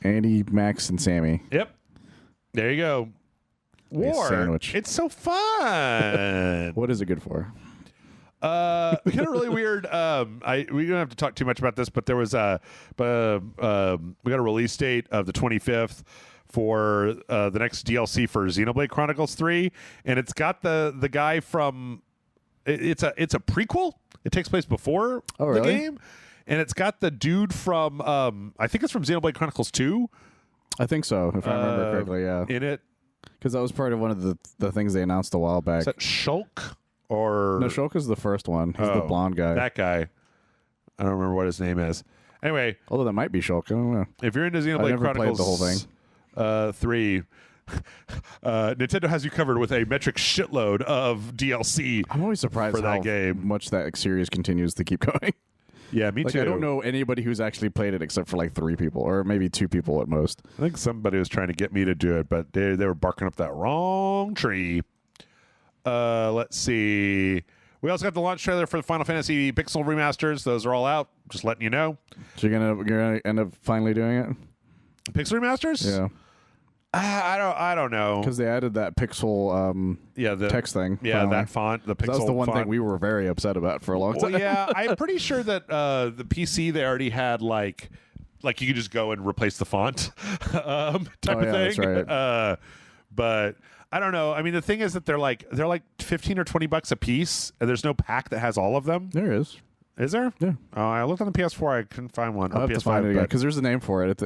Andy, Max, and Sammy. Yep. There you go. War. Sandwich. It's so fun. What is it good for? We got a really weird. We don't have to talk too much about this, but there was we got a release date of the 25th for the next DLC for Xenoblade Chronicles 3, and it's got the guy from. It's a prequel. It takes place before the game, and it's got the dude from. I think it's from Xenoblade Chronicles 2. I think so, if I remember correctly. Yeah, in it, because that was part of one of the things they announced a while back. Is that Shulk or no? Shulk is the first one. He's the blonde guy. That guy. I don't remember what his name is. Anyway, although that might be Shulk. I don't know. If you're into Xenoblade I never Chronicles played the whole thing. 3, Nintendo has you covered with a metric shitload of DLC. I'm always surprised for how that game. much that series continues to keep going. Yeah, me too. I don't know anybody who's actually played it except for like 3 people or maybe 2 people at most. I think somebody was trying to get me to do it, but they were barking up that wrong tree. Let's see. We also got the launch trailer for the Final Fantasy Pixel remasters. Those are all out. Just letting you know. So you're gonna end up finally doing it? Pixel remasters? Yeah. I don't know. Because they added that pixel the text thing. Yeah, finally. that font, the pixel So that was the one font. thing we were very upset about for a long time. Well, yeah, I'm pretty sure that the PC they already had like you could just go and replace the font type of thing. That's right. But I don't know. I mean, the thing is that they're like $15 or $20 a piece, and there's no pack that has all of them. There is. Is there? Yeah. Oh, I looked on the PS4. I couldn't find one. I'll have PS5, to find it again but- because there's a name for it.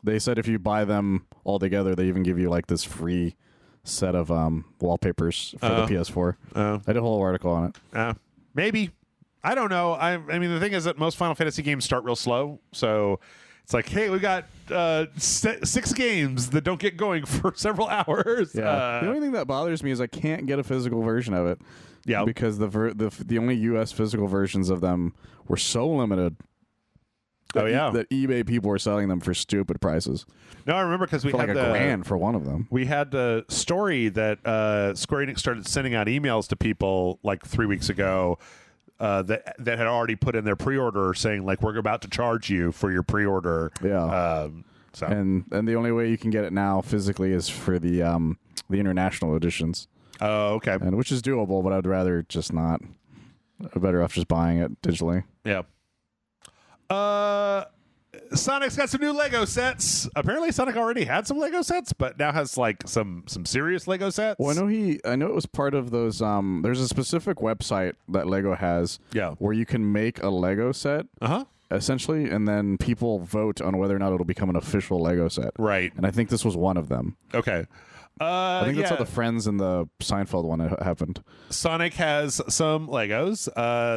They said if you buy them all together, they even give you like this free set of wallpapers for the PS4. I did a whole article on it. Maybe. I don't know. I mean, the thing is that most Final Fantasy games start real slow, so it's like, hey, we got 6 games that don't get going for several hours. Yeah. The only thing that bothers me is I can't get a physical version of it. Yeah. Because the only U.S. physical versions of them were so limited. That eBay people were selling them for stupid prices. No, I remember because we for had like $1,000 for one of them. We had the story that Square Enix started sending out emails to people like 3 weeks ago that had already put in their pre-order saying like, we're about to charge you for your pre-order. Yeah. So And the only way you can get it now physically is for the international editions. oh, okay. And which is doable, but I'd rather just not. I'm better off just buying it digitally. Yeah. Sonic's got some new Lego sets. Apparently, Sonic already had some Lego sets, but now has like some serious Lego sets. Well, I know it was part of those. There's a specific website that Lego has, where you can make a Lego set, essentially, and then people vote on whether or not it'll become an official Lego set. Right. And I think this was one of them. Okay. I think that's how the Friends and the Seinfeld one happened. Sonic has some Legos.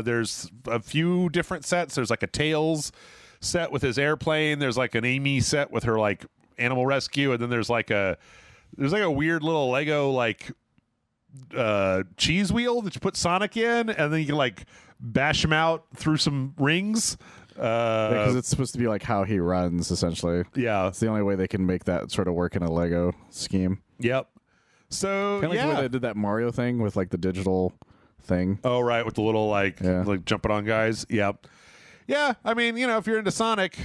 There's a few different sets. There's like a Tails set with his airplane. There's like an Amy set with her like animal rescue, and then there's like a weird little Lego like cheese wheel that you put Sonic in, and then you can like bash him out through some rings. Because it's supposed to be like how he runs, essentially. Yeah, it's the only way they can make that sort of work in a Lego scheme. Yep. So kind of like the way they did that Mario thing with like the digital thing. Oh, right, with the little like jumping on guys. Yep. Yeah, I mean, you know, if you're into Sonic,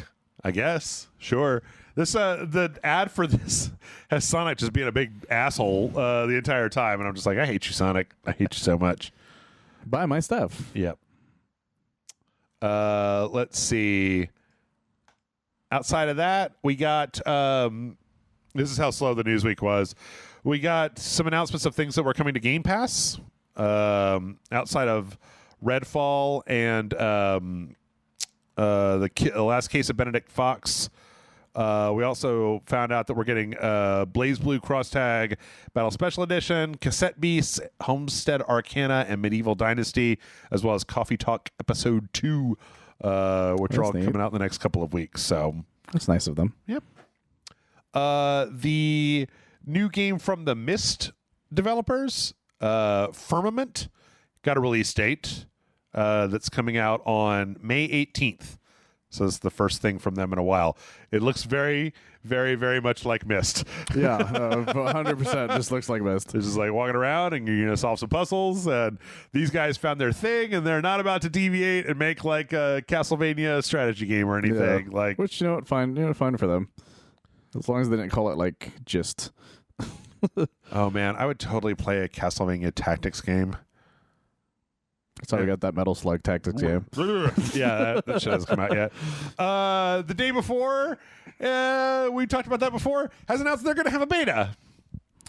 I guess, sure. This the ad for this has Sonic just being a big asshole the entire time, and I'm just like, I hate you, Sonic. I hate you so much. Buy my stuff. Yep. Let's see. Outside of that, we got this is how slow the news week was. We got some announcements of things that were coming to Game Pass. Outside of Redfall and the last case of Benedict Fox. We also found out that we're getting Blaze Blue Cross Tag Battle Special Edition, Cassette Beasts, Homestead Arcana, and Medieval Dynasty, as well as Coffee Talk Episode 2, which are all coming out in the next couple of weeks. So that's nice of them. Yep. The new game from the Myst developers, Firmament, got a release date that's coming out on May 18th. So it's the first thing from them in a while. It looks very, very, very much like Myst. Yeah, 100% just looks like Myst. It's just like walking around and you're going to solve some puzzles. And these guys found their thing, and they're not about to deviate and make like a Castlevania strategy game or anything. Yeah. Like, which, fine for them. As long as they didn't call it like Gist. Oh man, I would totally play a Castlevania Tactics game. That's how we got that Metal Slug Tactics game. Yeah, that shit hasn't come out yet. The day before, we talked about that before, has announced they're going to have a beta.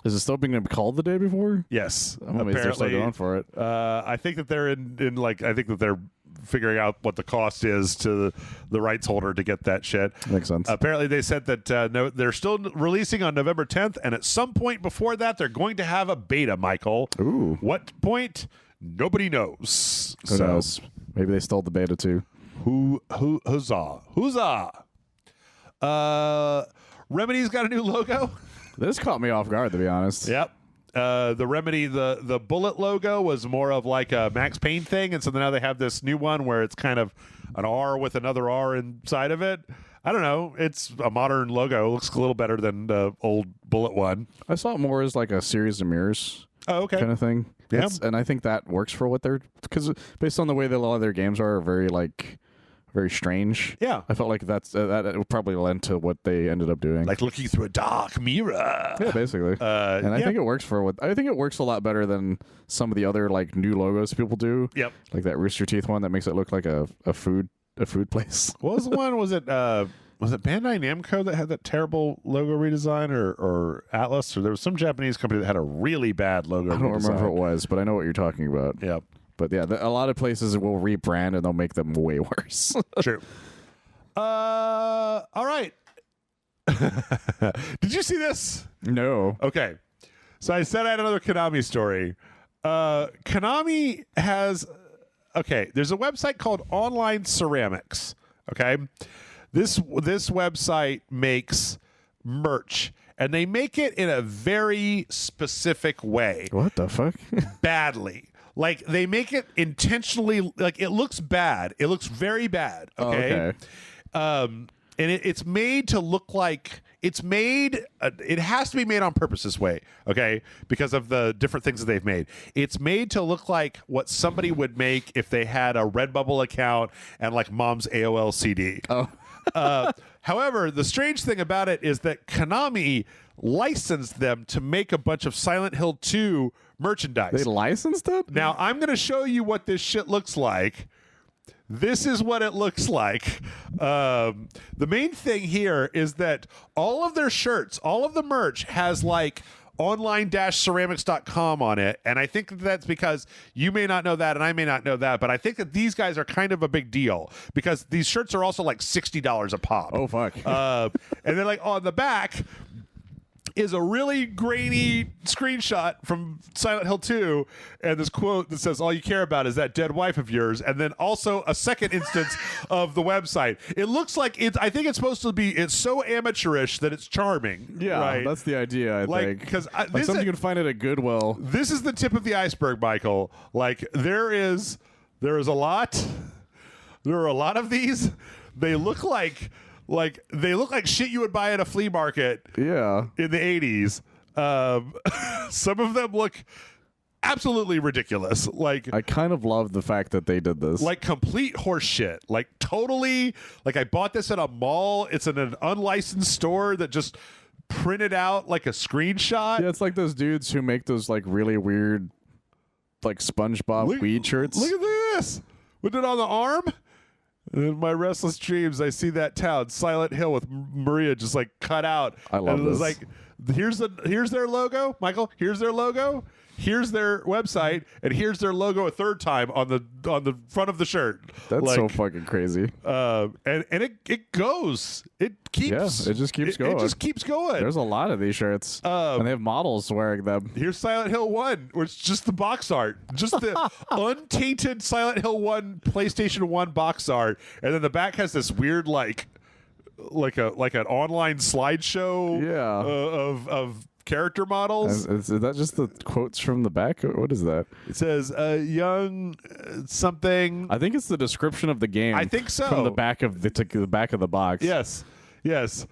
Is it still being called the day before? Yes. Apparently, they're still going for it. I think that they're in like, I think that they're figuring out what the cost is to the rights holder to get that shit. Makes sense. Apparently, they said that no, they're still releasing on November 10th, and at some point before that, they're going to have a beta, Michael. Ooh. What point? Nobody knows. Who knows? Maybe they stole the beta too. Huzzah. Remedy's got a new logo. This caught me off guard, to be honest. Yep. The Remedy, the bullet logo was more of like a Max Payne thing, and so now they have this new one where it's kind of an R with another R inside of it. I don't know. It's a modern logo. It looks a little better than the old bullet one. I saw it more as like a series of mirrors. Oh, okay. Kind of thing. Yeah. And I think that works for what they're, because based on the way that a lot of their games are very strange. Yeah. I felt like that would probably lend to what they ended up doing. Like looking through a dark mirror. Yeah, basically. And I think it works I think it works a lot better than some of the other like new logos people do. Yep. Like that Rooster Teeth one that makes it look like a food place. What was the one? Was it Bandai Namco that had that terrible logo redesign, or Atlas, or there was some Japanese company that had a really bad logo redesign? I don't remember what it was, but I know what you're talking about. Yep. But yeah, a lot of places will rebrand and they'll make them way worse. True. All right. Did you see this? No. Okay. So I said I had another Konami story. Konami has... Okay, there's a website called Online Ceramics. Okay? This website makes merch, and they make it in a very specific way. What the fuck? Badly. Like, they make it intentionally, like, it looks bad. It looks very bad. Okay. Oh, okay. And it's made to look like it has to be made on purpose this way, okay? Because of the different things that they've made. It's made to look like what somebody would make if they had a Redbubble account and like mom's AOL CD. Oh. However, the strange thing about it is that Konami licensed them to make a bunch of Silent Hill 2 merchandise. They licensed it? Now, I'm going to show you what this shit looks like. This is what it looks like. The main thing here is that all of their shirts, all of the merch has like online-ceramics.com on it, and I think that's because you may not know that and I may not know that, but I think that these guys are kind of a big deal because these shirts are also like $60 a pop. Oh, fuck. And then like on the back is a really grainy screenshot from Silent Hill 2 and this quote that says, all you care about is that dead wife of yours, and then also a second instance of the website. It looks like I think it's supposed to be, it's so amateurish that it's charming. Yeah, right? That's the idea, I think. Because like something you can find at a Goodwill. This is the tip of the iceberg, Michael. Like there is a lot. There are a lot of these. They look like shit you would buy at a flea market. Yeah. In the 80s. Some of them look absolutely ridiculous. Like I kind of love the fact that they did this. Like complete horse shit. Like totally. Like I bought this at a mall. It's in an unlicensed store that just printed out like a screenshot. Yeah, it's like those dudes who make those like really weird like SpongeBob weed shirts. Look at this. With it on the arm. In my restless dreams, I see that town, Silent Hill, with Maria just like cut out. I love and it was this. like, here's their logo, Michael. Here's their logo. Here's their website, and here's their logo a third time on the front of the shirt. That's like, so fucking crazy. And it goes. It keeps. Yeah, it just keeps going. It just keeps going. There's a lot of these shirts, and they have models wearing them. Here's Silent Hill 1, where it's just the box art. Just the untainted Silent Hill 1 PlayStation 1 box art. And then the back has this weird, like an online slideshow of character models. Is that just the quotes from the back? What is that? It says, young something. I think it's the description of the game. I think so. From the back of the back of the box. Yes. Here's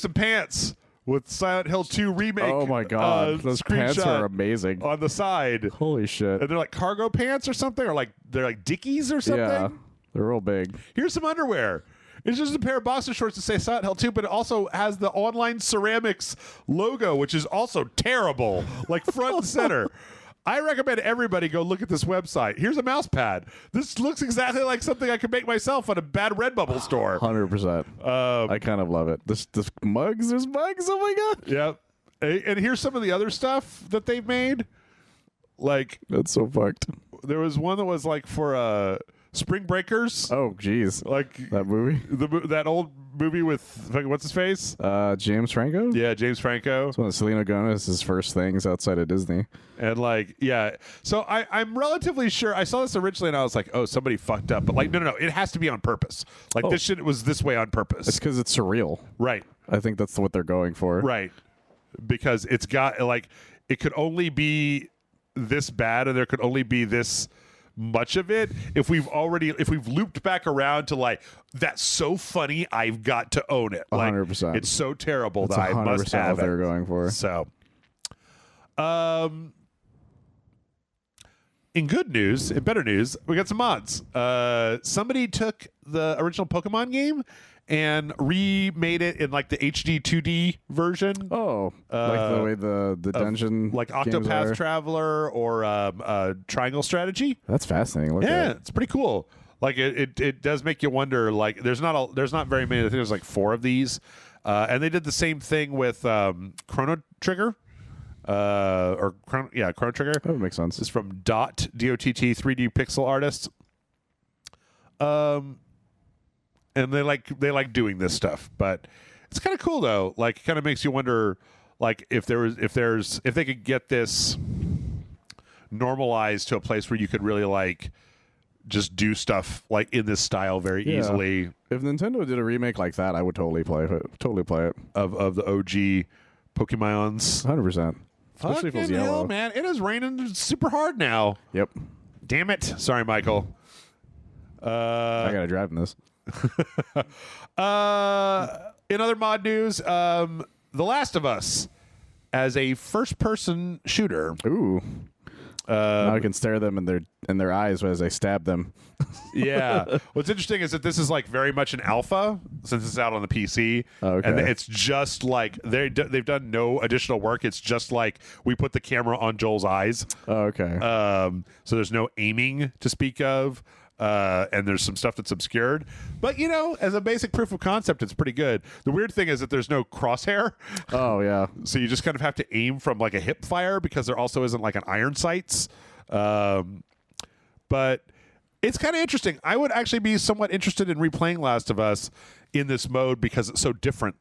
some pants with Silent Hill 2 remake. Oh my god, those pants are amazing on the side. Holy shit! And they're like cargo pants or something, or they're like Dickies or something. Yeah, they're real big. Here's some underwear. It's just a pair of boxer shorts that say Silent Hill 2, but it also has the online ceramics logo, which is also terrible, like front and center. I recommend everybody go look at this website. Here's a mouse pad. This looks exactly like something I could make myself at a bad Redbubble store. 100%. I kind of love it. This mugs. There's mugs. Oh my god. Yep. And here's some of the other stuff that they've made. Like that's so fucked. There was one that was like for Spring Breakers. Oh, jeez. Like that movie? That old movie with, what's his face? James Franco? Yeah, James Franco. It's one of Selena Gomez's first things outside of Disney. And like, yeah. So I'm relatively sure, I saw this originally and I was like, oh, somebody fucked up. But like, no. It has to be on purpose. Like this shit was this way on purpose. It's because it's surreal. Right. I think that's what they're going for. Right. Because it's got, like, it could only be this bad and there could only be this much of it if we've looped back around to like, that's so funny, I've got to own it. Like, 100%. It's so terrible that's that I must have what it. They're going for. So, in good news, in better news, we got some mods. Somebody took the original Pokemon game and remade it in like the HD 2D version. Oh, like the way the dungeon, like Octopath Traveler or Triangle Strategy. That's fascinating. It's pretty cool. Like it does make you wonder. Like there's not very many. I think there's like 4 of these, and they did the same thing with Chrono Trigger. Chrono Trigger. That would make sense. It's from DOTT 3D pixel artists. And they like doing this stuff, but it's kind of cool though. Like, it kind of makes you wonder, like, if they could get this normalized to a place where you could really like just do stuff like in this style very easily. If Nintendo did a remake like that, I would totally play it. Of the OG Pokemons. 100%. Especially if it was yellow. Hell, man, it is raining super hard now. Yep. Damn it. Sorry, Michael. I gotta drive in this. In other mod news, The Last of Us as a first-person shooter. Ooh. Now I can stare them in their eyes as I stab them. Yeah. What's interesting is that this is like very much an alpha since it's out on the PC. Okay. And it's just like they've done no additional work. It's just like we put the camera on Joel's eyes. Oh, okay. So there's no aiming to speak of. And there's some stuff that's obscured. But, you know, as a basic proof of concept, it's pretty good. The weird thing is that there's no crosshair. Oh, yeah. So you just kind of have to aim from like a hip fire because there also isn't like an iron sights. But it's kind of interesting. I would actually be somewhat interested in replaying Last of Us in this mode because it's so different.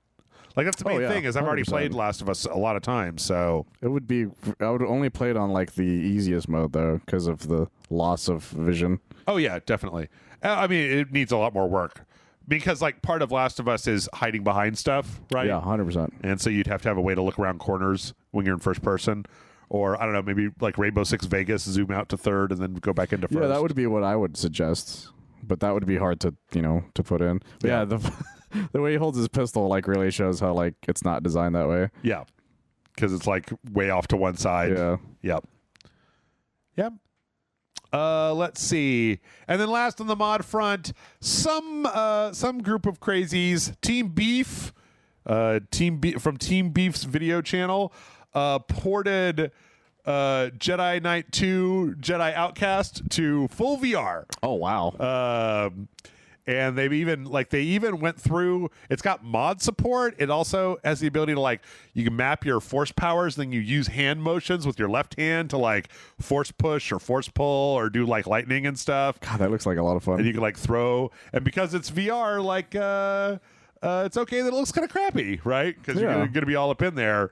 Like, that's the main thing is I've already 100%. played Last of Us a lot of times, so... I would only play it on, like, the easiest mode, though, because of the loss of vision. Oh, yeah, definitely. I mean, it needs a lot more work. Because, like, part of Last of Us is hiding behind stuff, right? Yeah, 100%. And so you'd have to have a way to look around corners when you're in first person. Or, I don't know, maybe like Rainbow Six Vegas, zoom out to third and then go back into first. Yeah, that would be what I would suggest. But that would be hard to, to put in. But yeah, the way he holds his pistol, like, really shows how, like, it's not designed that way. Yeah. Because it's, like, way off to one side. Yeah. Yep. Yep. Let's see. And then last on the mod front, some group of crazies, Team Beef, from Team Beef's video channel, ported Jedi Knight 2 Jedi Outcast to full VR. Oh, wow. And they even went through, it's got mod support. It also has the ability to, like, you can map your force powers, then you use hand motions with your left hand to, like, force push or force pull or do, like, lightning and stuff. God, that looks like a lot of fun. And you can, like, throw. And because it's VR, like, it's okay that it looks kind of crappy, right? Because you're going to be all up in there.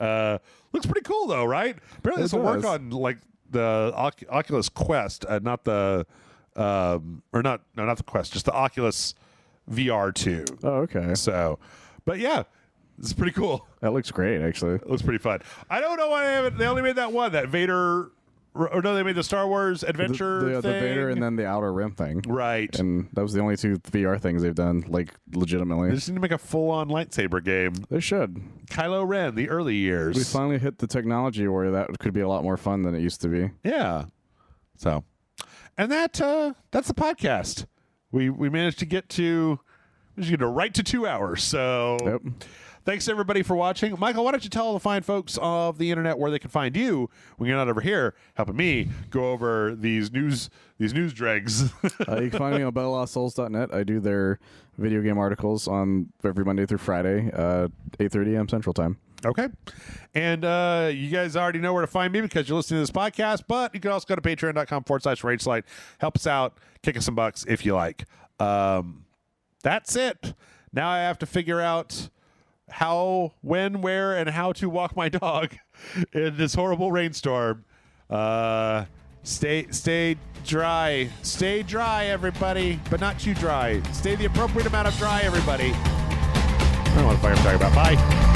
Looks pretty cool, though, right? Apparently this will work on, like, the Oculus Quest, not the... not the Quest, just the Oculus VR 2. Oh, okay. So, but yeah, it's pretty cool. That looks great, actually. It looks pretty fun. I don't know why they only made that one, that Vader, or no, they made the Star Wars Adventure thing. The Vader and then the Outer Rim thing. Right. And that was the only two VR things they've done, like, legitimately. They just need to make a full-on lightsaber game. They should. Kylo Ren, the early years. We finally hit the technology where that could be a lot more fun than it used to be. Yeah. So... And that's the podcast. We managed to get right to 2 hours. So Thanks everybody for watching. Michael, why don't you tell all the fine folks of the internet where they can find you when you're not over here helping me go over these news dregs. You can find me on BetterLostSouls.net. I do their video game articles on every Monday through Friday, 8:30 a.m. Central Time. Okay. And you guys already know where to find me because you're listening to this podcast, but you can also go to patreon.com/RageSelect. Help us out. Kick us some bucks if you like. That's it. Now I have to figure out how, when, where, and how to walk my dog in this horrible rainstorm. Stay dry. Stay dry, everybody, but not too dry. Stay the appropriate amount of dry, everybody. I don't know what the fuck I'm talking about. Bye.